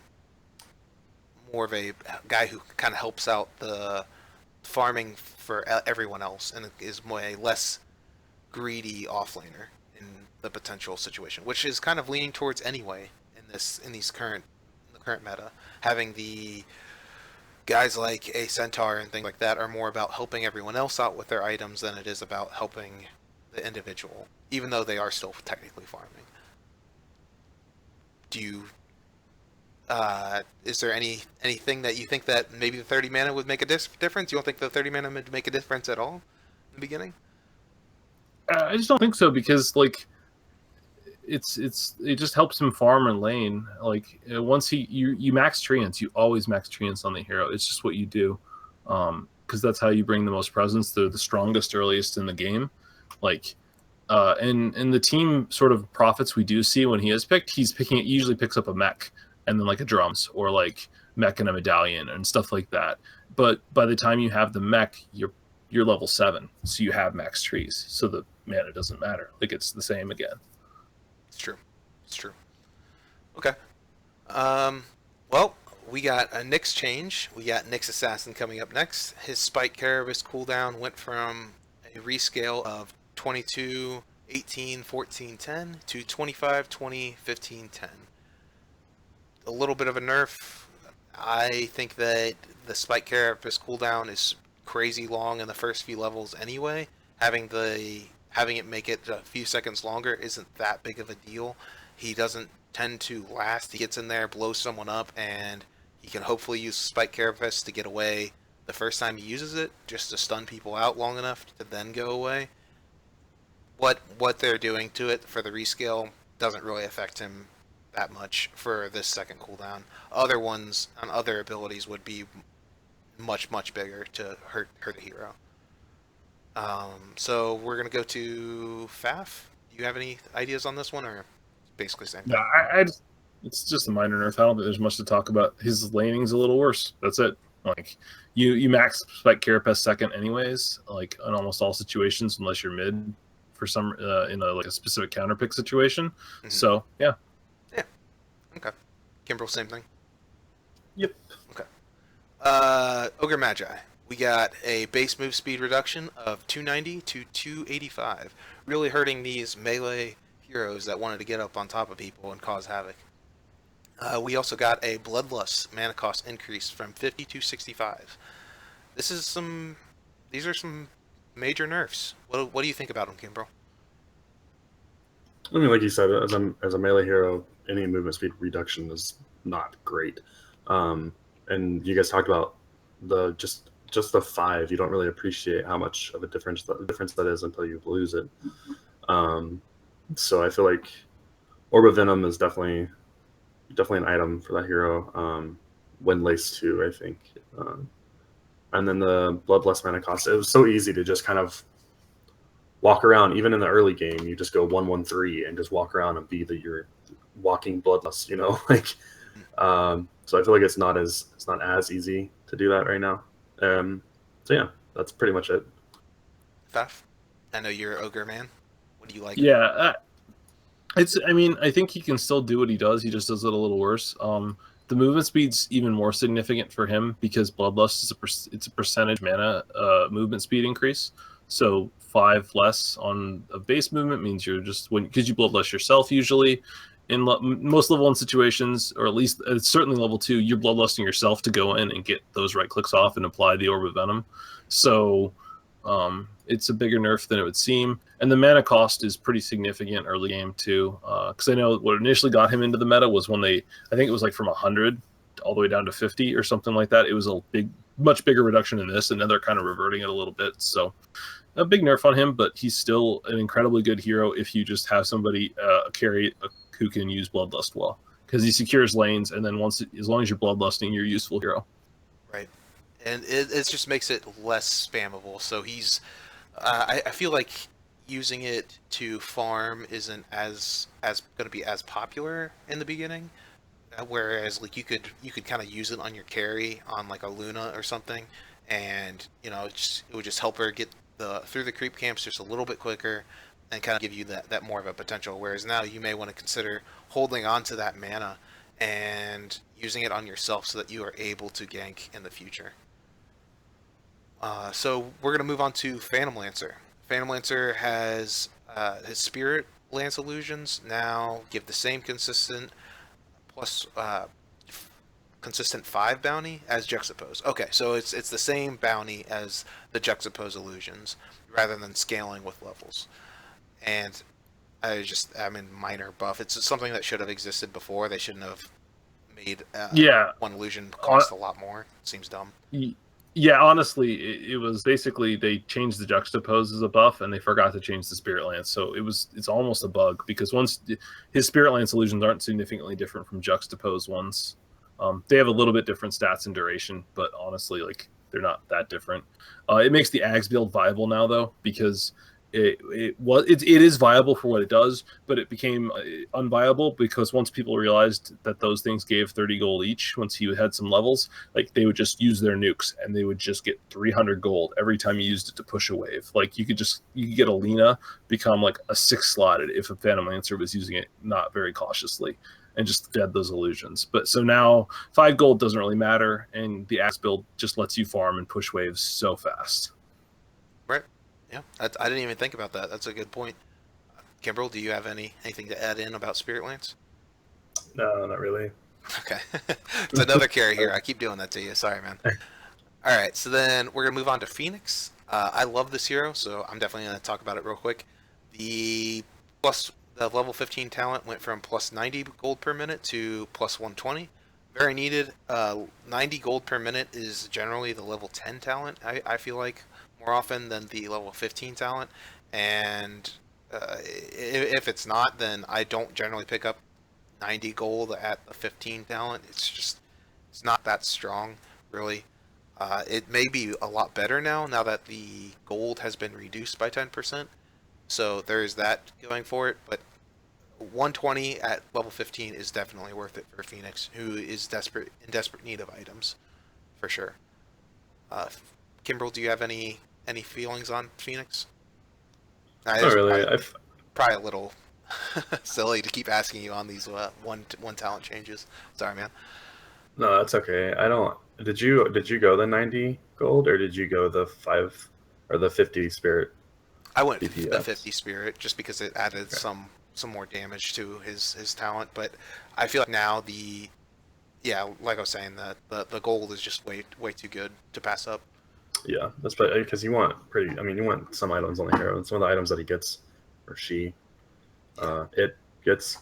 [SPEAKER 1] more of a guy who kind of helps out the farming for everyone else, and is more a less greedy offlaner in the potential situation, which is kind of leaning towards anyway in the current meta. Having the guys like a centaur and things like that are more about helping everyone else out with their items than it is about helping the individual, even though they are still technically farming. Do you is there anything that you think that maybe the 30 mana would make a difference? You don't think the 30 mana would make a difference at all in the beginning?
[SPEAKER 3] I just don't think so, because like it just helps him farm and lane. Like, once you max treants, you always max treants on the hero. It's just what you do, because that's how you bring the most presence. They're the strongest, earliest in the game. Like, and the team sort of profits we do see when he is picked. He usually picks up a mech, and then like a drums, or like mech and a medallion and stuff like that. But by the time you have the mech, you're level 7, so you have max trees, so the mana doesn't matter. Like, it's the same again.
[SPEAKER 1] It's true. Okay. Well, we got a Nyx change. We got Nyx Assassin coming up next. His Spike Carapace cooldown went from a rescale of 22, 18, 14, 10 to 25, 20, 15, 10. A little bit of a nerf. I think that the Spike Carapace cooldown is crazy long in the first few levels anyway. Having it make it a few seconds longer isn't that big of a deal. He doesn't tend to last. He gets in there, blows someone up, and he can hopefully use Spike Carapace to get away the first time he uses it, just to stun people out long enough to then go away. What they're doing to it for the rescale doesn't really affect him that much for this second cooldown. Other ones on other abilities would be much bigger to hurt the hero. So we're gonna go to Faf. Do you have any ideas on this one, or basically same thing?
[SPEAKER 3] No, it's just a minor nerf. I don't think there's much to talk about. His laning's a little worse. That's it. Like, you max Spike Carapace second anyways, like in almost all situations, unless you're mid for some in a specific counter pick situation. Mm-hmm. So yeah.
[SPEAKER 1] Okay. Kimbrel, same thing?
[SPEAKER 3] Yep.
[SPEAKER 1] Okay. Ogre Magi. We got a base move speed reduction of 290 to 285, really hurting these melee heroes that wanted to get up on top of people and cause havoc. We also got a Bloodlust mana cost increase from 50 to 65. These are some major nerfs. What do you think about them, Kimbrel?
[SPEAKER 2] I mean, like you said, as a melee hero, any movement speed reduction is not great. And you guys talked about the just the 5. You don't really appreciate how much of a difference that is until you lose it. So I feel like Orb of Venom is definitely an item for that hero. When Lace 2, I think. And then the Bloodlust mana cost. It was so easy to just kind of walk around, even in the early game. You just go 1/1/3 and just walk around and be your walking Bloodlust. So I feel like it's not as easy to do that right now. So yeah, that's pretty much it.
[SPEAKER 1] Faf, I know you're Ogre Man. What do you like?
[SPEAKER 3] Yeah, I mean, I think he can still do what he does. He just does it a little worse. The movement speed's even more significant for him because Bloodlust is it's a percentage mana movement speed increase. So 5 less on a base movement means you're just because you Bloodlust yourself usually. In most level 1 situations, or at least certainly level 2, you're Bloodlusting yourself to go in and get those right clicks off and apply the Orb of Venom. So it's a bigger nerf than it would seem. And the mana cost is pretty significant early game too. Because I know what initially got him into the meta was when I think it was like from 100 all the way down to 50 or something like that. It was much bigger reduction in this, and now they're kind of reverting it a little bit. So a big nerf on him, but he's still an incredibly good hero if you just have somebody carry who can use Bloodlust well, because he secures lanes, and then as long as you're Bloodlusting, you're a useful hero.
[SPEAKER 1] Right, and it just makes it less spammable. So he's, I feel like using it to farm isn't as going to be as popular in the beginning. Whereas like you could kind of use it on your carry on like a Luna or something, and it would just help her get through the creep camps just a little bit quicker, and kind of give you that more of a potential. Whereas now you may want to consider holding on to that mana and using it on yourself so that you are able to gank in the future. So we're going to move on to Phantom Lancer. Phantom Lancer has his Spirit Lance illusions now give the same consistent 5 bounty as Juxtapose. Okay, so it's the same bounty as the Juxtapose illusions rather than scaling with levels. And I'm in minor buff. It's something that should have existed before. They shouldn't have made one illusion cost a lot more. It seems dumb.
[SPEAKER 3] Yeah, honestly, it was basically they changed the Juxtapose as a buff, and they forgot to change the Spirit Lance. So it's almost a bug, because once his Spirit Lance illusions aren't significantly different from Juxtapose ones. They have a little bit different stats and duration, but honestly, like, they're not that different. It makes the Ags build viable now, though, because it is viable for what it does, but it became unviable because once people realized that those things gave 30 gold each, once you had some levels, like, they would just use their nukes and they would just get 300 gold every time you used it to push a wave. Like, you could get a Lena become like a 6-slotted if a Phantom Lancer was using it not very cautiously and just fed those illusions. But so now 5 gold doesn't really matter, and the Axe build just lets you farm and push waves so fast.
[SPEAKER 1] Right. Yeah, I didn't even think about that. That's a good point. Kimbrel, do you have anything to add in about Spirit Lance?
[SPEAKER 2] No, not really.
[SPEAKER 1] Okay. It's another carry here. I keep doing that to you. Sorry, man. All right, so then we're going to move on to Phoenix. I love this hero, so I'm definitely going to talk about it real quick. The level 15 talent went from plus 90 gold per minute to plus 120. Very needed. 90 gold per minute is generally the level 10 talent, I feel like, more often than the level 15 talent. And if it's not, then I don't generally pick up 90 gold at the 15 talent. It's not that strong, really. It may be a lot better now that the gold has been reduced by 10%. So there's that going for it, but 120 at level 15 is definitely worth it for Phoenix, who is in desperate need of items, for sure. Kimbrel, do you have any feelings on Phoenix?
[SPEAKER 2] Not really.
[SPEAKER 1] Probably a little silly to keep asking you on these one talent changes. Sorry, man.
[SPEAKER 2] No, that's okay. I don't. Did you go the 90 gold, or did you go the 5 or the 50 spirit?
[SPEAKER 1] I went the 50 spirit just because it added some more damage to his talent, but I feel like now like I was saying, the gold is just way too good to pass up.
[SPEAKER 2] Yeah, that's because you want some items on the hero, and some of the items that he gets, or she, it gets,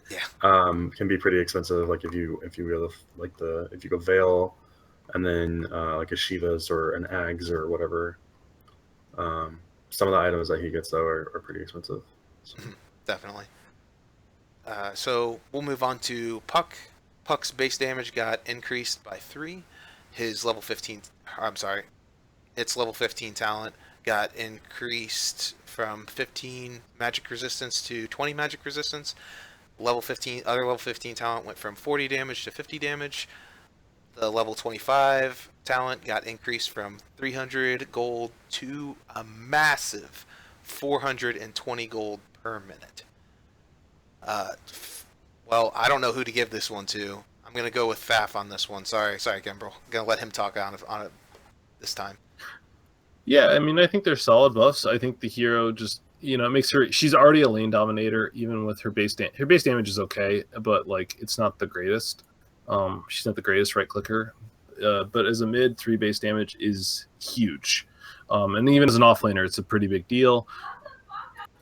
[SPEAKER 1] Yeah.
[SPEAKER 2] Can be pretty expensive. Like if you go if you go Veil, and then like a Shiva's or an Ags or whatever. Some of the items that he gets though are pretty expensive. So.
[SPEAKER 1] Definitely. So we'll move on to Puck. Puck's base damage got increased by 3. His level 15, I'm sorry, its level 15 talent got increased from 15 magic resistance to 20 magic resistance. Other level 15 talent went from 40 damage to 50 damage. The level 25 talent got increased from 300 gold to a massive 420 gold per minute. Well, I don't know who to give this one to. I'm gonna go with Faf on this one. Sorry, Gembrel. I'm gonna let him talk on it this time.
[SPEAKER 3] Yeah, I mean, I think they're solid buffs. I think the hero just, it makes her. She's already a lane dominator, even with her base. Her base damage is okay, but like it's not the greatest. She's not the greatest right clicker, but as a mid, 3 base damage is huge, and even as an offlaner, it's a pretty big deal.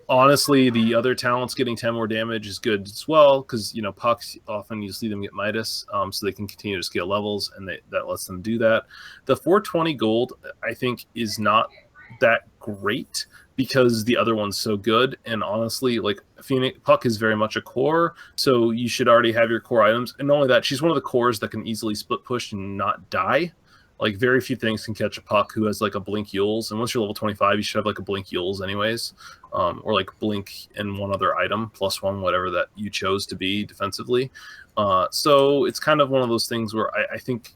[SPEAKER 3] Honestly, the other talents getting 10 more damage is good as well, because pucks often you see them get Midas, so they can continue to scale levels, and that lets them do that. The 420 gold, I think, is not that great because the other one's so good. And honestly, like Phoenix Puck is very much a core, so you should already have your core items. And not only that, she's one of the cores that can easily split push and not die. Like very few things can catch a Puck who has like a Blink Yules, and once you're level 25, you should have like a Blink Yules anyways, or like Blink and one other item +1, whatever that you chose to be defensively. So it's kind of one of those things where I think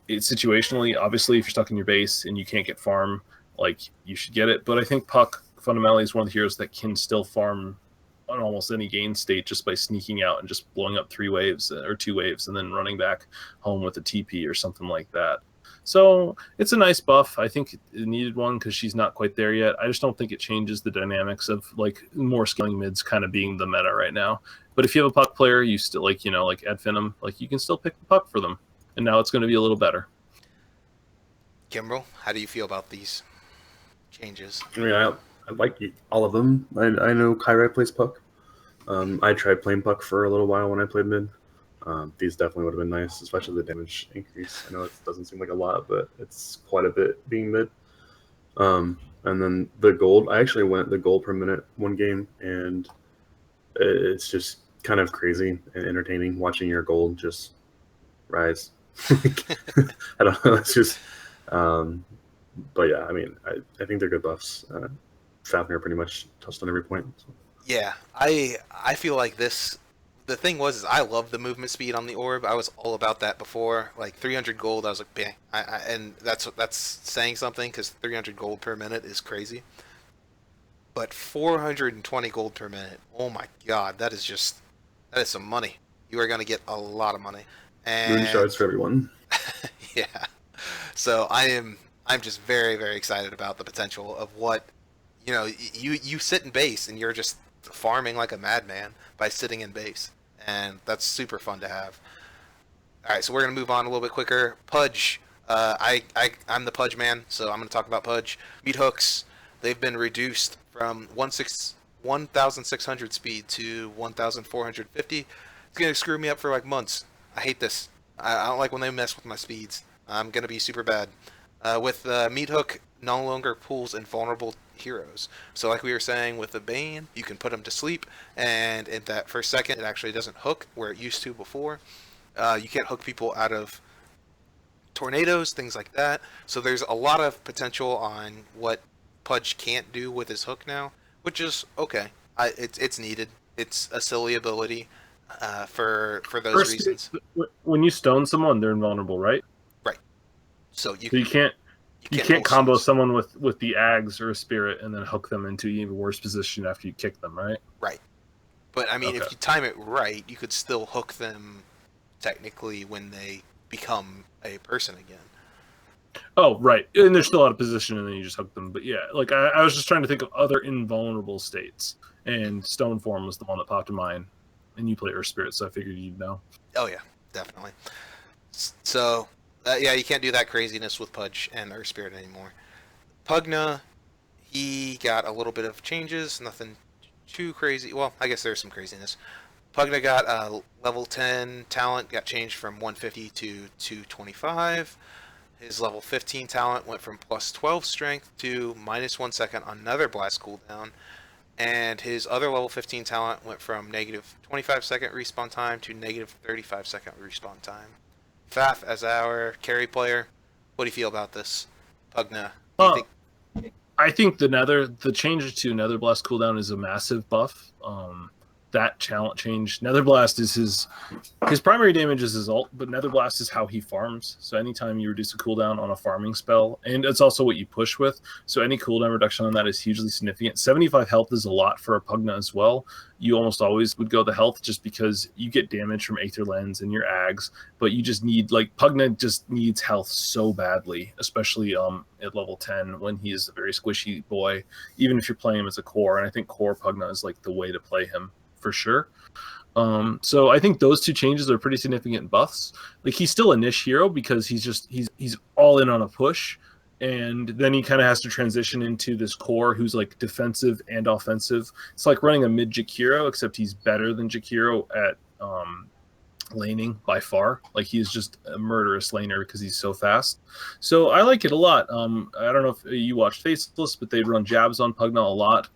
[SPEAKER 3] it's situationally. Obviously, if you're stuck in your base and you can't get farm, like you should get it. But I think Puck fundamentally is one of the heroes that can still farm on almost any gain state just by sneaking out and just blowing up 3 waves or 2 waves and then running back home with a TP or something like that. So it's a nice buff. I think it needed one because she's not quite there yet. I just don't think it changes the dynamics of like more scaling mids kind of being the meta right now. But if you have a Puck player, you still like Ed Finum, like you can still pick the Puck for them. And now it's going to be a little better.
[SPEAKER 1] Kimbrel, how do you feel about these changes?
[SPEAKER 2] I mean, I like all of them. I know Kyrie plays Puck. I tried playing Puck for a little while when I played mid. These definitely would have been nice, especially the damage increase. I know it doesn't seem like a lot, but it's quite a bit being mid. And then the gold, I actually went the gold per minute one game, and it's just kind of crazy and entertaining watching your gold just rise. I don't know. It's just, but yeah, I mean, I think they're good buffs. Fafnir pretty much touched on every point. So.
[SPEAKER 1] Yeah, I feel like this. The thing was, is I love the movement speed on the orb. I was all about that before. Like 300 gold, I was like, bang. And that's saying something because 300 gold per minute is crazy. But 420 gold per minute, oh my god, that is some money. You are going to get a lot of money. And
[SPEAKER 2] Moon shards for everyone.
[SPEAKER 1] yeah. So I'm just very, very excited about the potential of what, you sit in base and you're just farming like a madman by sitting in base, and that's super fun to have. All right, so we're gonna move on a little bit quicker. Pudge, I'm the Pudge man, so I'm gonna talk about Pudge. Meat hooks, they've been reduced from 1,600 speed to 1,450. It's gonna screw me up for like months. I hate this. I don't like when they mess with my speeds. I'm gonna be super bad. With Meat Hook, no longer pulls invulnerable heroes. So like we were saying with the Bane, you can put him to sleep, and in that first second, it actually doesn't hook where it used to before. You can't hook people out of tornadoes, things like that. So there's a lot of potential on what Pudge can't do with his hook now, which is okay. It's needed. It's a silly ability for those reasons.
[SPEAKER 3] When you stone someone, they're invulnerable, right?
[SPEAKER 1] Right. So
[SPEAKER 3] you can't
[SPEAKER 1] hold
[SPEAKER 3] combo
[SPEAKER 1] stones.
[SPEAKER 3] someone with the Ags or a Spirit and then hook them into an even worse position after you kick them, right?
[SPEAKER 1] Right. But I mean, if you time it right, you could still hook them technically when they become a person again.
[SPEAKER 3] Oh, right. And they're still out of position, and then you just hook them. But yeah, like I was just trying to think of other invulnerable states, and Stone Form was the one that popped in mind. And you play Earth Spirit, so I figured you'd know.
[SPEAKER 1] Oh yeah, definitely. So yeah, you can't do that craziness with Pudge and Earth Spirit anymore. Pugna, he got a little bit of changes, nothing too crazy. Well, I guess there's some craziness. Pugna got level 10 talent, got changed from 150 to 225. His level 15 talent went from plus 12 strength to minus 1 second on Nether Blast cooldown. And his other level 15 talent went from negative 25 second respawn time to negative 35 second respawn time. Faf, as our carry player, what do you feel about this? Pugna, do you think?
[SPEAKER 3] I think the change to Nether Blast cooldown is a massive buff. That talent change, Nether Blast is his primary damage is his ult, but Nether Blast is how he farms. So anytime you reduce a cooldown on a farming spell, and it's also what you push with, so any cooldown reduction on that is hugely significant. 75 health is a lot for a Pugna as well. You almost always would go the health just because you get damage from Aether Lens and your Ags, but you just need, like, Pugna just needs health so badly, especially at level 10 when he is a very squishy boy, even if you're playing him as a core, and I think core Pugna is like the way to play him for sure. So I think those two changes are pretty significant buffs. Like, he's still a niche hero because he's all in on a push, and then he kind of has to transition into this core who's like defensive and offensive. It's like running a mid Jakiro, except he's better than Jakiro at laning by far. Like, he's just a murderous laner because he's so fast. So I like it a lot. I don't know if you watched Faceless, but they'd run jabs on Pugna a lot.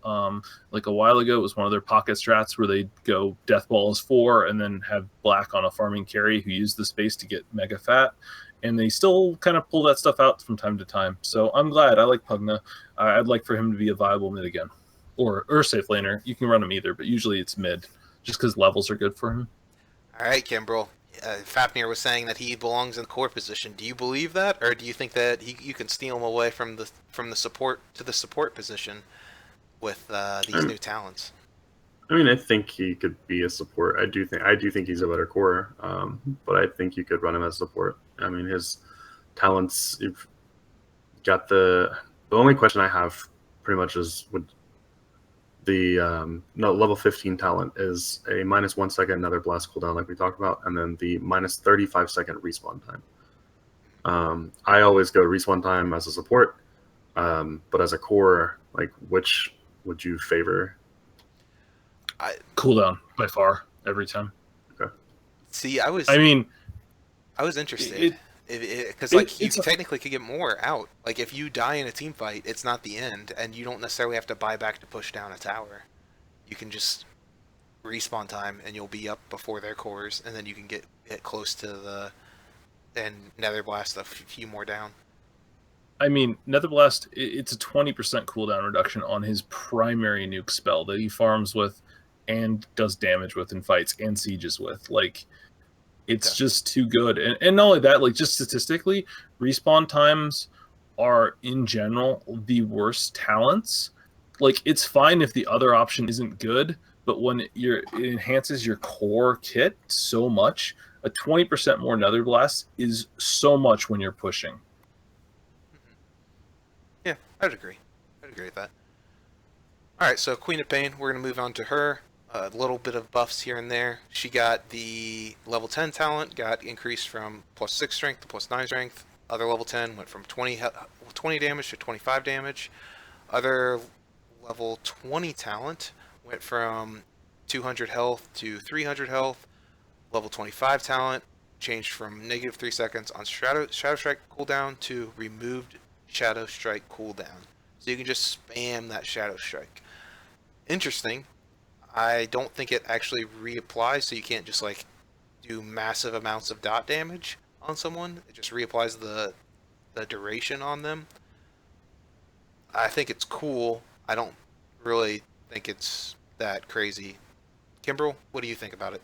[SPEAKER 3] Like a while ago, it was one of their pocket strats where they'd go Death Ball as 4 and then have Black on a farming carry who used the space to get mega fat. And they still kind of pull that stuff out from time to time. So I'm glad. I like Pugna. I'd like for him to be a viable mid again. Or safe laner. You can run him either, but usually it's mid just because levels are good for him.
[SPEAKER 1] All right, Kimbrel. Fafnir was saying that he belongs in the core position. Do you believe that, or do you think that you can steal him away from the support to the support position with these new talents?
[SPEAKER 2] I mean, I think he could be a support. I do think he's a better core, but I think you could run him as support. I mean, his talents. You've got the only question I have pretty much is level 15 talent is a minus 1 second Nether Blast cooldown like we talked about, and then the minus 35 second respawn time. I always go respawn time as a support, but as a core, like, which would you favor?
[SPEAKER 3] Cooldown by far every time.
[SPEAKER 2] Okay.
[SPEAKER 1] See, I was interested because you technically could get more out. Like, if you die in a team fight, it's not the end, and you don't necessarily have to buy back to push down a tower. You can just respawn time, and you'll be up before their cores, and then you can get close to and Nether Blast a few more down.
[SPEAKER 3] I mean, Nether Blast, it's a 20% cooldown reduction on his primary nuke spell that he farms with and does damage with in fights and sieges with. Like, it's just too good. And not only that, like, just statistically, respawn times are, in general, the worst talents. Like, it's fine if the other option isn't good, but when it enhances your core kit so much, a 20% more Nether Blast is so much when you're pushing.
[SPEAKER 1] Yeah, I'd agree with that. Alright, so Queen of Pain, we're going to move on to her. A little bit of buffs here and there. She got the level 10 talent, got increased from plus 6 strength to plus 9 strength. Other level 10 went from 20 damage to 25 damage. Other level 20 talent went from 200 health to 300 health. Level 25 talent changed from negative 3 seconds on Shadow Strike cooldown to removed Shadow Strike cooldown. So you can just spam that Shadow Strike. Interesting. I don't think it actually reapplies, so you can't just, like, do massive amounts of dot damage on someone. It just reapplies the duration on them. I think it's cool. I don't really think it's that crazy. Kimbrel, what do you think about it?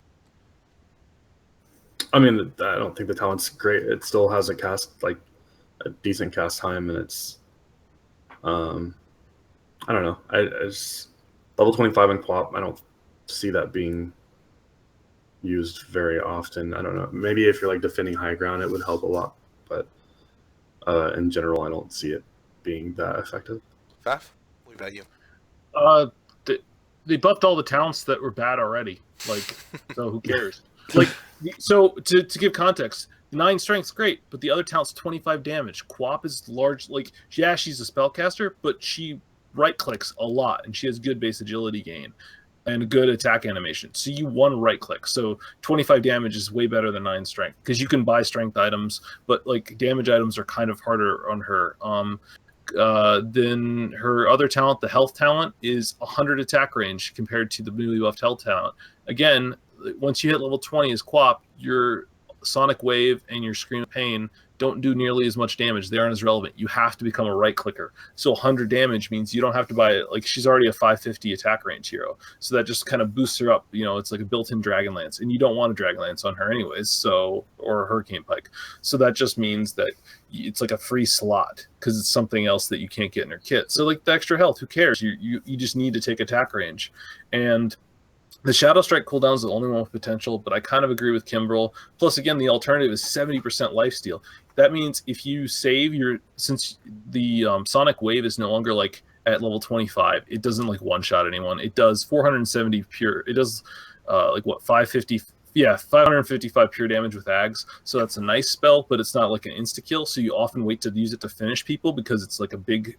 [SPEAKER 2] I mean, I don't think the talent's great. It still has a decent cast time, and it's I don't know. I just level 25 in Quap, I don't see that being used very often. I don't know. Maybe if you're, like, defending high ground, it would help a lot. But in general, I don't see it being that effective.
[SPEAKER 1] Faf, what about you?
[SPEAKER 3] They buffed all the talents that were bad already. Like, so who cares? Like, so to give context, 9 strength's great, but the other talent's 25 damage. Quap is large. Like, yeah, she's a spellcaster, but she right clicks a lot, and she has good base agility gain. and a good attack animation. So you one right click. So 25 damage is way better than 9 strength because you can buy strength items, but like damage items are kind of harder on her. Then her other talent, the health talent, is 100 attack range compared to the newly buffed health talent. Again, once you hit level 20 as Quap, your Sonic Wave and your Scream of Pain don't do nearly as much damage. They aren't as relevant. You have to become a right clicker. So 100 damage means you don't have to buy it. Like, she's already a 550 attack range hero. So that just kind of boosts her up. It's like a built-in Dragonlance, and you don't want a Dragonlance on her anyways, or a Hurricane Pike. So that just means that it's like a free slot because it's something else that you can't get in her kit. So like the extra health, who cares? You just need to take attack range. And the Shadow Strike cooldown is the only one with potential, but I kind of agree with Kimbrel. Plus, again, the alternative is 70% lifesteal. That means if you save since the Sonic Wave is no longer like at level 25, it doesn't like one-shot anyone. It does 470 pure. It does 550. Yeah, 555 pure damage with Ags. So that's a nice spell, but it's not like an insta kill. So you often wait to use it to finish people because it's like a big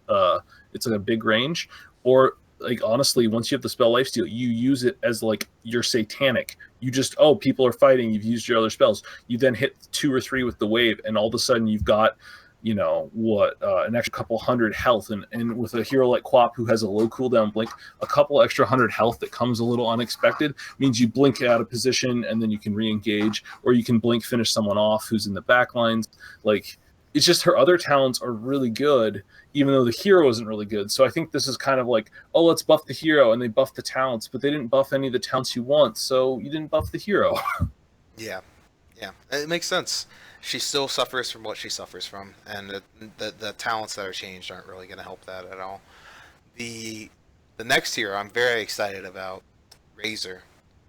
[SPEAKER 3] range. Or like honestly, once you have the spell lifesteal, you use it as like your satanic. You just people are fighting. You've used your other spells. You then hit 2 or 3 with the wave, and all of a sudden you've got an extra couple hundred health, and with a hero like Quap who has a low cooldown blink, a couple extra 100 health that comes a little unexpected means you blink out of position and then you can re-engage, or you can blink finish someone off who's in the back lines. Like, it's just her other talents are really good, even though the hero isn't really good. So I think this is kind of like, let's buff the hero, and they buff the talents, but they didn't buff any of the talents you want, so you didn't buff the hero.
[SPEAKER 1] Yeah, it makes sense. She still suffers from what she suffers from, and the talents that are changed aren't really going to help that at all. The next hero I'm very excited about, Razor.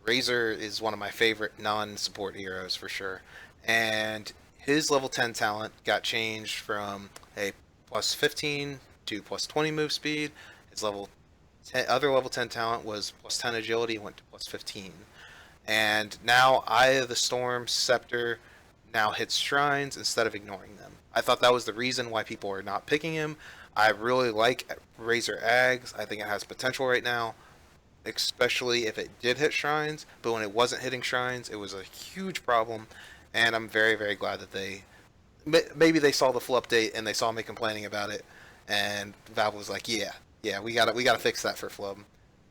[SPEAKER 1] Razor is one of my favorite non-support heroes for sure, and his level 10 talent got changed from a plus 15 to plus 20 move speed. His other level 10 talent was plus 10 agility, went to plus 15. And now Eye of the Storm Scepter now hits shrines instead of ignoring them. I thought that was the reason why people are not picking him. I really like Razor Ags. I think it has potential right now, especially if it did hit shrines. But when it wasn't hitting shrines, it was a huge problem. And I'm very, very glad that maybe they saw the full update and they saw me complaining about it, and Valve was like, yeah, we gotta fix that for Flub.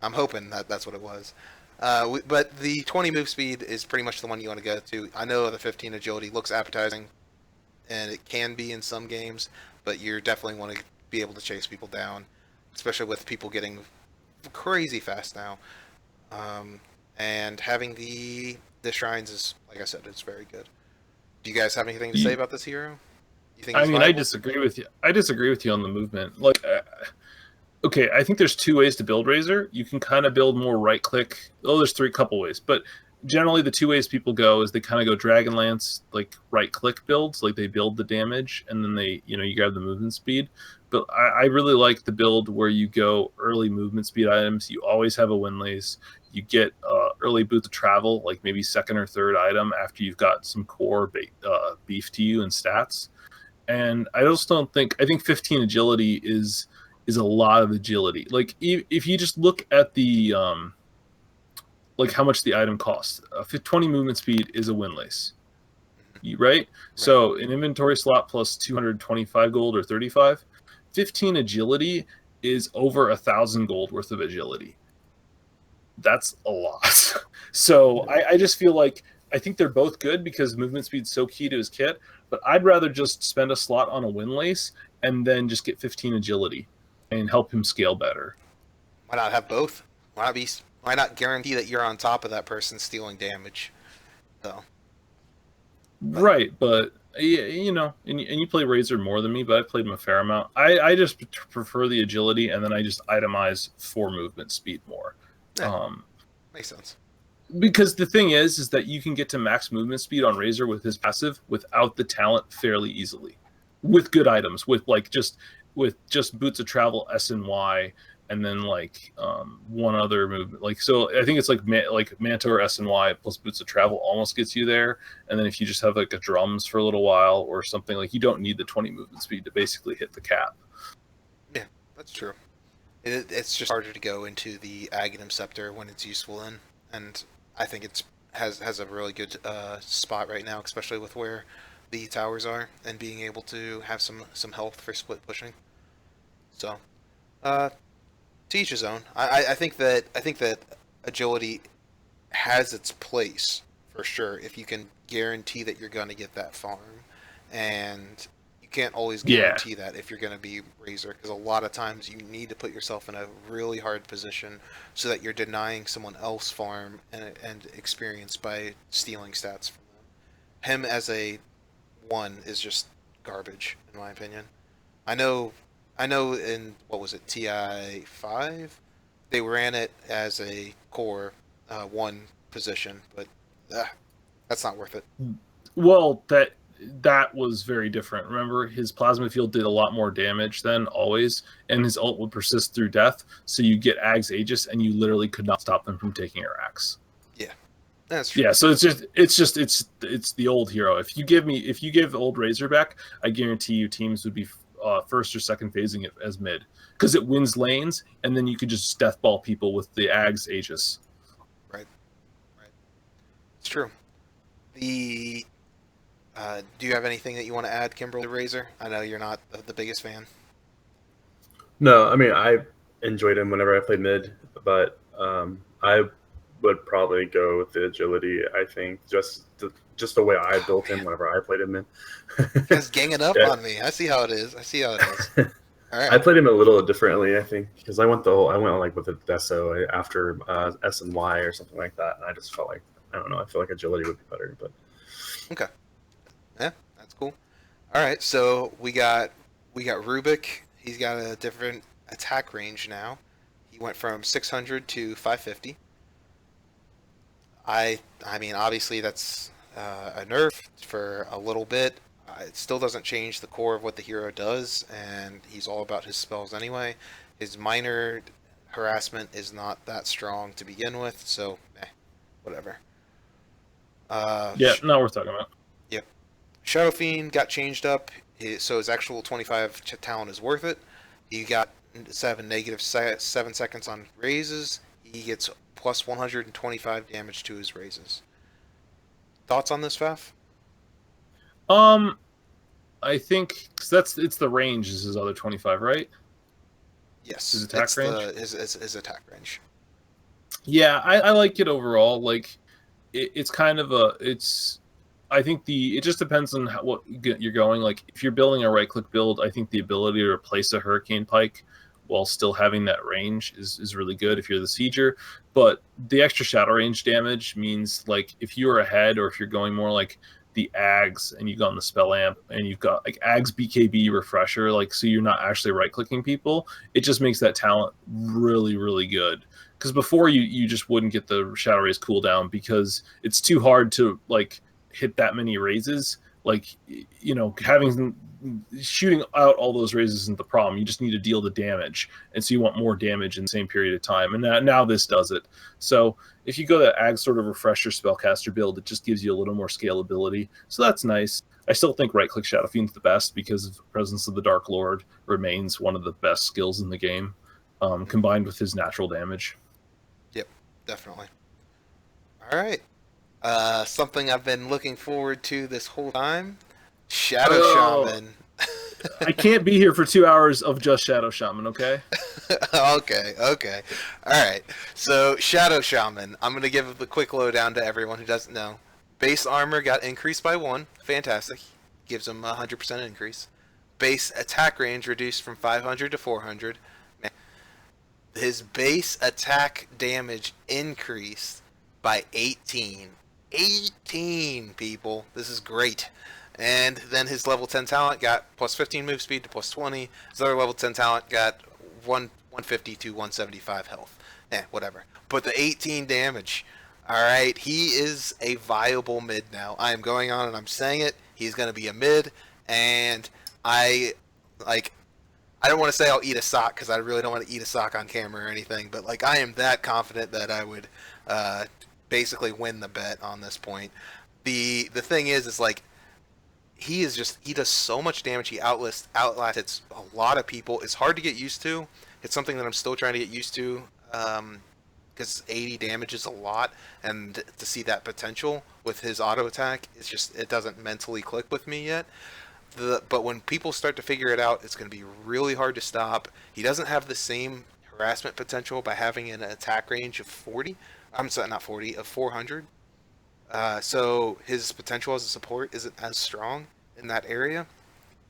[SPEAKER 1] I'm hoping that's what it was. But the 20 move speed is pretty much the one you want to go to. I know the 15 agility looks appetizing, and it can be in some games, but you definitely want to be able to chase people down, especially with people getting crazy fast now. And having the shrines is, like I said, it's very good. Do you guys have anything to say about this hero? You think?
[SPEAKER 3] I disagree with you. I disagree with you on the movement. Like, okay, I think there's 2 ways to build Razor. You can kind of build more right click. There's 3 couple ways, but generally the 2 ways people go is they kind of go Dragonlance, like right click builds, like they build the damage and then they, you grab the movement speed. But I really like the build where you go early movement speed items. You always have a Windlace. You get early boot to travel, like maybe 2nd or 3rd item after you've got some core beef to you and stats. And I think 15 agility is a lot of agility. Like, if you just look at the like how much the item costs, 20 movement speed is a Windlace, right? So an inventory slot plus 225 gold or 35. 15 agility is over 1,000 gold worth of agility. That's a lot. So I just feel like I think they're both good because movement speed's so key to his kit, but I'd rather just spend a slot on a Windlace and then just get 15 agility and help him scale better.
[SPEAKER 1] Why not have both? Why not guarantee that you're on top of that person stealing damage?
[SPEAKER 3] Right, but and you play Razor more than me, but I played him a fair amount. I just prefer the agility, and then I just itemize for movement speed more.
[SPEAKER 1] Yeah, makes sense.
[SPEAKER 3] Because the thing is that you can get to max movement speed on Razor with his passive without the talent fairly easily, with good items, with just Boots of Travel S and Y, and then like one other movement. Like, so I think it's like Manta or S and Y plus Boots of Travel almost gets you there. And then if you just have like a drums for a little while or something, like you don't need the 20 movement speed to basically hit the cap.
[SPEAKER 1] Yeah, that's true. It's just harder to go into the Aghanim Scepter when it's useful in, and I think it's has a really good spot right now, especially with where the towers are and being able to have some health for split pushing. So, uh, to each his own. I think that agility has its place for sure if you can guarantee that you're going to get that farm, and you can't always
[SPEAKER 3] Yeah.
[SPEAKER 1] guarantee that if you're going to be Razor, because a lot of times you need to put yourself in a really hard position so that you're denying someone else farm and experience by stealing stats from them. Him as a one is just garbage in my opinion. I know, I know. In what was it, TI 5, they ran it as a core one position, but uh, that's not worth it.
[SPEAKER 3] Well, that was very different. Remember, his plasma field did a lot more damage then, always, and his ult would persist through death. So you get Ag's Aegis, and you literally could not stop them from taking your axe.
[SPEAKER 1] Yeah, that's true.
[SPEAKER 3] Yeah, so it's the old hero. If you give old Razorback, I guarantee you teams would be first or second phasing it as mid because it wins lanes, and then you could just deathball people with the Ag's Aegis.
[SPEAKER 1] Right, right. It's true. The do you have anything that you want to add, Kimberly Razor? I know you're not the biggest fan.
[SPEAKER 2] No, I mean I enjoyed him whenever I played mid, but I would probably go with the agility. I think just the way I built him whenever I played him mid.
[SPEAKER 1] Just ganging up
[SPEAKER 2] Yeah.
[SPEAKER 1] on me. I see how it is. I see how it is. All
[SPEAKER 2] I
[SPEAKER 1] right.
[SPEAKER 2] played him a little differently, I think, because I went like with a Deso after S and Y or something like that, and I just felt like I don't know. I feel like agility would be better, but
[SPEAKER 1] Okay. Yeah, that's cool. All right. So we got Rubik. He's got a different attack range now. He went from 600 to 550. I mean, obviously that's a nerf for a little bit. It still doesn't change the core of what the hero does, and he's all about his spells anyway. His minor harassment is not that strong to begin with, so whatever.
[SPEAKER 3] Yeah, not worth talking about.
[SPEAKER 1] Yep. Shadow Fiend got changed up, so his actual 25 talent is worth it. He got 7 seconds on raises. He gets plus 125 damage to his raises. Thoughts on this, Faf?
[SPEAKER 3] I think 'cause it's the range is his other 25, right?
[SPEAKER 1] Yes.
[SPEAKER 3] His attack
[SPEAKER 1] it's
[SPEAKER 3] range?
[SPEAKER 1] his attack range.
[SPEAKER 3] Yeah, I like it overall. Like it's kind of it's. I think it just depends on what you're going. Like if you're building a right click build, I think the ability to replace a Hurricane Pike while still having that range is really good if you're the sieger. But the extra shadow range damage means like if you're ahead or if you're going more like the Ags and you got on the spell amp and you've got like Ags BKB refresher, like so you're not actually right clicking people, it just makes that talent really good. Because before you just wouldn't get the shadow raise cooldown because it's too hard to like hit that many raises. Like having shooting out all those raises isn't the problem. You just need to deal the damage, and so you want more damage in the same period of time. And now this does it. So if you go that Ag sort of refresher spellcaster build, it just gives you a little more scalability. So that's nice. I still think right click Shadow Fiend's the best because of the presence of the Dark Lord remains one of the best skills in the game, combined with his natural damage.
[SPEAKER 1] Yep, definitely. All right. Something I've been looking forward to this whole time. Shadow Shaman.
[SPEAKER 3] I can't be here for 2 hours of just Shadow Shaman, okay?
[SPEAKER 1] Okay. All right. So, Shadow Shaman. I'm going to give a quick lowdown to everyone who doesn't know. Base armor got increased by 1. Fantastic. Gives him a 100% increase. Base attack range reduced from 500 to 400. His base attack damage increased by 18. 18, people. This is great. And then his level 10 talent got plus 15 move speed to plus 20. His other level 10 talent got 150 to 175 health. Whatever. But the 18 damage. Alright, he is a viable mid now. I am going on and I'm saying it. He's going to be a mid. And I don't want to say I'll eat a sock because I really don't want to eat a sock on camera or anything. But like I am that confident that I would basically win the bet on this point. The thing is like he does so much damage. He outlasts a lot of people. It's hard to get used to It's something that I'm still trying to get used to. Because 80 damage is a lot, and to see that potential with his auto attack, it doesn't mentally click with me yet. But when people start to figure it out, it's going to be really hard to stop. He doesn't have the same harassment potential by having an attack range of 40. I'm sorry, not 40, of 400. So his potential as a support isn't as strong in that area.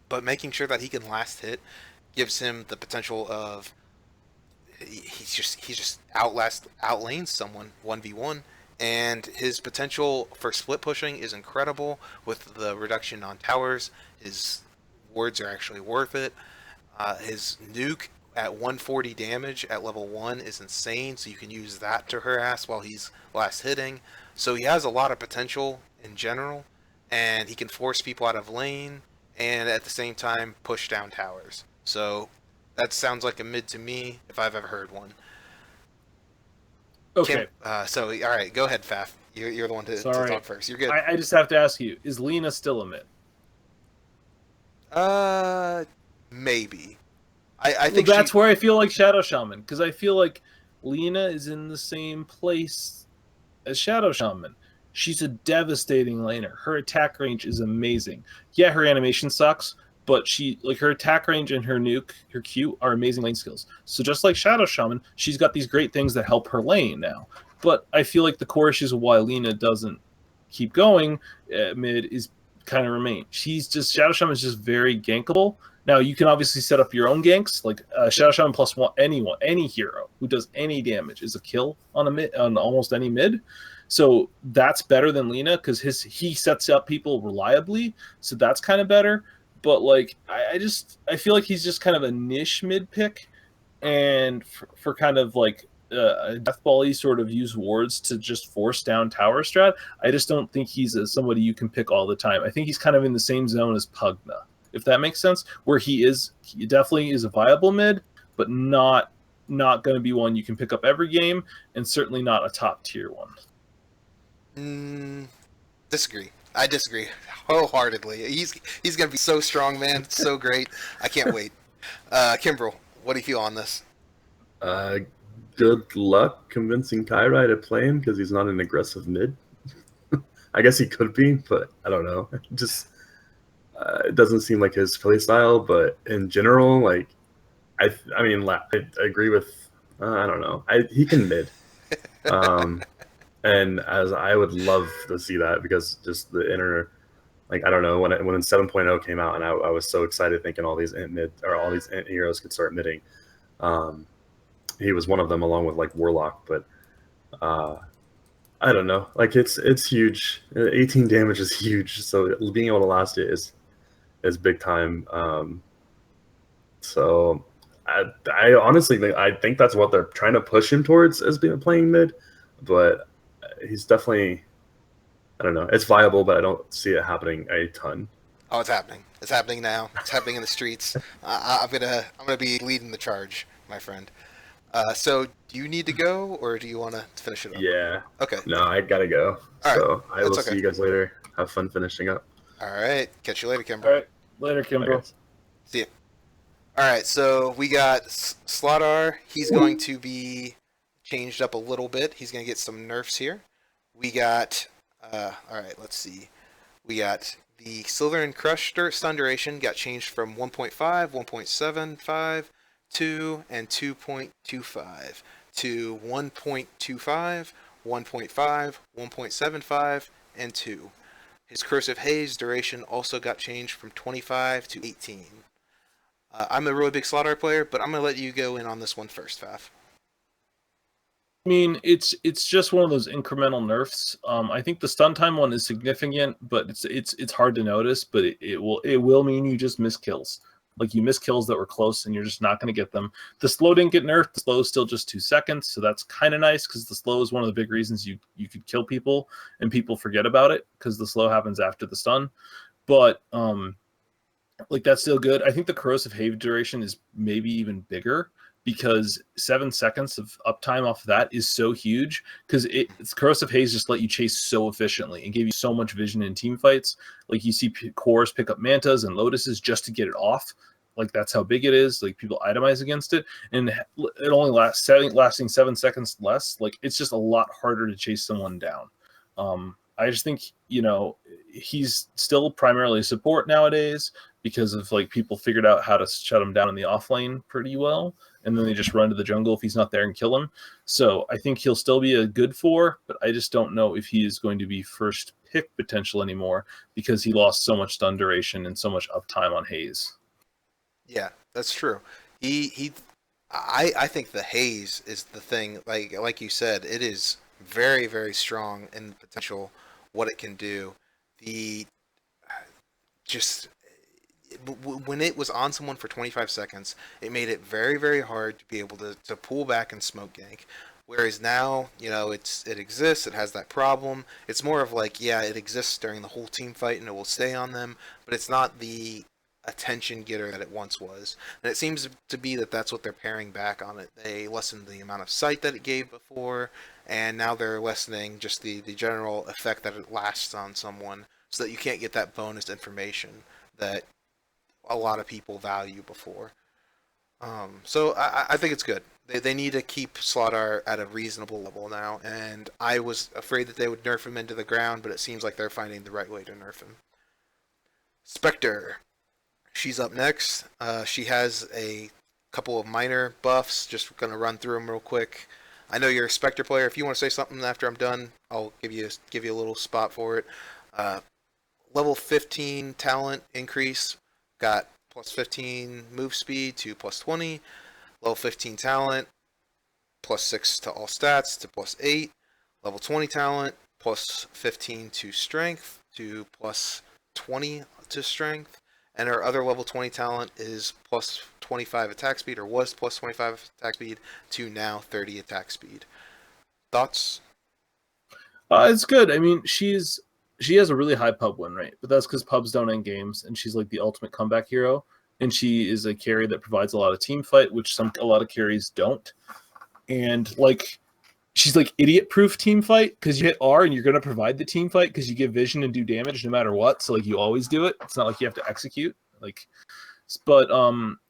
[SPEAKER 1] But making sure that he can last hit gives him the potential of he's just outlanes someone 1v1, and his potential for split pushing is incredible with the reduction on towers. His wards are actually worth it. His nuke at 140 damage at level 1 is insane, so you can use that to harass while he's last hitting. So he has a lot of potential in general, and he can force people out of lane and at the same time push down towers. So that sounds like a mid to me, if I've ever heard one.
[SPEAKER 3] Okay.
[SPEAKER 1] So, all right, go ahead, Faf. You're the one to talk first. You're good.
[SPEAKER 3] I just have to ask you, is Lena still a mid?
[SPEAKER 1] Maybe. I think
[SPEAKER 3] that's where I feel like Shadow Shaman, because I feel like Lena is in the same place as Shadow Shaman. She's a devastating laner. Her attack range is amazing. Yeah, her animation sucks, but her attack range and her nuke, her Q, are amazing lane skills. So just like Shadow Shaman, she's got these great things that help her lane now. But I feel like the core issues of why Lena doesn't keep going mid is kind of remain. Shadow Shaman is just very gankable. Now you can obviously set up your own ganks, like Shadow Shaman plus one. Any hero who does any damage is a kill on almost any mid. So that's better than Lena because he sets up people reliably. So that's kind of better. But like I feel like he's just kind of a niche mid pick, and for kind of like deathball-y sort of use wards to just force down tower strat. I just don't think he's somebody you can pick all the time. I think he's kind of in the same zone as Pugna, if that makes sense, where he definitely is a viable mid, but not going to be one you can pick up every game, and certainly not a top tier one.
[SPEAKER 1] Disagree. I disagree wholeheartedly. He's going to be so strong, man. It's so great. I can't wait. Kimbrel, what do you feel on this?
[SPEAKER 2] Good luck convincing Kairai to play him because he's not an aggressive mid. I guess he could be, but I don't know. Just it doesn't seem like his play style. But in general, like I agree with. I don't know. He can mid, and as I would love to see that because just the inner, like I don't know when 7.0 came out and I was so excited thinking all these int heroes could start midding. He was one of them along with like Warlock, but I don't know. Like it's huge. 18 damage is huge, so being able to last it is big time. So I honestly think that's what they're trying to push him towards as playing mid, but he's definitely, I don't know. It's viable, but I don't see it happening a ton.
[SPEAKER 1] Oh, it's happening. It's happening now. It's happening in the streets. I'm gonna be leading the charge, my friend. So do you need to go, or do you want to finish it up?
[SPEAKER 2] Yeah.
[SPEAKER 1] Okay.
[SPEAKER 2] No, I gotta go.
[SPEAKER 1] All
[SPEAKER 2] so
[SPEAKER 1] right.
[SPEAKER 2] I will see you guys later. Have fun finishing up.
[SPEAKER 1] All right. Catch you later, Kimbrel.
[SPEAKER 3] All right. Later, Kimbrel.
[SPEAKER 1] See ya. All right. So we got Slaughter. He's going to be changed up a little bit. He's going to get some nerfs here. We got. All right. Let's see. We got the Silver and Crush stun duration got changed from 1.5, 1.75. 2 and 2.25 to 1.25, 1.5, 1.75, and 2. His Corrosive Haze duration also got changed from 25 to 18. I'm a really big Slaughter player, but I'm going to let you go in on this one first, Faf.
[SPEAKER 3] I mean, it's just one of those incremental nerfs. I think the stun time one is significant, but it's hard to notice. But it will mean you just miss kills. Like you miss kills that were close, and you're just not going to get them. The slow didn't get nerfed. The slow is still just 2 seconds, so that's kind of nice because the slow is one of the big reasons you could kill people, and people forget about it because the slow happens after the stun. But like that's still good. I think the Corrosive Haze duration is maybe even bigger because 7 seconds of uptime off of that is so huge because Corrosive Haze just let you chase so efficiently and gave you so much vision in team fights. Like you see cores pick up mantas and lotuses just to get it off. like that's how big it is. Like people itemize against it, and it only lasting 7 seconds less. Like it's just a lot harder to chase someone down. I just think, you know, he's still primarily support nowadays because of like people figured out how to shut him down in the off lane pretty well, and then they just run to the jungle if he's not there and kill him. So I think he'll still be a good 4, but I just don't know if he is going to be first pick potential anymore because he lost so much stun duration and so much uptime on Haze.
[SPEAKER 1] Yeah, that's true. I think the haze is the thing. Like you said, it is very, very strong in potential what it can do. The just when it was on someone for 25 seconds, it made it very, very hard to be able to pull back and smoke gank. Whereas now, you know, it exists, it has that problem. It's more of like, yeah, it exists during the whole team fight and it will stay on them, but it's not the attention getter that it once was. And it seems to be that that's what they're paring back on it. They lessened the amount of sight that it gave before, and now they're lessening just the general effect that it lasts on someone so that you can't get that bonus information that a lot of people value before. So I think it's good. They need to keep Slardar at a reasonable level now, and I was afraid that they would nerf him into the ground, but it seems like they're finding the right way to nerf him. Spectre. She's up next. She has a couple of minor buffs. Just going to run through them real quick. I know you're a Spectre player. If you want to say something after I'm done, I'll give you a little spot for it. Level 15 talent increase. Got plus 15 move speed to plus 20. Level 15 talent, plus 6 to all stats to plus 8. Level 20 talent, plus 15 to strength to plus 20 to strength. And our other level 20 talent is plus 25 attack speed, or was plus 25 attack speed, to now 30 attack speed. Thoughts?
[SPEAKER 3] It's good. I mean, she has a really high pub win rate, but that's because pubs don't end games, and she's like the ultimate comeback hero. And she is a carry that provides a lot of team fight, which a lot of carries don't. And like, she's like idiot-proof team fight because you hit R and you're going to provide the team fight because you give vision and do damage no matter what. So like, you always do it. It's not like you have to execute. Like, but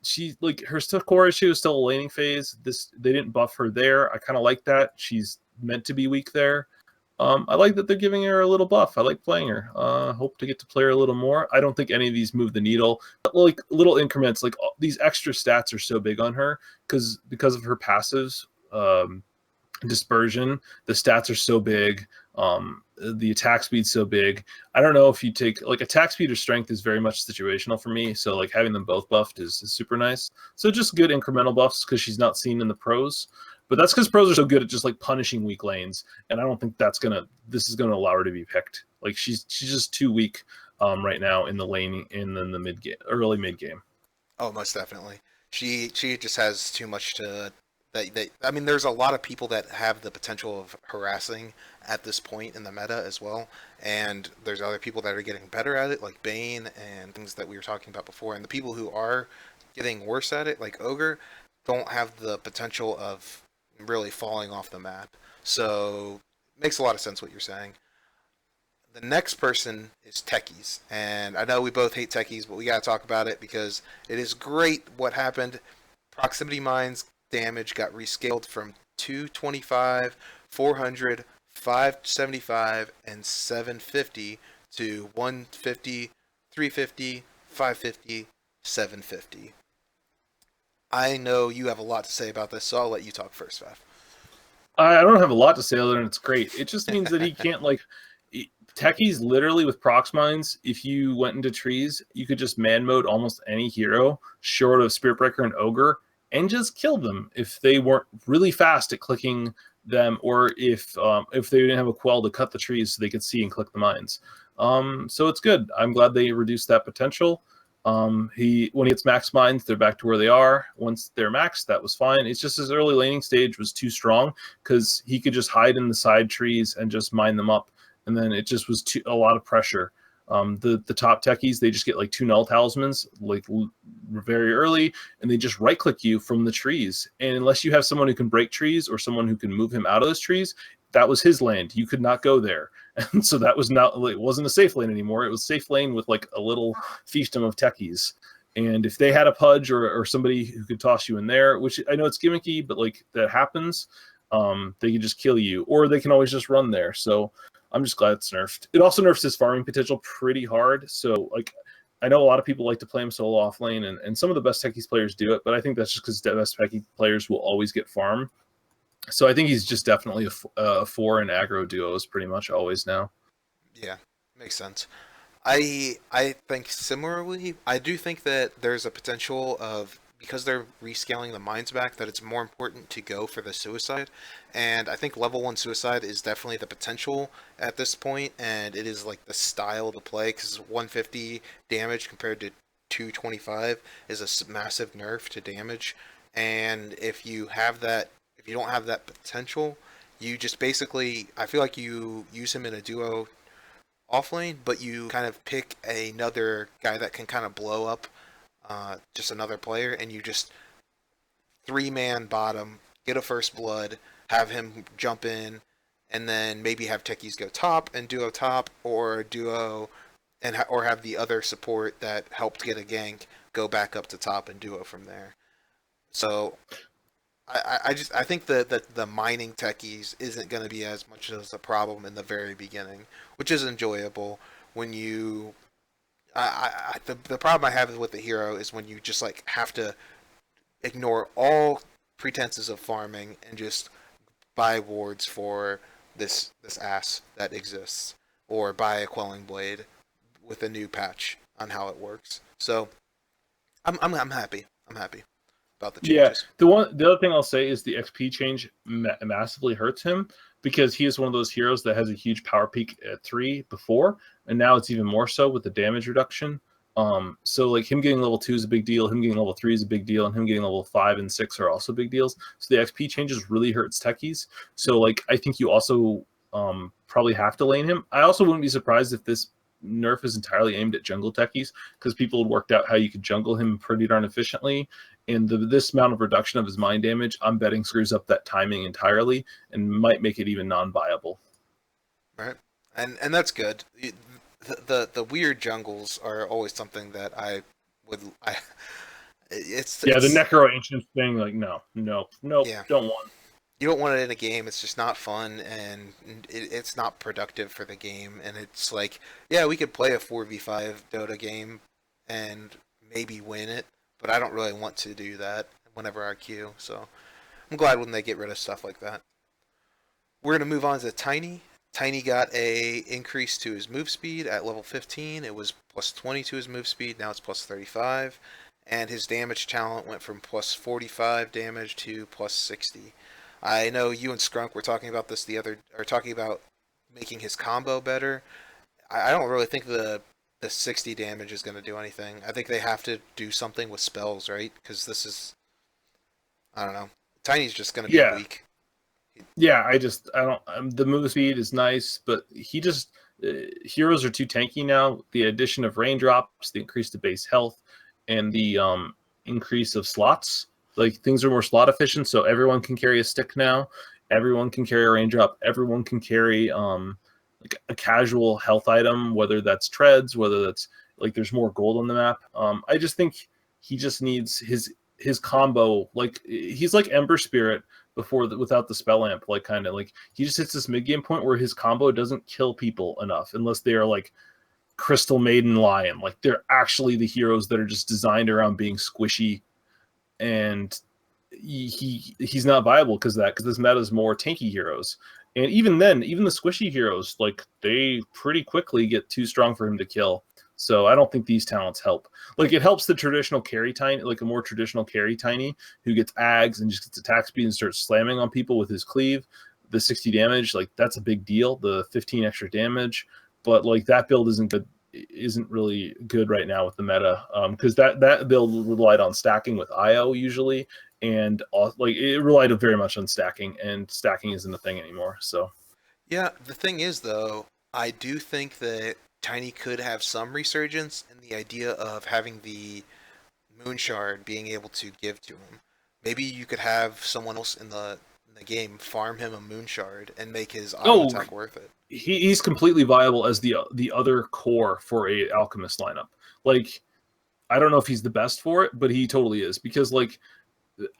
[SPEAKER 3] she like her core issue is still a laning phase. They didn't buff her there. I kind of like that. She's meant to be weak there. I like that they're giving her a little buff. I like playing her. Hope to get to play her a little more. I don't think any of these move the needle. But like little increments, like these extra stats are so big on her because of her passives, dispersion. The stats are so big. The attack speed's so big. I don't know if you take like attack speed or strength is very much situational for me. So like having them both buffed is super nice. So just good incremental buffs because she's not seen in the pros. But that's because pros are so good at just like punishing weak lanes, and I don't think this is gonna allow her to be picked. Like she's just too weak right now in the lane and then the mid game, early mid game.
[SPEAKER 1] Oh, most definitely. She just has too much to that. I mean, there's a lot of people that have the potential of harassing at this point in the meta as well, and there's other people that are getting better at it, like Bane and things that we were talking about before. And the people who are getting worse at it, like Ogre, don't have the potential of really falling off the map. So it makes a lot of sense what you're saying. The next person is Techies, and I know we both hate Techies, but we gotta talk about it because it is great what happened. Proximity mines damage got rescaled from 225, 400, 575, and 750 to 150, 350, 550, 750. I know you have a lot to say about this, so I'll let you talk first, Faf.
[SPEAKER 3] I don't have a lot to say other than it's great. It just means that he can't like Techies literally with prox mines. If you went into trees, you could just man mode almost any hero short of Spirit Breaker and Ogre and just kill them if they weren't really fast at clicking them, or if they didn't have a quell to cut the trees so they could see and click the mines. So it's good. I'm glad they reduced that potential. When he hits max mines, they're back to where they are. Once they're maxed, that was fine. It's just his early laning stage was too strong because he could just hide in the side trees and just mine them up, and then it just was a lot of pressure. The top techies, they just get like 2 null talismans like very early, and they just right click you from the trees. And unless you have someone who can break trees or someone who can move him out of those trees, that was his land. You could not go there. And so that was not, it wasn't a safe lane anymore. It was safe lane with like a little fiefdom of techies. And if they had a Pudge or somebody who could toss you in there, which I know it's gimmicky, but like that happens, they can just kill you, or they can always just run there. So I'm just glad it's nerfed. It also nerfs his farming potential pretty hard. So like, I know a lot of people like to play him solo off lane, and some of the best techies players do it, but I think that's just because the best techie players will always get farm. So I think he's just definitely a 4 in aggro duos pretty much always now.
[SPEAKER 1] Yeah, makes sense. I think similarly. I do think that there's a potential of, because they're rescaling the mines back, that it's more important to go for the suicide. And I think level 1 suicide is definitely the potential at this point, and it is like the style to play, because 150 damage compared to 225 is a massive nerf to damage. And if you don't have that potential, you just basically, I feel like you use him in a duo off lane, but you kind of pick another guy that can kind of blow up just another player, and you just 3-man bottom, get a first blood, have him jump in, and then maybe have techies go top and duo top, or duo or have the other support that helped get a gank go back up to top and duo from there. So I think the mining techies isn't going to be as much as a problem in the very beginning, which is enjoyable. When you, the problem I have with the hero is when you just like have to ignore all pretenses of farming and just buy wards for this ass that exists, or buy a quelling blade with a new patch on how it works. So I'm happy. I'm happy about the changes.
[SPEAKER 3] Yeah, the other thing I'll say is the XP change massively hurts him, because he is one of those heroes that has a huge power peak at 3 before, and now it's even more so with the damage reduction. So like him getting level 2 is a big deal, him getting level 3 is a big deal, and him getting level 5 and 6 are also big deals. So the XP changes really hurts techies. So like I think you also probably have to lane him. I also wouldn't be surprised if this nerf is entirely aimed at jungle techies, because people had worked out how you could jungle him pretty darn efficiently, and this amount of reduction of his mine damage, I'm betting, screws up that timing entirely and might make it even non-viable.
[SPEAKER 1] Right, and that's good. The weird jungles are always something that it's
[SPEAKER 3] the Necro Ancient thing, like no,
[SPEAKER 1] yeah.
[SPEAKER 3] Don't want.
[SPEAKER 1] You don't want it in a game. It's just not fun, and it's not productive for the game. And it's like, yeah, we could play a 4v5 Dota game and maybe win it, but I don't really want to do that whenever I queue. So I'm glad when they get rid of stuff like that. We're going to move on to Tiny. Tiny got a increase to his move speed at level 15. It was plus 20 to his move speed. Now it's plus 35. And his damage talent went from plus 45 damage to plus 60. I know you and Scrunk were talking about this talking about making his combo better. I don't really think the 60 damage is going to do anything. I think they have to do something with spells, right? Because this is, I don't know. Tiny's just going to be weak.
[SPEAKER 3] Yeah, I don't. The move speed is nice, but he just heroes are too tanky now. The addition of raindrops, the increase to base health, and the increase of slots. Like, things are more slot efficient, so everyone can carry a stick now. Everyone can carry a raindrop. Everyone can carry like a casual health item, whether that's treads, whether that's like there's more gold on the map. I just think he just needs his combo. Like, he's like Ember Spirit without the spell amp. Like, kind of like he just hits this mid game point where his combo doesn't kill people enough unless they are like Crystal Maiden Lion. Like, they're actually the heroes that are just designed around being squishy. And he's not viable because this meta is more tanky heroes. And even then, even the squishy heroes, like, they pretty quickly get too strong for him to kill. So I don't think these talents help. Like, it helps the traditional carry Tiny, like a more traditional carry Tiny, who gets ags and just gets attack speed and starts slamming on people with his cleave. The 60 damage, like, that's a big deal. The 15 extra damage, but like that build isn't really good right now with the meta, because that build relied on stacking with IO usually, and like it relied very much on stacking, and stacking isn't a thing anymore. So
[SPEAKER 1] yeah, the thing is though, I do think that Tiny could have some resurgence in the idea of having the Moon Shard being able to give to him. Maybe you could have someone else in the game farm him a Moon Shard and make his auto attack worth it.
[SPEAKER 3] He's completely viable as the other core for a Alchemist lineup. Like, I don't know if he's the best for it, but he totally is, because like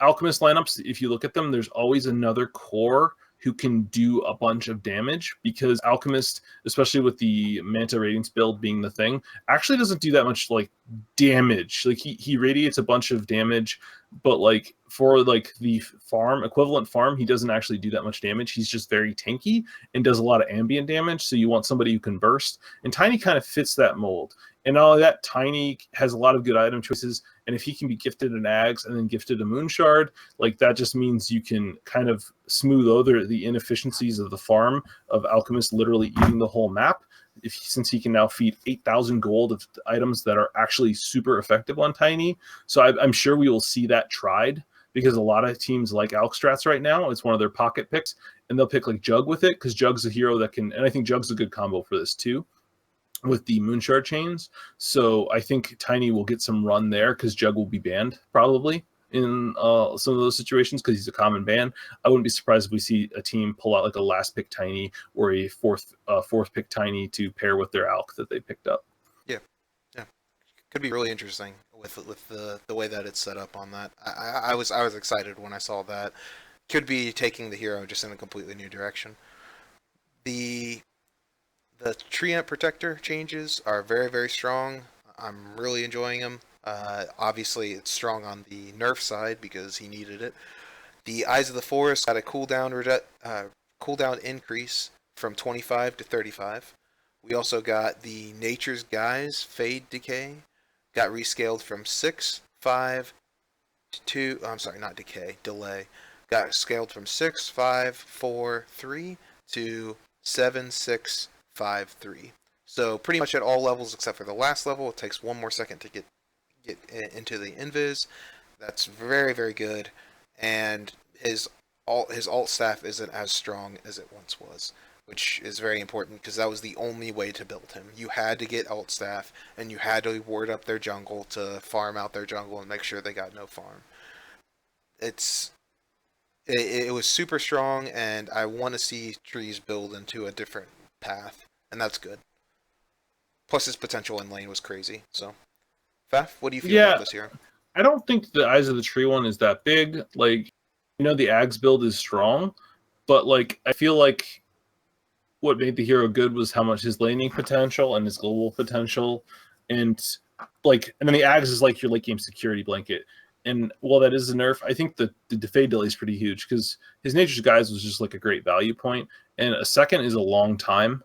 [SPEAKER 3] Alchemist lineups, if you look at them, there's always another core who can do a bunch of damage, because Alchemist, especially with the Manta Radiance build being the thing, actually doesn't do that much like damage. Like he radiates a bunch of damage, but like for like the equivalent farm, he doesn't actually do that much damage. He's just very tanky and does a lot of ambient damage. So you want somebody who can burst, and Tiny kind of fits that mold. And all of that, Tiny has a lot of good item choices. And if he can be gifted an Ags and then gifted a Moonshard, like that just means you can kind of smooth over the inefficiencies of the farm of Alchemist literally eating the whole map. Since he can now feed 8,000 gold of items that are actually super effective on Tiny. So I'm sure we will see that tried, because a lot of teams like Alkstrats right now, it's one of their pocket picks, and they'll pick like Jug with it, because Jug's a hero that can, and I think Jug's a good combo for this too, with the Moonshard chains. So I think Tiny will get some run there, because Jug will be banned probably in some of those situations, because he's a common ban. I wouldn't be surprised if we see a team pull out like a last pick Tiny or a fourth pick Tiny to pair with their Alk that they picked up.
[SPEAKER 1] Yeah, could be really interesting with the way that it's set up on that. I was excited when I saw that. Could be taking the hero just in a completely new direction. The Treant Protector changes are very, very strong. I'm really enjoying them. Obviously, it's strong on the nerf side because he needed it. The Eyes of the Forest got a cooldown increase from 25 to 35. We also got the Nature's Guise Fade Decay. Got rescaled from 6, 5 to 2. I'm sorry, not decay, delay. Got scaled from 6, 5, 4, 3 to 7, 6, 5, 3. So pretty much at all levels except for the last level. It takes one more second to get into the invis. That's very, very good. And his alt staff isn't as strong as it once was, which is very important, because that was the only way to build him. You had to get alt staff, and you had to ward up their jungle to farm out their jungle and make sure they got no farm. It was super strong, and I want to see Trees build into a different path, and that's good. Plus his potential in lane was crazy. So, Faf, what do you feel about this hero?
[SPEAKER 3] I don't think the Eyes of the Tree one is that big. Like, the Ags build is strong, but like I feel like what made the hero good was how much his laning potential and his global potential, and then the Ags is like your late game security blanket. And while that is a nerf, I think the defade delay is pretty huge, because his Nature's Guise was just like a great value point, and a second is a long time.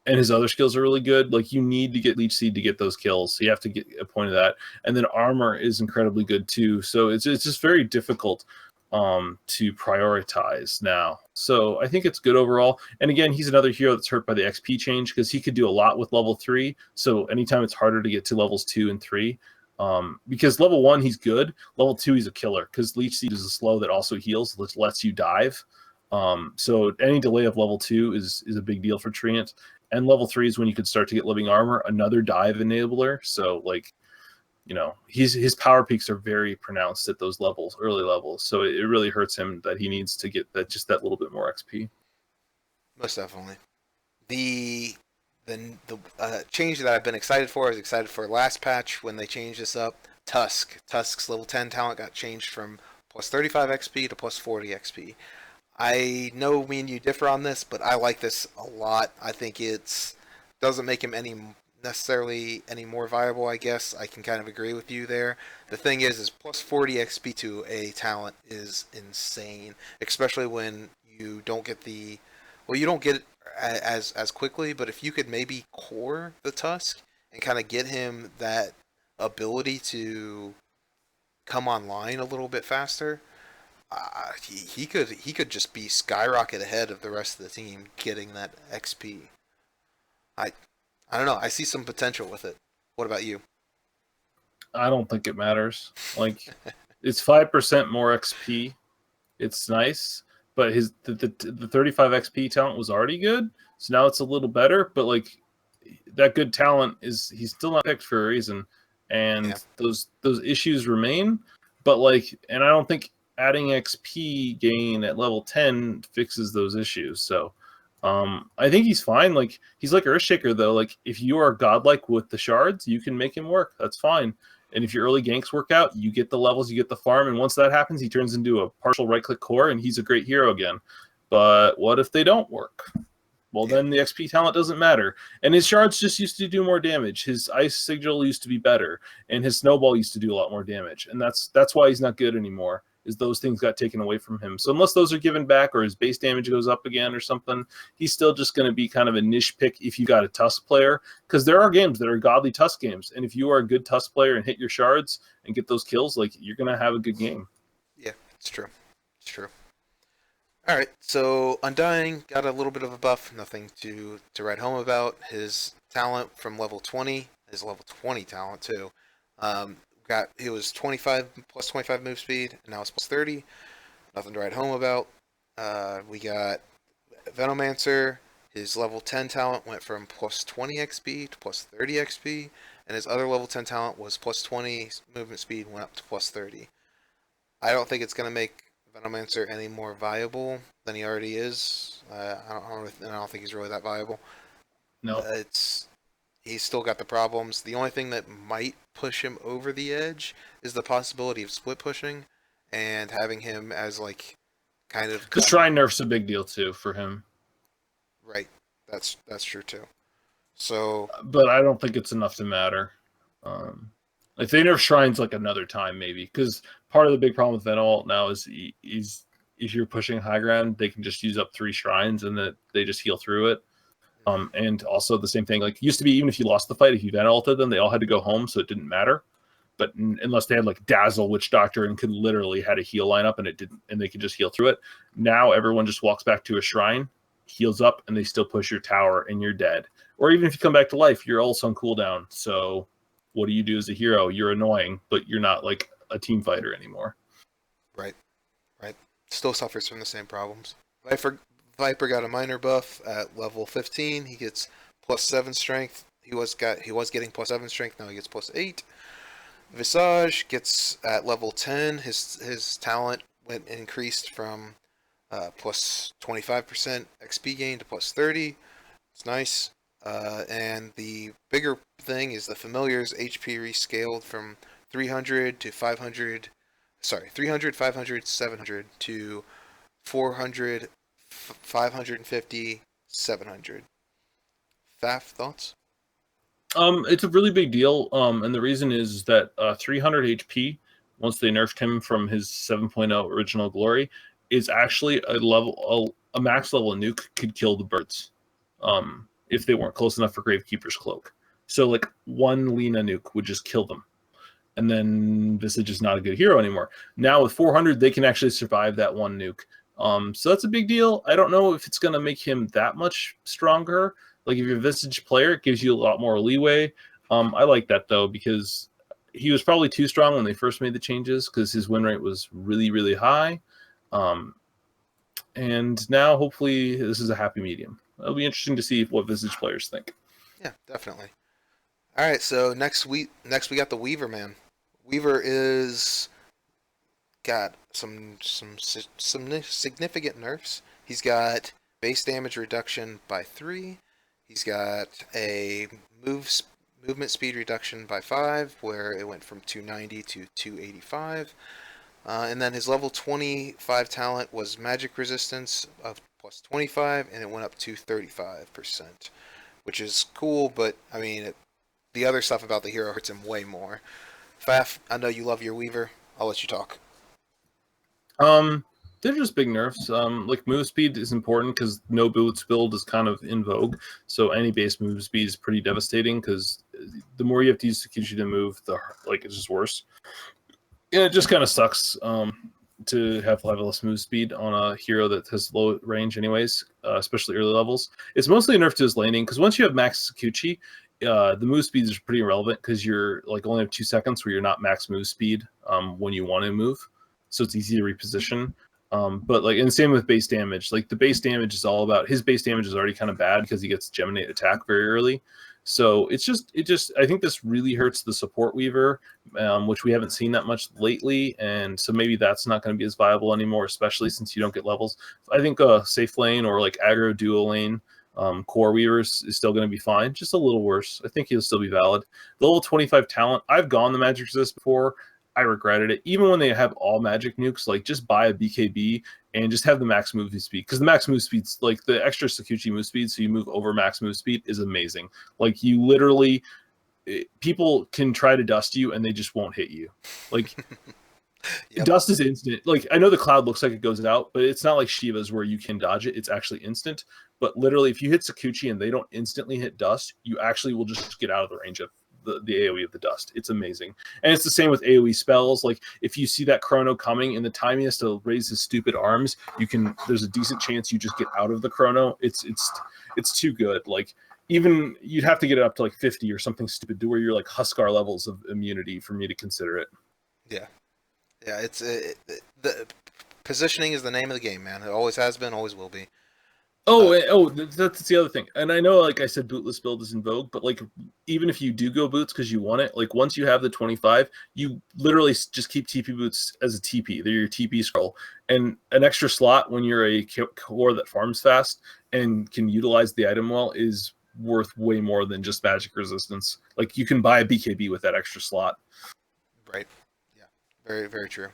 [SPEAKER 3] And his other skills are really good. Like, you need to get Leech Seed to get those kills, so you have to get a point of that. And then armor is incredibly good too. So it's just very difficult to prioritize now. So I think it's good overall. And again, he's another hero that's hurt by the XP change, because he could do a lot with level 3. So anytime it's harder to get to levels 2 and 3, because level 1 he's good, level 2 he's a killer, because Leech Seed is a slow that also heals, which lets you dive. So any delay of level 2 is a big deal for Treant. And level 3 is when you could start to get living armor, another dive enabler. So like, his power peaks are very pronounced at those levels, early levels. So it really hurts him that he needs to get that little bit more XP.
[SPEAKER 1] Most definitely. The change that I've been excited for, I was excited for last patch when they changed this up. Tusk's level 10 talent got changed from plus 35 XP to plus 40 XP. I know me and you differ on this, but I like this a lot. I think it doesn't make him necessarily any more viable, I guess. I can kind of agree with you there. The thing is plus 40 XP to a talent is insane, especially when you don't get you don't get it as quickly, but if you could maybe core the Tusk and kind of get him that ability to come online a little bit faster, he could just be skyrocket ahead of the rest of the team getting that XP. I don't know. I see some potential with it. What about you?
[SPEAKER 3] I don't think it matters. Like, it's 5% more XP. It's nice, but the 35 XP talent was already good, so now it's a little better. But like, that good talent he's still not picked for a reason, and those issues remain. But like, and I don't think adding XP gain at level 10 fixes those issues. So I think he's fine. Like he's like Earthshaker though. Like if you are godlike with the shards, you can make him work. That's fine. And if your early ganks work out, you get the levels, you get the farm, and once that happens, he turns into a partial right-click core, and he's a great hero again. But what if they don't work? Well, then the XP talent doesn't matter. And his shards just used to do more damage. His ice sigil used to be better, and his snowball used to do a lot more damage. And that's why he's not good anymore, is those things got taken away from him. So unless those are given back or his base damage goes up again or something, he's still just going to be kind of a niche pick if you got a Tusk player. Because there are games that are godly Tusk games. And if you are a good Tusk player and hit your shards and get those kills, like you're going to have a good game.
[SPEAKER 1] Yeah, it's true. It's true. All right, so Undying got a little bit of a buff, nothing to write home about. His talent from level 20, his level 20 talent too. He was 25 plus 25 move speed, and now it's plus 30. Nothing to write home about. We got Venomancer. His level 10 talent went from plus 20 XP to plus 30 XP, and his other level 10 talent was plus 20 movement speed, went up to plus 30. I don't think it's going to make Venomancer any more viable than he already is. I don't think he's really that viable.
[SPEAKER 3] No.
[SPEAKER 1] He's still got the problems. The only thing that might push him over the edge is the possibility of split pushing and having him as like kind of.
[SPEAKER 3] The Shrine nerf's a big deal too for him.
[SPEAKER 1] Right, that's true too. So,
[SPEAKER 3] but I don't think it's enough to matter. If they nerf Shrines like another time, maybe, because part of the big problem with Venalt now is if you're pushing high ground, they can just use up 3 Shrines and that they just heal through it. And also the same thing, like used to be, even if you lost the fight, if you Venalted them, they all had to go home, so it didn't matter. But unless they had like Dazzle, Witch Doctor, and could literally had a heal lineup, and it didn't, and they could just heal through it. Now everyone just walks back to a Shrine, heals up, and they still push your tower, and you're dead. Or even if you come back to life, you're also on cooldown. So what do you do as a hero? You're annoying, but you're not like a team fighter anymore.
[SPEAKER 1] Right. Still suffers from the same problems. Viper got a minor buff at level 15. He gets plus 7 strength. He was getting plus 7 strength. Now he gets plus 8. Visage gets at level 10. His talent increased from plus 25% XP gain to plus 30. It's nice. And the bigger thing is the Familiar's HP rescaled from 300 to 500. Sorry, 300, 500, 700 to 400, 550, 700. Faf, thoughts?
[SPEAKER 3] It's a really big deal. And the reason is that 300 HP, once they nerfed him from his 7.0 original glory, is actually a max level nuke could kill the birds. If they weren't close enough for Gravekeeper's Cloak. So like one Lina nuke would just kill them. And then Visage is not a good hero anymore. Now with 400, they can actually survive that one nuke. So that's a big deal. I don't know if it's going to make him that much stronger. Like if you're a Visage player, it gives you a lot more leeway. I like that though, because he was probably too strong when they first made the changes because his win rate was really, really high. And now hopefully this is a happy medium. It'll be interesting to see what Visage players think.
[SPEAKER 1] Yeah, definitely. All right, so next we got the Weaver man. Weaver is got some significant nerfs. He's got base damage reduction by 3. He's got a movement speed reduction by 5, where it went from 290 to 285. And then his level 25 talent was magic resistance of plus 25, and it went up to 35%, which is cool, but I mean, the other stuff about the hero hurts him way more. Faf, I know you love your Weaver. I'll let you talk.
[SPEAKER 3] They're just big nerfs. Like move speed is important because no boots build is kind of in vogue. So any base move speed is pretty devastating because the more you have to use Sakuchi to move, it's just worse. Yeah, it just kind of sucks to have less move speed on a hero that has low range anyways, especially early levels. It's mostly a nerf to his laning because once you have max Sakuchi, the move speed is pretty irrelevant because you're like only have 2 seconds where you're not max move speed when you want to move. So it's easy to reposition. But like, and same with base damage. Like the base damage is all about his base damage is already kind of bad because he gets Geminate attack very early. So it just I think this really hurts the support weaver, which we haven't seen that much lately, and so maybe that's not going to be as viable anymore, especially since you don't get levels. I think safe lane or like aggro duo lane core weavers is still going to be fine, just a little worse. I think he'll still be valid. The level 25 talent, I've gone the magic resist before. I regretted it. Even when they have all magic nukes, like just buy a BKB and just have the max move speed, because the max move speed's like the extra Sakuchi move speed, so you move over max move speed is amazing. Like you literally, people can try to dust you and they just won't hit you. Like yep. Dust is instant. Like I know the cloud looks like it goes out, but it's not like Shiva's where you can dodge it. It's actually instant. But literally, if you hit Sakuchi and they don't instantly hit dust, you actually will just get out of the range of the AoE of the dust. It's amazing. And it's the same with AoE spells. Like if you see that chrono coming and the time he has to raise his stupid arms, there's a decent chance you just get out of the chrono. It's too good. Like even you'd have to get it up to like 50 or something stupid to where you're like Huskar levels of immunity for me to consider it.
[SPEAKER 1] Yeah. Yeah, the positioning is the name of the game, man. It always has been, always will be.
[SPEAKER 3] That's the other thing. And I know, like I said, bootless build is in vogue, but like even if you do go boots because you want it, like once you have the 25, you literally just keep TP boots as a TP. They're your TP scroll. And an extra slot when you're a core that farms fast and can utilize the item well is worth way more than just magic resistance. Like you can buy a BKB with that extra slot.
[SPEAKER 1] Right. Yeah. Very, very true.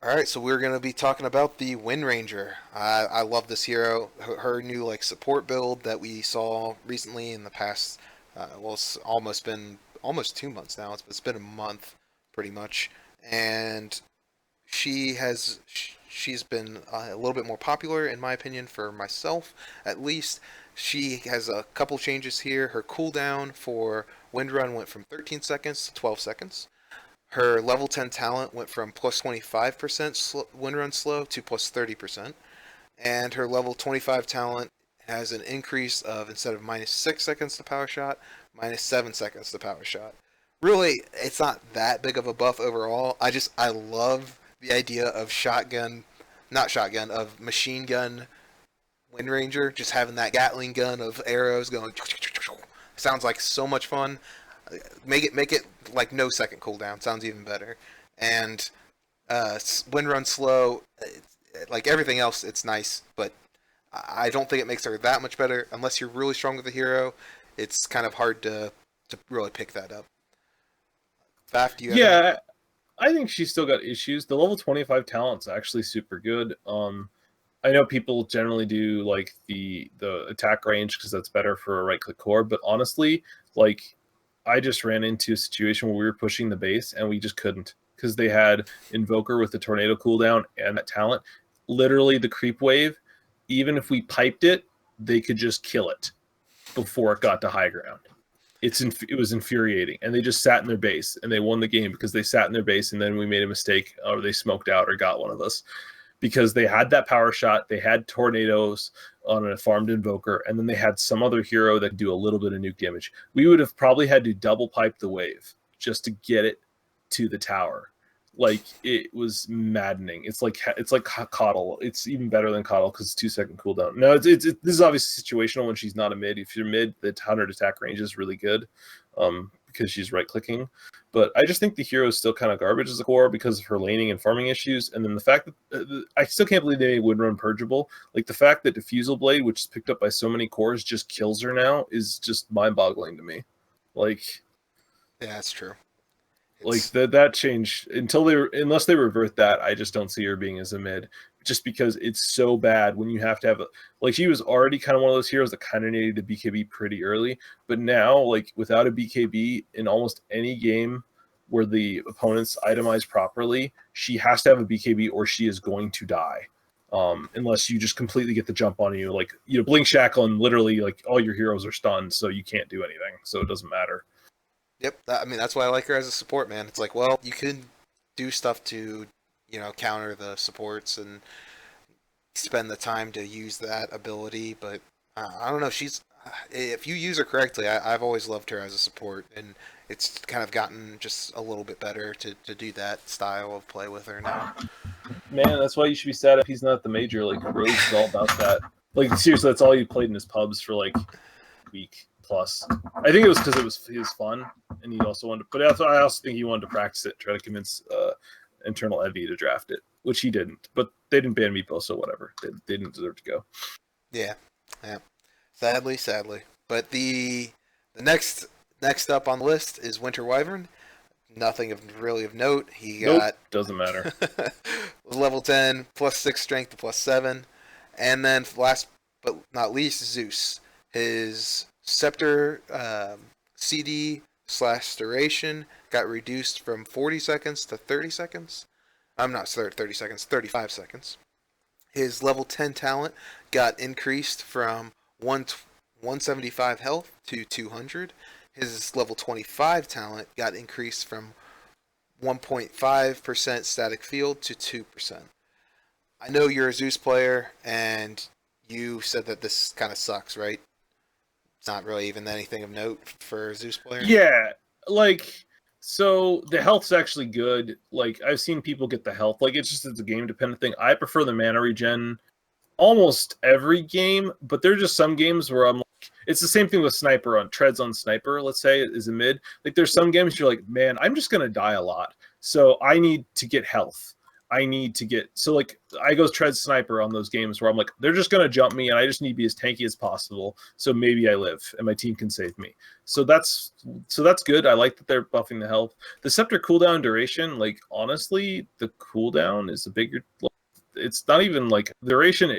[SPEAKER 1] All right, so we're going to be talking about the Wind Ranger. I love this hero. Her new like support build that we saw recently in the past, it's almost been 2 months now. It's been a month pretty much. And she's been a little bit more popular in my opinion, for myself at least. She has a couple changes here. Her cooldown for Wind Run went from 13 seconds to 12 seconds. Her level 10 talent went from plus 25% wind run slow to plus 30%. And her level 25 talent has an increase of, instead of minus 6 seconds to power shot, minus 7 seconds to power shot. Really, it's not that big of a buff overall. I love the idea of machine gun Wind Ranger, just having that Gatling gun of arrows going. Sounds like so much fun. Make it like no second cooldown. Sounds even better. And wind run slow, like everything else, it's nice, but I don't think it makes her that much better. Unless you're really strong with the hero, it's kind of hard to really pick that up. Faf, do you have any?
[SPEAKER 3] I think she's still got issues. The level 25 talent's actually super good. I know people generally do like the attack range because that's better for a right click core, but honestly, like I just ran into a situation where we were pushing the base and we just couldn't because they had Invoker with the tornado cooldown and that talent. Literally the creep wave, even if we piped it, they could just kill it before it got to high ground. It was infuriating, and they just sat in their base and they won the game because they sat in their base, and then we made a mistake or they smoked out or got one of us because they had that power shot, they had tornadoes on a farmed Invoker, and then they had some other hero that could do a little bit of nuke damage. We would have probably had to double pipe the wave just to get it to the tower. Like, it was maddening. It's like Coddle. It's even better than Coddle because it's 2 second cooldown. No, this is obviously situational when she's not a mid. If you're mid, the 100 attack range is really good because she's right clicking. But I just think the hero is still kind of garbage as a core because of her laning and farming issues. And then the fact that I still can't believe they would run Purgeable. Like the fact that Diffusal Blade, which is picked up by so many cores, just kills her now is just mind boggling to me. Like, yeah,
[SPEAKER 1] that's true.
[SPEAKER 3] Like that change unless they revert that, I just don't see her being as a mid, just because it's so bad when you have to have like she was already kind of one of those heroes that kind of needed a BKB pretty early, but now like without a BKB in almost any game where the opponents itemize properly, she has to have a BKB or she is going to die. Unless you just completely get the jump on you, like blink shackle and literally like all your heroes are stunned, so you can't do anything, so it doesn't matter.
[SPEAKER 1] Yep, that's why I like her as a support, man. It's like, well, you can do stuff to, counter the supports and spend the time to use that ability, but I don't know. If you use her correctly, I've always loved her as a support, and it's kind of gotten just a little bit better to do that style of play with her now.
[SPEAKER 3] Man, that's why you should be sad if he's not at the major. Like, Rose is all about that. Like, seriously, that's all you played in his pubs for like a week. plus. I think it was because he was fun, and he also wanted. But I also think he wanted to practice it, try to convince internal Evie to draft it, which he didn't. But they didn't ban Meepo, so whatever. They didn't deserve to go.
[SPEAKER 1] Yeah. Sadly. But the next up on the list is Winter Wyvern. Nothing really of note. He got
[SPEAKER 3] doesn't matter.
[SPEAKER 1] level 10, plus 6 strength to plus 7. And then last but not least, Zeus. His scepter CD/duration got reduced from 40 seconds to 30 seconds. I'm not 30 seconds, 35 seconds. His level 10 talent got increased from 175 health to 200. His level 25 talent got increased from 1.5% static field to 2%. I know you're a Zeus player, and you said that this kind of sucks, right? It's not really even anything of note for a Zeus player.
[SPEAKER 3] Yeah, like, so the health's actually good. Like, I've seen people get the health. Like, it's a game dependent thing. I prefer the mana regen almost every game, but there are just some games where I'm like, it's the same thing with Sniper on treads on Sniper, let's say, is a mid. Like, there's some games you're like, man, I'm just gonna die a lot, so I need to get health. I go tread Sniper on those games where I'm like, they're just gonna jump me, and I just need to be as tanky as possible, so maybe I live and my team can save me. So that's good. I like that they're buffing the health. The scepter cooldown duration, like, honestly, the cooldown is a bigger. It's not even like duration.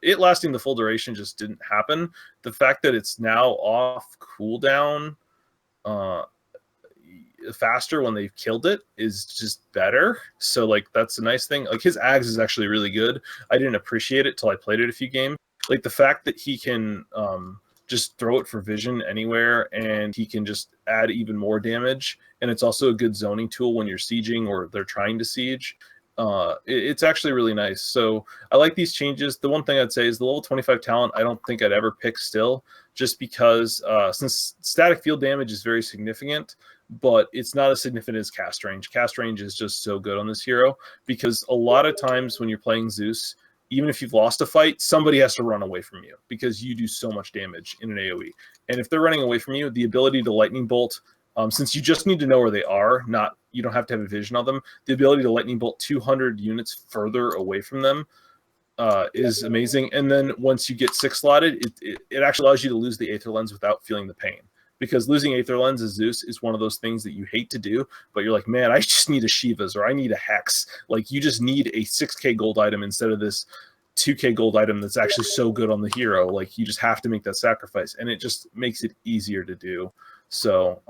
[SPEAKER 3] It lasting the full duration just didn't happen. The fact that it's now off cooldown faster when they've killed it is just better. So, like, that's a nice thing. Like, his Ags is actually really good. I didn't appreciate it till I played it a few games. Like, the fact that he can just throw it for vision anywhere, and he can just add even more damage, and it's also a good zoning tool when you're sieging or they're trying to siege. It's actually really nice. So I like these changes. The one thing I'd say is the level 25 talent, I don't think I'd ever pick still, just because since static field damage is very significant, but it's not as significant as cast range. Cast range is just so good on this hero, because a lot of times when you're playing Zeus, even if you've lost a fight, somebody has to run away from you because you do so much damage in an AoE. And if they're running away from you, the ability to lightning bolt, since you just need to know where they are, you don't have to have a vision on them, the ability to lightning bolt 200 units further away from them is amazing. And then once you get 6 slotted, it actually allows you to lose the Aether Lens without feeling the pain. Because losing Aether Lens as Zeus is one of those things that you hate to do, but you're like, man, I just need a Shiva's or I need a Hex. Like, you just need a 6k gold item instead of this 2k gold item that's actually so good on the hero. Like, you just have to make that sacrifice, and it just makes it easier to do. So,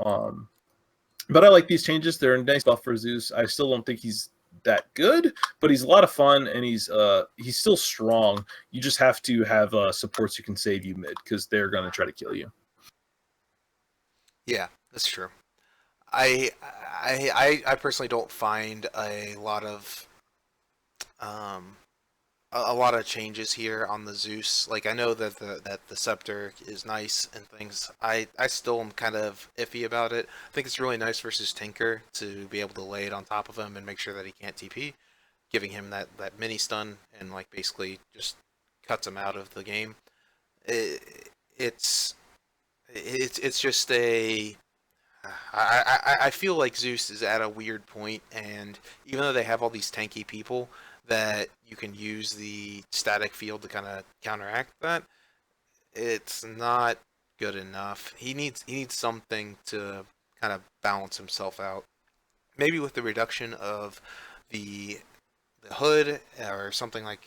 [SPEAKER 3] but I like these changes. They're a nice buff for Zeus. I still don't think he's that good, but he's a lot of fun, and he's still strong. You just have to have supports who can save you mid, because they're going to try to kill you.
[SPEAKER 1] Yeah, that's true. I personally don't find a lot of changes here on the Zeus. Like, I know that the scepter is nice and things. I still am kind of iffy about it. I think it's really nice versus Tinker to be able to lay it on top of him and make sure that he can't TP, giving him that mini stun and, like, basically just cuts him out of the game. It's just a I feel like Zeus is at a weird point, and even though they have all these tanky people that you can use the static field to kind of counteract that, it's not good enough. He needs something to kind of balance himself out. Maybe with the reduction of the hood or something like,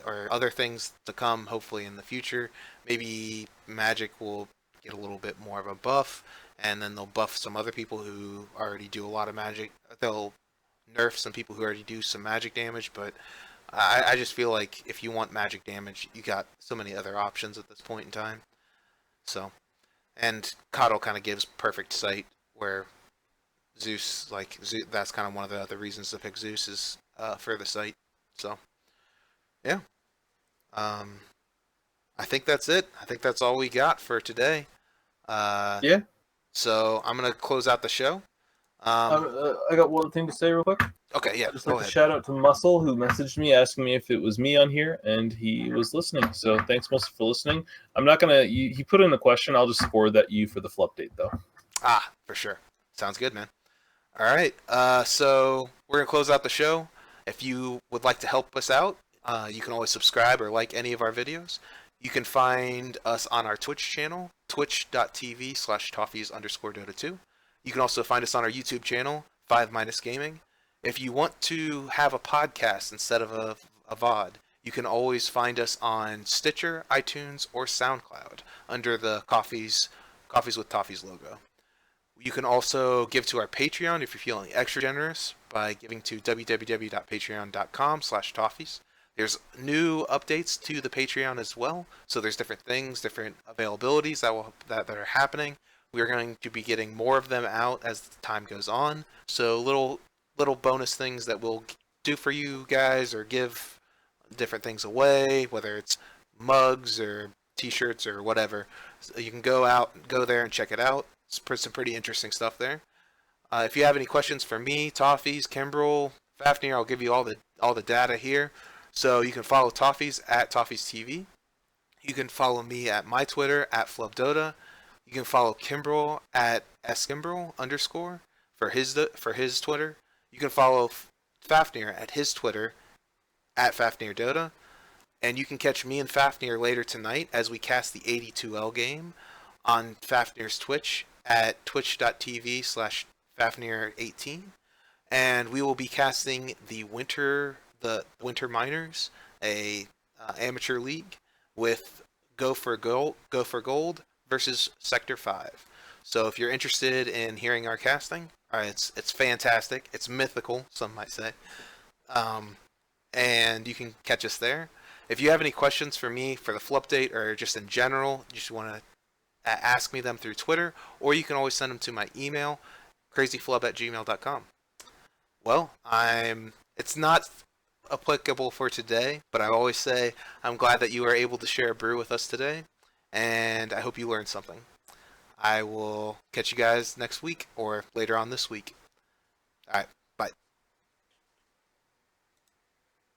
[SPEAKER 1] or other things to come hopefully in the future, maybe magic will get a little bit more of a buff, and then they'll buff some other people who already do a lot of magic. They'll nerf some people who already do some magic damage, but I just feel like if you want magic damage, you got so many other options at this point in time. So, and Coddle kind of gives perfect sight, where Zeus, that's kind of one of the other reasons to pick Zeus is for the sight. So, yeah. I think that's it. I think that's all we got for today.
[SPEAKER 3] Yeah.
[SPEAKER 1] So I'm gonna close out the show.
[SPEAKER 3] I got one thing to say real quick.
[SPEAKER 1] Okay, yeah,
[SPEAKER 3] Just
[SPEAKER 1] go
[SPEAKER 3] like to
[SPEAKER 1] ahead.
[SPEAKER 3] shout out to Muscle, who messaged me asking me if it was me on here, and he was listening. So thanks, Muscle, for listening. I'm not gonna. He put in a question. I'll just forward that you for the flip date, though.
[SPEAKER 1] Ah, for sure. Sounds good, man. All right. So we're gonna close out the show. If you would like to help us out, you can always subscribe or like any of our videos. You can find us on our Twitch channel, twitch.tv/Toffees_Dota2. You can also find us on our YouTube channel, 5 Minus Gaming. If you want to have a podcast instead of a VOD, you can always find us on Stitcher, iTunes, or SoundCloud under the Coffees with Toffees logo. You can also give to our Patreon if you're feeling extra generous by giving to www.patreon.com/Toffees. There's new updates to the Patreon as well, so there's different things, different availabilities that are happening. We're going to be getting more of them out as the time goes on. So little bonus things that we'll do for you guys or give different things away, whether it's mugs or t-shirts or whatever. So you can go there and check it out. It's some pretty interesting stuff there. If you have any questions for me, Toffees, Kimbrel, Fafnir, I'll give you all the data here. So you can follow Toffees at Toffees TV. You can follow me at my Twitter at FlubDota. You can follow Kimbrel at skimbrel_ for his Twitter. You can follow Fafnir at his Twitter at FafnirDota. And you can catch me and Fafnir later tonight as we cast the 82L game on Fafnir's Twitch at twitch.tv/Fafnir18. And we will be casting the Winter Miners, a amateur league with Go for Gold versus Sector 5. So if you're interested in hearing our casting, it's fantastic. It's mythical, some might say. And you can catch us there. If you have any questions for me for the flip date or just in general, you just want to ask me them through Twitter, or you can always send them to my email, crazyflubb@gmail.com. Well, it's not applicable for today, but I always say I'm glad that you were able to share a brew with us today, and I hope you learned something. I will catch you guys next week or later on this week. All right.